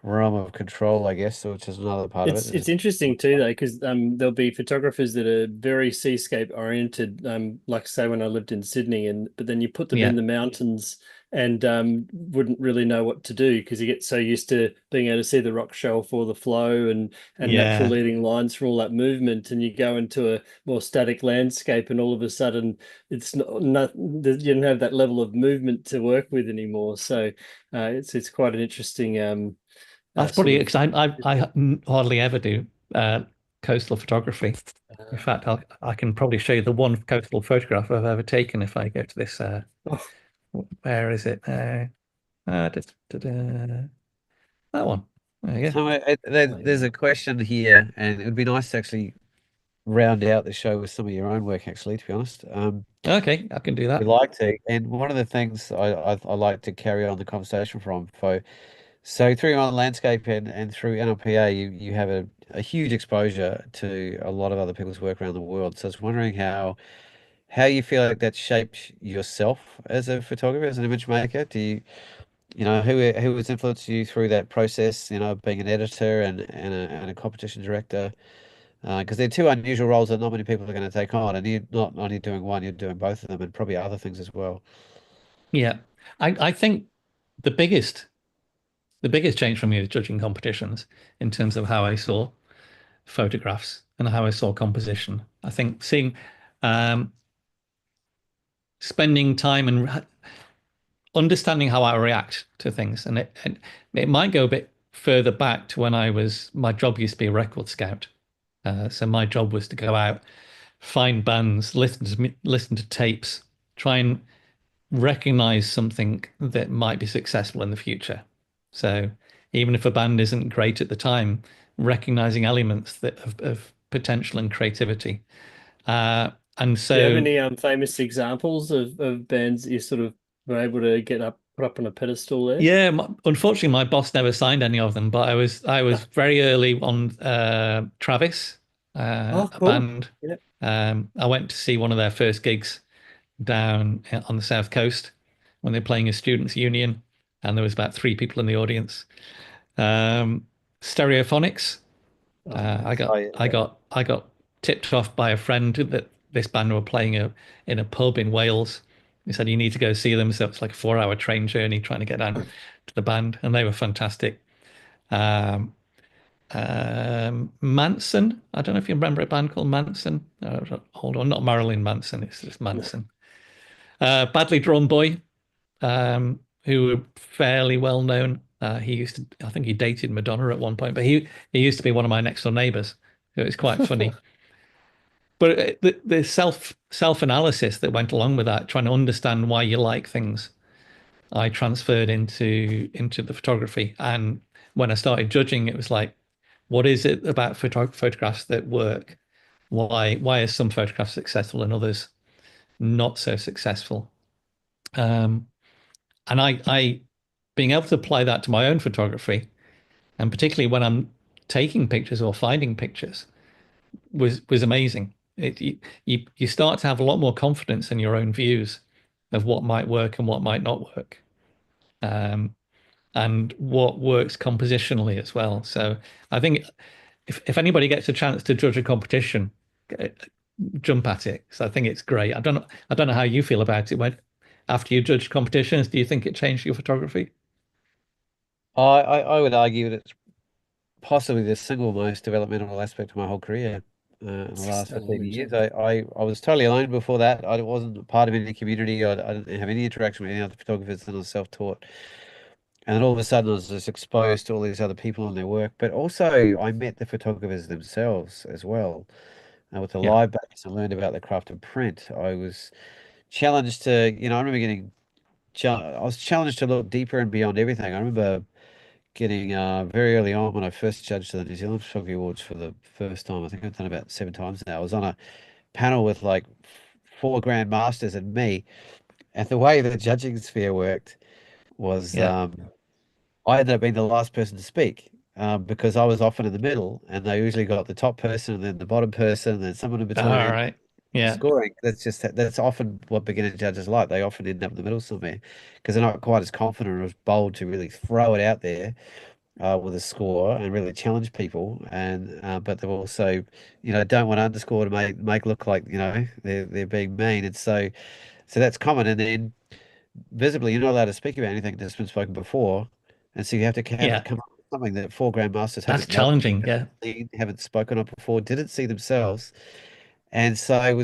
realm of control, I guess, which is another part of it. It's interesting too though, because there'll be photographers that are very seascape oriented. Like say when I lived in Sydney, and but then you put them Yeah, in the mountains and wouldn't really know what to do because you get so used to being able to see the rock shelf or the flow and natural yeah. leading lines for all that movement, and you go into a more static landscape, and all of a sudden not you don't have that level of movement to work with anymore. So it's quite an interesting That's sort probably of. because I hardly ever do coastal photography. In fact, I can probably show you the one coastal photograph I've ever taken if I go to this. Where is it? That one. There you go. So there's a question here, and it would be nice to actually round out the show with some of your own work, actually, to be honest. Okay, I can do We that. like to, and one of the things I like to carry on the conversation from, so through your own landscape and through NLPA, you have a huge exposure to a lot of other people's work around the world. So I was wondering how you feel like that shaped yourself as a photographer, as an image maker. Do you, who has influenced you through that process, being an editor and a competition director? Because they're two unusual roles that not many people are going to take on, and you're not only doing one, you're doing both of them, and probably other things as well. Yeah, I think the biggest the biggest change for me is judging competitions in terms of how I saw photographs and how I saw composition. I think seeing um, spending time and understanding how I react to things, and it might go a bit further back to when my job used to be a record scout. So my job was to go out, find bands, listen to tapes, try and recognize something that might be successful in the future. So even if a band isn't great at the time, recognizing elements that of potential and creativity. And Do you have so, any famous examples of bands that you sort of were able to get up put up on a pedestal there? yeah, unfortunately, my boss never signed any of them, but I was very early on Travis, Oh, a cool. band. Yeah. I went to see one of their first gigs down on the South Coast when they're playing a students' union, and there was about three people in the audience. Um, Stereophonics. Oh, nice. I got tipped off by a friend that this band were playing in a pub in Wales. He said you need to go see them. So it's like a 4 hour train journey trying to get down to the band, and they were fantastic. Um, Manson. I don't know if you remember a band called Manson. Hold on, not Marilyn Manson. It's just Manson. Badly Drawn Boy, who were fairly well known. I think he dated Madonna at one point, but he used to be one of my next door neighbors. So it's quite funny. But the self analysis that went along with that, trying to understand why you like things, I transferred into the photography. And when I started judging, it was like, what is it about photographs that work? Why are some photographs successful and others not so successful? Um, and I being able to apply that to my own photography, and particularly when I'm taking pictures or finding pictures, was amazing. You start to have a lot more confidence in your own views of what might work and what might not work, um, and what works compositionally as well. So I think if anybody gets a chance to judge a competition, uh, jump at it. So I think it's great. I don't know how you feel about it. When after you judge competitions, do you think it changed your photography? I would argue that it's possibly the single most developmental aspect of my whole career in the last So 15 legit. years. I was totally alone before that. I wasn't part of any community. I didn't have any interaction with any other photographers, and I was self-taught. And then all of a sudden, I was just exposed to all these other people and their work. But also, I met the photographers themselves as well. With the Yeah. live base, I learned about the craft of print. I was challenged to, I remember I was challenged to look deeper and beyond everything. I remember getting very early on when I first judged the New Zealand Photography Awards for the first time. I think I've done about 7 times now. I was on a panel with like four grandmasters and me, and the way the judging sphere worked was Yeah. I ended up being the last person to speak because I was often in the middle, and they usually got the top person, and then the bottom person, and then someone in All between. right. Yeah. Scoring. That's often what beginner judges like. They often end up in the middle somewhere because they're not quite as confident or as bold to really throw it out there with a score and really challenge people. And but they've also, don't want to underscore to make look like they're being mean. And so that's common. And then visibly, you're not allowed to speak about anything that's been spoken before, and so you have to Yeah. come up with something that four grandmasters That's haven't watched, challenging. Yeah. haven't spoken on before, didn't see themselves. And so it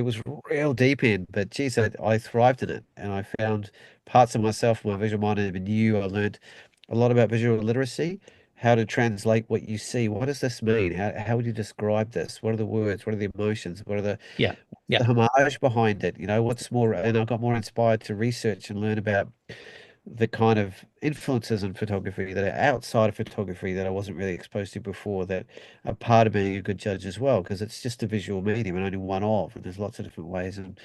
was real deep in, but geez, I thrived in it. And I found parts of myself, my visual mind I never knew. I learned a lot about visual literacy, how to translate what you see. What does this mean? How would you describe this? What are the words? What are the emotions? Yeah. The Yeah. homage behind it? What's more, and I got more inspired to research and learn about the kind of influences in photography that are outside of photography that I wasn't really exposed to before that are part of being a good judge as well, because it's just a visual medium and only one of, and there's lots of different ways and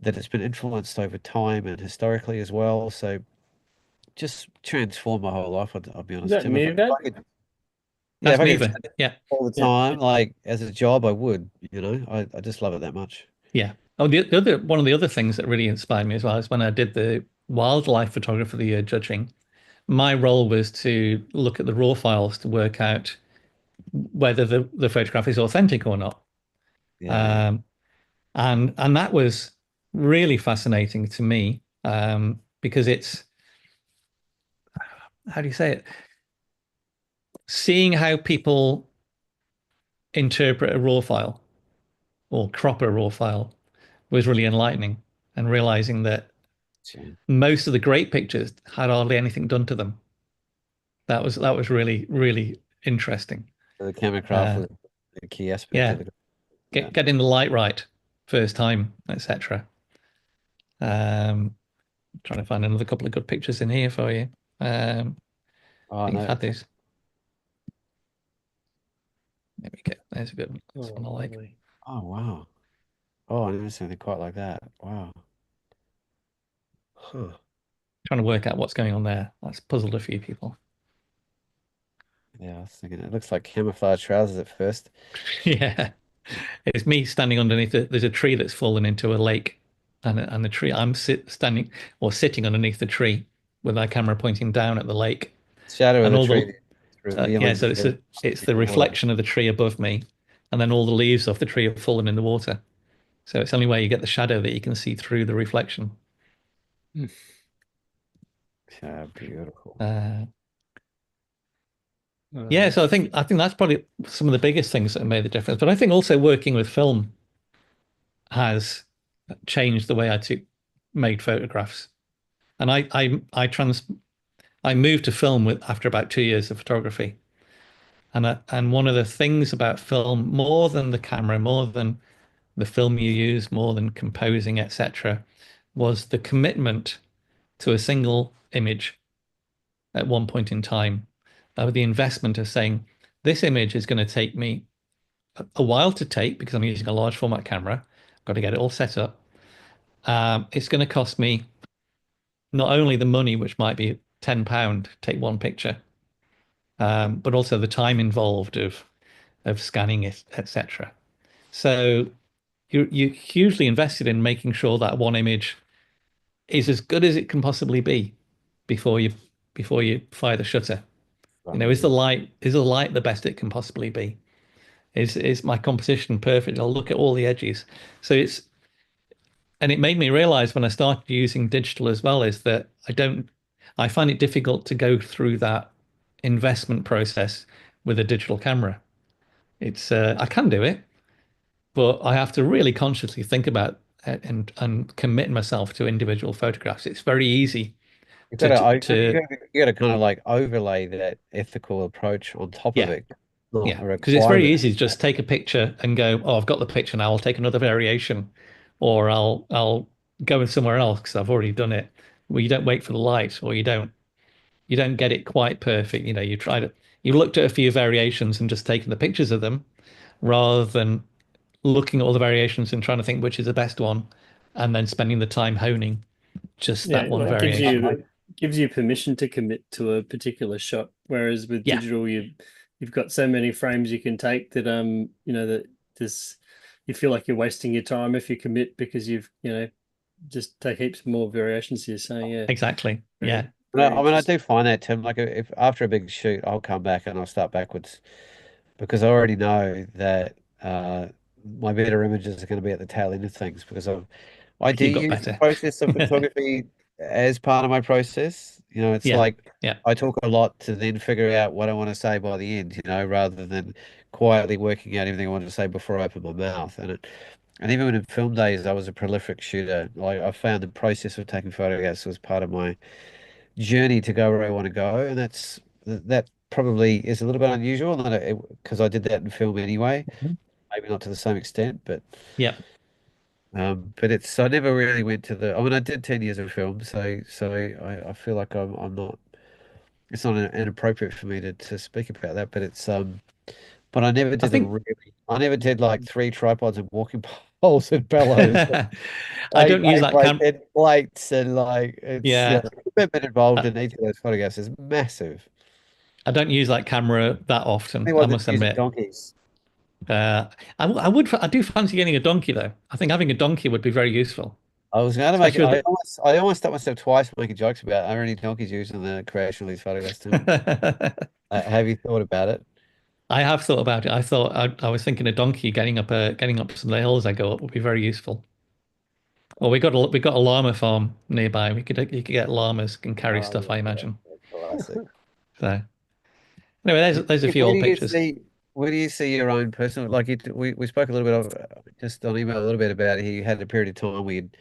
that it's been influenced over time and historically as well. So just transformed my whole life, I'll be Is honest, that Tim. If Mirvat? I could, yeah, if That's I could Miva. judge Yeah. all the Yeah. time, like as a job, I would, I just love it that much. Yeah. Oh, the other one of the other things that really inspired me as well is when I did the wildlife photographer of the year judging. My role was to look at the raw files to work out whether the photograph is authentic or not. Yeah, yeah. Um, and that was really fascinating to me because it's, how do you say it? Seeing how people interpret a raw file or crop a raw file was really enlightening, and realizing that Sure. most of the great pictures had hardly anything done to them. That was really, really interesting. The camera craft Uh, was a key aspect yeah, of it. Yeah. getting the light right first time, etc. Trying to find another couple of good pictures in here for you. I Oh, think I've no. had these. There we go. There's a good one. That's Oh, one I like. lovely. Oh, wow. Oh, I never seen anything quite like that. Wow. Huh. Trying to work out what's going on there. That's puzzled a few people. Yeah, I was thinking it looks like camouflage trousers at first. Yeah, it's me standing underneath it. There's a tree that's fallen into a lake, and the tree I'm standing or sitting underneath the tree with our camera pointing down at the lake, Shadow of and the all tree the yeah. revealing So it's the the water. reflection of the tree above me, and then all the leaves of the tree have fallen in the water. So it's only where you get the shadow that you can see through the reflection. Yeah, beautiful. Uh, yeah, Um, so I think that's probably some of the biggest things that have made the difference. But I think also working with film has changed the way made photographs. And I moved to film with after about 2 years of photography. And one of the things about film, more than the camera, more than the film you use, more than composing, etc., was the commitment to a single image at one point in time. The investment of saying, this image is going to take me a while to take because I'm using a large format camera. I've got to get it all set up. It's going to cost me not only the money, which might be £10 to take one picture, but also the time involved of scanning it, etc. So you hugely invested in making sure that one image is as good as it can possibly be before you fire the shutter. You know, Right, yeah. is the light the best it can possibly be? Is my composition perfect? I'll look at all the edges. So and it made me realize when I started using digital as well, is that I find it difficult to go through that investment process with a digital camera. I can do it, but I have to really consciously think about it and commit myself to individual photographs. It's very easy to You got to kind of like overlay that ethical approach on top of yeah, it. Not yeah, a because it's very requirement. easy to just take a picture and go, oh, I've got the picture now. I'll take another variation, or I'll go somewhere else because I've already done it. Well, you don't wait for the light, or you don't get it quite perfect. You know, you looked at a few variations and just taken the pictures of them, rather than looking at all the variations and trying to think which is the best one, and then spending the time honing just yeah, that one well, it gives variation. you gives you permission to commit to a particular shot, whereas with Yeah, digital, you've got so many frames you can take that that this you feel like you're wasting your time if you commit because you've just take heaps more variations here. So yeah, exactly. Yeah. very No, very I mean, I do interesting. find that, Tim, like if after a big shoot, I'll come back and I'll start backwards because I already know that my better images are going to be at the tail end of things because I do You got use the better. process of photography as part of my process. It's Yeah. like Yeah. I talk a lot to then figure out what I want to say by the end, rather than quietly working out everything I want to say before I open my mouth. And even when in film days, I was a prolific shooter. Like I found the process of taking photographs was part of my journey to go where I want to go, and that probably is a little bit unusual, because I did that in film anyway. Mhm. Maybe not to the same extent, but Yeah. it's I never really went to the. I mean, I did 10 years of film, so I feel like I'm not. It's not inappropriate for me to speak about that, but but I never I did the think really. I never did like three tripods and walking poles and bellows, I don't use eight that by cam. 10 plates, and like Yeah. the commitment involved I, in each of those photographs is massive. I don't use that camera that often, I Anyone must that's using admit. donkeys. I do fancy getting a donkey though. I think having a donkey would be very useful, I was going to make it. especially with I almost stopped myself twice making jokes about are any donkeys used in the creation of these photographs, Tim? the. Have you thought about it? I have thought about it. I was thinking a donkey getting up some of the hills I go up would be very useful. Well, we got a llama farm nearby. You could get llamas can carry Oh, stuff, I yeah, imagine. classic. So anyway, there's a few Where do old you pictures. see your own personal we spoke a little bit of just on email a little bit about it. You had a period of time where you'd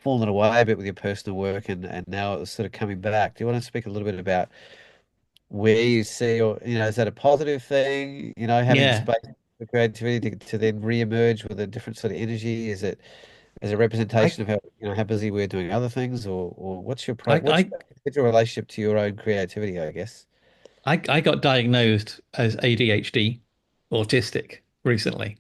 fallen away a bit with your personal work, and now it's sort of coming back. Do you want to speak a little bit about where you see, or is that a positive thing, having Yeah, space for creativity to then re-emerge with a different sort of energy? Is it as a I representation of how busy we're doing other things, or what's I your individual relationship to your own creativity, I guess? I got diagnosed as ADHD, autistic, recently,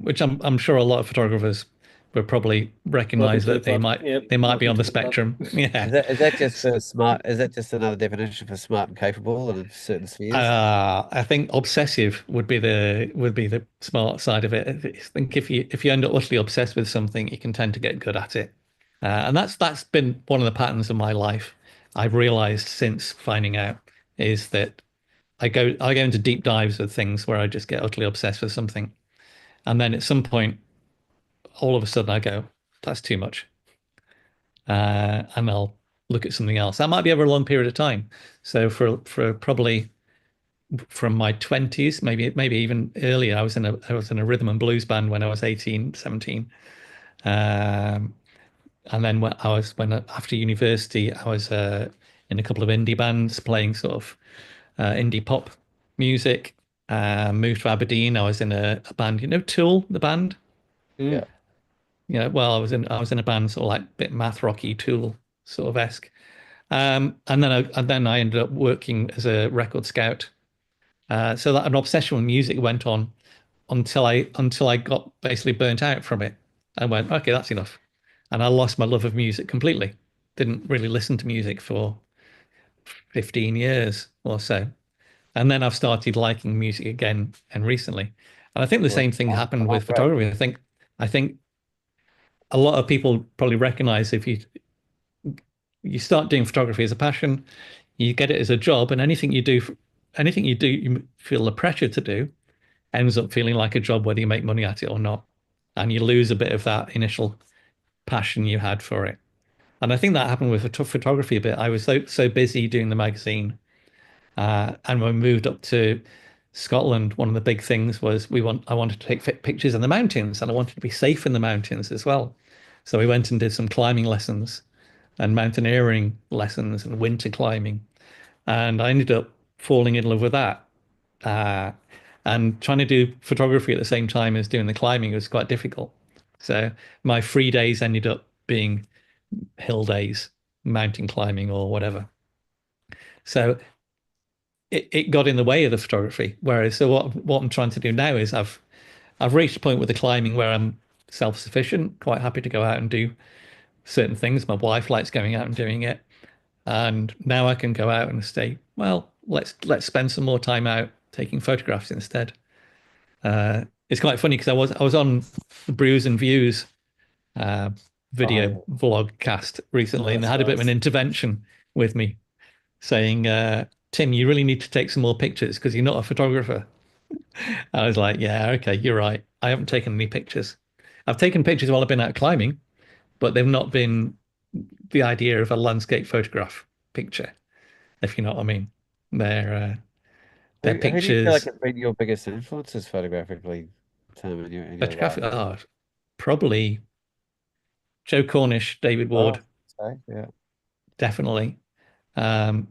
which I'm sure a lot of photographers would probably Welcome recognize to the that club. Yep, they might be welcome on the to the club. spectrum. Yeah. Is that just for smart? Is that just another definition for smart and capable in certain spheres? I think obsessive would be the smart side of it. I think if you end up utterly obsessed with something, you can tend to get good at it, and that's been one of the patterns of my life. I've realized since finding out is that I go into deep dives with things where I just get utterly obsessed with something, and then at some point, all of a sudden, I go, that's too much, and I'll look at something else. That might be over a long period of time. So for probably from my 20s, maybe even earlier. I was in a rhythm and blues band when I was 18, 17. Um, and then when after university, I was in a couple of indie bands playing sort of indie pop music. Moved to Aberdeen. I was in a band, Tool, the band. Yeah. Mm. Well, I was in a band sort of like bit math rocky Tool sort of esque. And then I ended up working as a record scout. So that an obsession with music went on until I got basically burnt out from it. I went, okay, that's enough. And I lost my love of music completely. Didn't really listen to music for 15 years or so. And then I've started liking music again and recently. And I think the Well, same thing happened I'm with great. photography. I think a lot of people probably recognize if you start doing photography as a passion, you get it as a job, and anything you do, you feel the pressure to do ends up feeling like a job, whether you make money at it or not. And you lose a bit of that initial passion you had for it. And I think that happened with photography a bit. I was so busy doing the magazine. And when we moved up to Scotland, one of the big things was I wanted to take pictures in the mountains, and I wanted to be safe in the mountains as well. So we went and did some climbing lessons and mountaineering lessons and winter climbing. And I ended up falling in love with that. Uh, and trying to do photography at the same time as doing the climbing was quite difficult. So my free days ended up being hill days, mountain climbing or whatever. So it got in the way of the photography. Whereas so what I'm trying to do now is I've reached a point with the climbing where I'm self-sufficient, quite happy to go out and do certain things. My wife likes going out and doing it. And now I can go out and say, well, let's spend some more time out taking photographs instead. It's quite funny because I was on the Brews and Views uh, Oh, video yeah. vlog cast recently, and they Nice, had a bit of an nice. intervention with me saying, Tim, you really need to take some more pictures because you're not a photographer. I was like, yeah, okay, you're right. I haven't taken any pictures. I've taken pictures while I've been out climbing, but they've not been the idea of a landscape photograph picture, if you know what I mean. They're uh, they're Who do you feel like pictures. have been your biggest influences photographically, Tim, in your life? Photographic art, probably Joe Cornish, David Oh, Ward, okay, yeah. definitely. Um,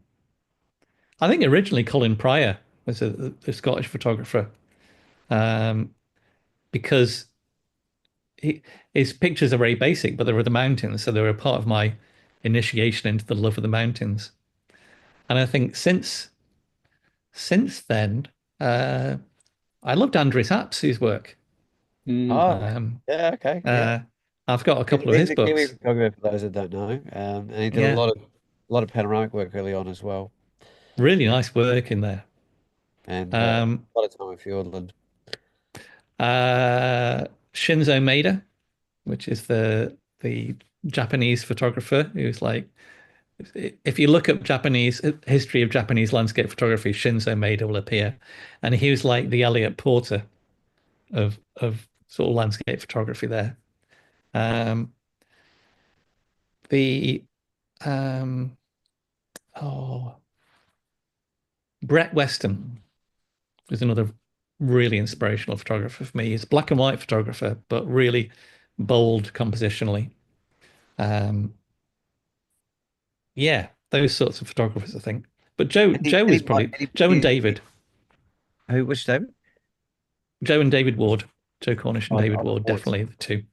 I think originally Colin Pryor was a Scottish photographer um, because he, his pictures are very basic, but they were the mountains, so they were a part of my initiation into the love of the mountains. And I think since then, uh, I loved Andres Apps' work. Mm. Oh, Um, yeah, okay, yeah. uh, I've got a couple of He's his a Kiwi books. photographer for those that don't know. And he did Yeah, a lot of panoramic work early on as well. really nice work in there. And Um, a lot of time in Fiordland. uh, Shinzo Maeda, which is the Japanese photographer who's like, if you look up Japanese history of Japanese landscape photography, Shinzo Maeda will appear, and he was like the Elliot Porter of sort of landscape photography there. Um, the um, oh, Brett Weston is another really inspirational photographer for me. He's a black and white photographer, but really bold compositionally. Um, yeah, those sorts of photographers, I think. But Joe is probably Joe and David, Who, which David? Joe and David Ward, Joe Cornish and David On the Ward, boards. definitely the two.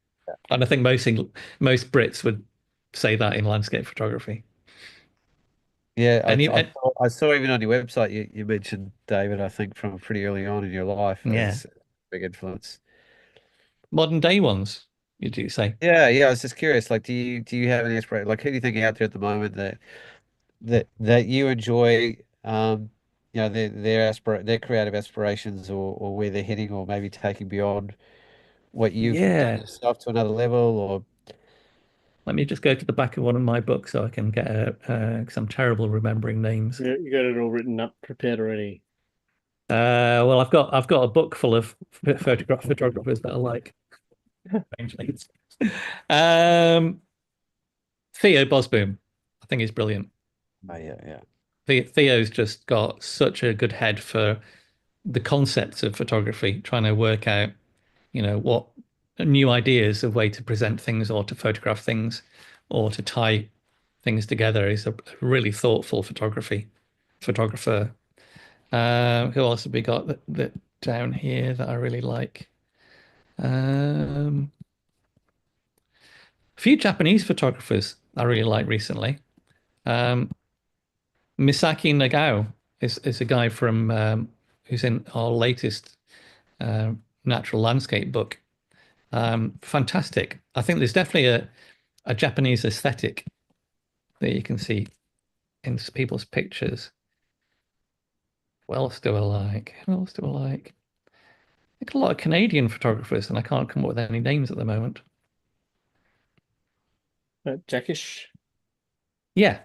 And I think most Brits would say that in landscape photography. Yeah, And you, and, I saw even on your website you mentioned David, I think, from pretty early on in your life yeah, as a big influence. modern day ones, you do say. Yeah, yeah. I was just curious. Like, do you have any inspiration? Like, who do you think out there at the moment that you enjoy? Their creative aspirations, or where they're heading, or maybe taking beyond what you've done Yeah. yourself to another level, or Let me just go to the back of one of my books so I can get because I'm terrible remembering names. You got it all written up, prepared already. Well, I've got a book full of photographers that I like. Strangely. Um, Theo Bosboom, I think he's brilliant. oh yeah, yeah. Theo's just got such a good head for the concepts of photography, trying to work out, what new ideas of way to present things or to photograph things or to tie things together. He's a really thoughtful photographer. Who else have we got that down here that I really like? A few Japanese photographers I really like recently. Um, Misaki Nagao is a guy from who's in our latest uh, natural landscape book. Fantastic. I think there's definitely a Japanese aesthetic that you can see in people's pictures. What else do I like? What else do I like? I think a lot of Canadian photographers, and I can't come up with any names at the moment. Jackish. Yeah,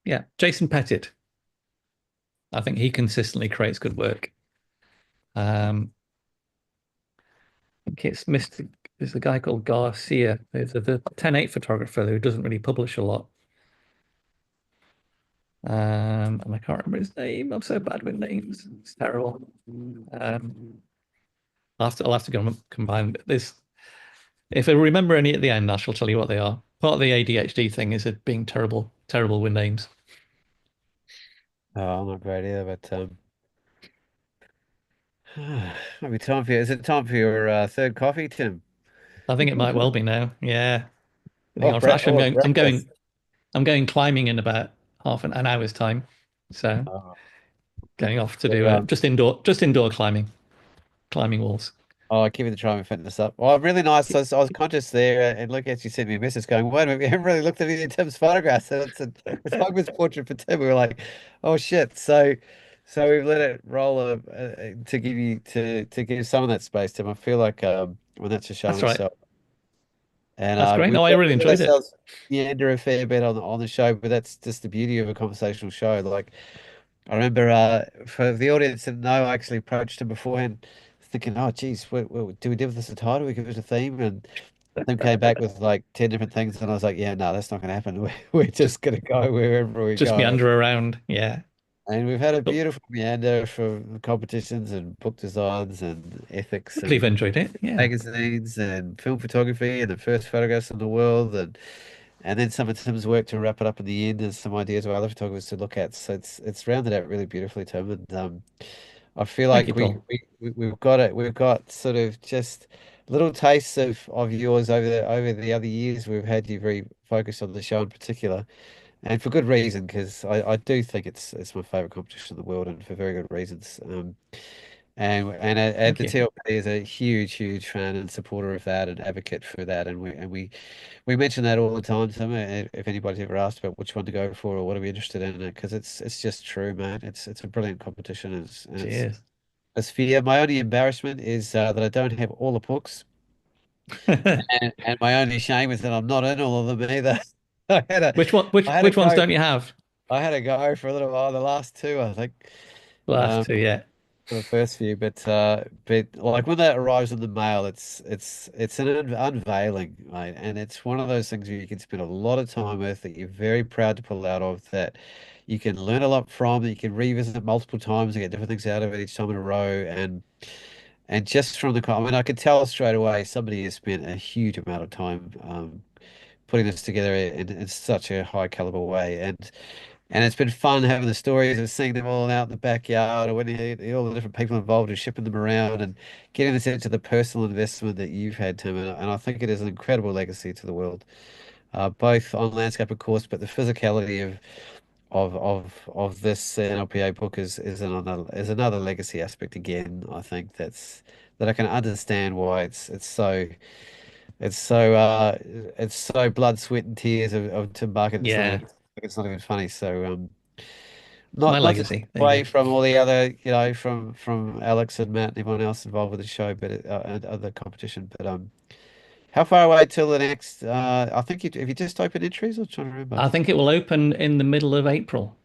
yeah. Jason Pettit. I think he consistently creates good work. Um, I think it's Mr. There's a guy called Garcia. There's the 10-8 photographer who doesn't really publish a lot. And I can't remember his name. I'm so bad with names. It's terrible. I'll have to go and combine this. If I remember any at the end, I shall tell you what they are. Part of the ADHD thing is it being terrible with names. Oh, I'm not great either, but might be time for you. Is it time for your third coffee, Tim? I think it might well be now. Yeah. I think Oh, actually I'm breakfast. going climbing in about half an hour's time. So Oh, going off to do well, just indoor climbing walls. Oh, keeping the driving fitness up. Well, really nice. I was conscious there, and look, actually sent me a message going, "Wait a minute, we haven't really looked at any of Tim's photographs." So it's Hogwarts portrait for Tim. We were like, "Oh shit!" So we've let it roll to give you to give some of that space, Tim. I feel like well, that's a show in That's right. itself, and That's great. No, I really we've let enjoyed it. ourselves meander a fair bit on the show, but that's just the beauty of a conversational show. Like I remember for the audience that know, I actually approached him beforehand, thinking, "Oh, geez, do we give this a title? We give it a theme?" And then came back with like 10 different things, and I was like, "Yeah, no, that's not going to happen. We're Just just going to go wherever we just go." meander around. Yeah. And we've had a But beautiful meander from competitions and book designs and ethics hopefully you've and enjoyed it. Yeah. magazines and film photography and the first photographs in the world and then some of Tim's work to wrap it up in the end and some ideas for other photographers to look at. So it's rounded out really beautifully, Tim. And I feel Thank you, like Paul. we've got it. We've got sort of just little tastes of yours over the other years. We've had you very focused on the show in particular, and for good reason, because I do think it's my favorite competition in the world, and for very good reasons. And Thank the you. TLP is a huge fan and supporter of that and advocate for that, and we mention that all the time. So if anybody's ever asked about which one to go for or what are we interested in, because it's just true, man. It's a brilliant competition, and it's Cheers. a sphere. My only embarrassment is that I don't have all the books, and my only shame is that I'm not in all of them either. I had a Which one? Which I had a which ones go. don't you have? I had a go for a little while. The last two, I think. Last Um, two, yeah. for the first few, but like when that arrives in the mail, it's an unveiling, right? And it's one of those things where you can spend a lot of time with that you're very proud to pull out of that you can learn a lot from, that you can revisit multiple times and get different things out of it each time in a row. And just from I mean, I could tell straight away somebody has spent a huge amount of time putting this together in such a high caliber way. And it's been fun having the stories of seeing them all out in the backyard or when all the different people involved in shipping them around and getting the sense of the personal investment that you've had, Tim. And I think it is an incredible legacy to the world, both on landscape, of course, but the physicality of this NLPA book is another legacy aspect again. I think that I can understand why it's so it's so blood, sweat, and tears of Tim Parkin. Yeah. It's not even funny. So It's my not to take legacy. There you away go. from all the other, from Alex and Matt and everyone else involved with the show, but and other competition. But how far away till the next? I think if you just open entries, I'm trying to remember. I think it will open in the middle of April.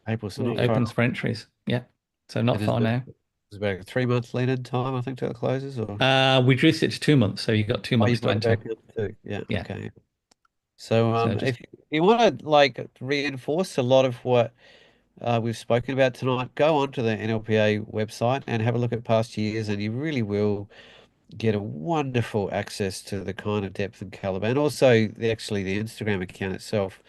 April, so There you not go. far. Opens for entries. Yeah. So not And is far it now. is about a 3 month lead in time, I think, till it closes, or We reduced it to 2 months, so you got two oh, you months to brought it enter. back up too. Yeah, Yeah. okay. So So just if you want to like reinforce a lot of what we've spoken about tonight, go onto the NLPA website and have a look at past years, and you really will get a wonderful access to the kind of depth and caliber, and also actually the Instagram account itself,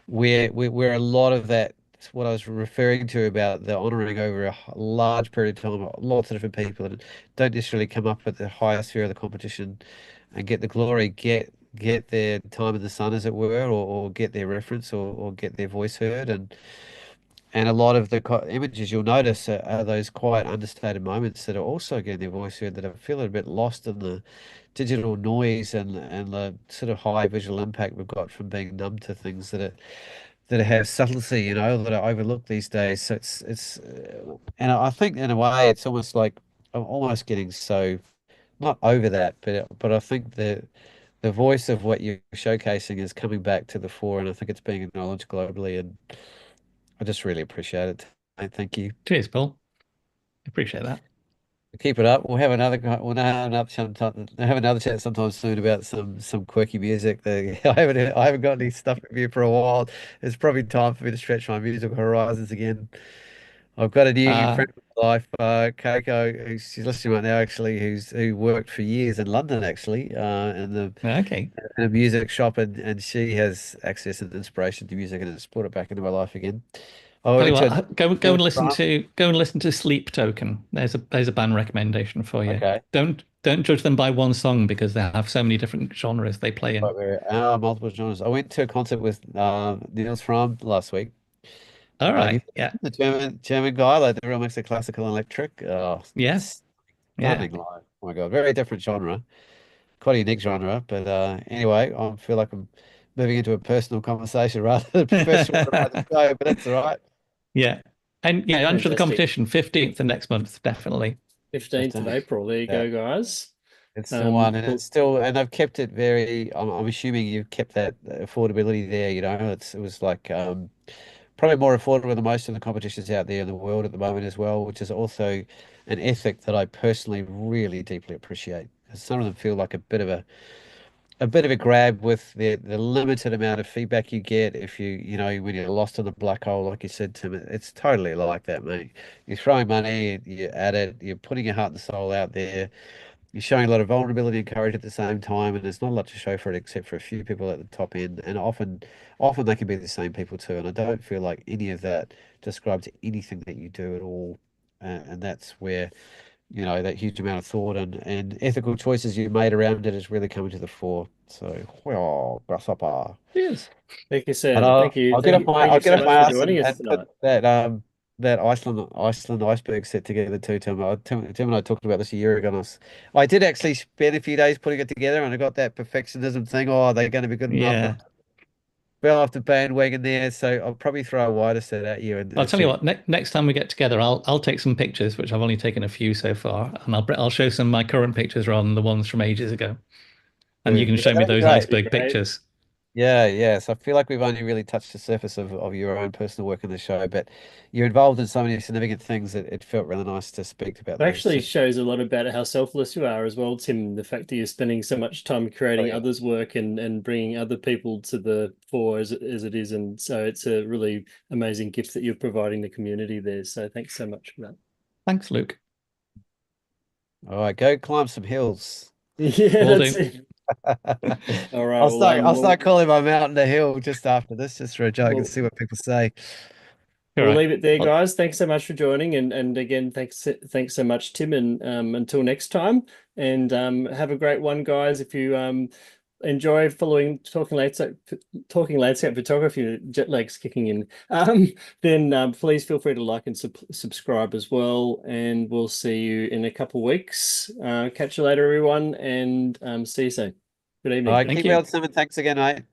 where a lot of that, what I was referring to about the honouring over a large period of time, lots of different people that don't necessarily come up at the highest sphere of the competition and get the glory, get their time in the sun, as it were, or get their reference or get their voice heard, and a lot of the images you'll notice are those quiet, understated moments that are also getting their voice heard, that are feeling a bit lost in the digital noise and the sort of high visual impact we've got from being numb to things that have subtlety, that are overlooked these days. So and I think in a way it's almost like I'm almost getting so not over that, but I think the voice of what you're showcasing is coming back to the fore, and I think it's being acknowledged globally, and I just really appreciate it. Mate. Thank you. cheers, Paul. Appreciate that. Keep it up. We'll have another sometime, have another chat sometime soon about some quirky music. I haven't got any stuff with you for a while. It's probably time for me to stretch my musical horizons again. I've got a new Uh, friend of my life, Keiko, she's listening right now actually, who worked for years in London actually, okay. in a music shop, and she has access and inspiration to music, and it's brought it back into my life again. I Tell you went to what, a go and Neil's listen prom. to Sleep Token. There's a band recommendation for you. Okay. Don't judge them by one song because they have so many different genres they play in. Quite rare. Multiple genres. I went to a concert with Niels Fromm last week. All He's right. Yeah. the German guy, like the real mix of classical and electric. Oh, Yeah. Yeah. Stunning life. Oh my God, very different genre, quite a unique genre. But anyway, I feel like I'm moving into a personal conversation rather than professional about the show, but that's all right. Yeah. And yeah, enter the Fantastic. competition 15th of next month, definitely. 15th of April. There you Yeah, go, guys. it's the one, and Well, it's still, and I've kept it very. I'm assuming you've kept that affordability there. You know, it was like probably more affordable than most of the competitions out there in the world at the moment as well, which is also an ethic that I personally really deeply appreciate. 'Cause some of them feel like a bit of a grab with the limited amount of feedback you get if when you're lost in the black hole, like you said, Tim. It's totally like that, mate. You're throwing money, you're at it, you're putting your heart and soul out there. You're showing a lot of vulnerability and courage at the same time, and there's not a lot to show for it except for a few people at the top end, and often they can be the same people too. And I don't feel like any of that describes anything that you do at all, and that's where that huge amount of thought and ethical choices you made around it is really coming to the fore. So, well, grasshopper. cheers. Thank you, And Sam. I'll, I'll get off my Thank I'll you get so off much my for ass joining us and put tonight. that Iceland iceberg set together too, Tim. Tim and I talked about this a year ago. And I did actually spend a few days putting it together, and I got that perfectionism thing. Oh, they're going to be good enough, and Yeah. fell off the bandwagon there. So I'll probably throw a wider set at you I'll and tell you see. what, next time we get together, I'll take some pictures, which I've only taken a few so far, and I'll show some of my current pictures rather than the ones from ages ago. And you can Yeah, show me that'd be those great. Be iceberg great. pictures. Yeah, yeah. So I feel like we've only really touched the surface of your own personal work in the show, but you're involved in so many significant things that it felt really nice to speak about It those. actually So, shows a lot about how selfless you are as well, Tim. The fact that you're spending so much time oh, creating yeah. others' work and bringing other people to the fore as it is. And so it's a really amazing gift that you're providing the community there. So thanks so much for that. Thanks, Luke. All right, go climb some hills. Yeah, Will that's do. it. All right. I'll Well, start I'll we'll start calling my mountain a hill just after this, just for a joke and we'll see what people say. All we'll right. leave it there, Well, guys. Thanks so much for joining, and again, thanks so much, Tim. And until next time, and have a great one, guys. If you enjoy following talking landscape photography, jet lag's kicking in, then please feel free to like and subscribe as well. And we'll see you in a couple weeks. Catch you later, everyone, and see you soon. Good All evening. right, thank keep well, you. Simon. Thanks again, mate.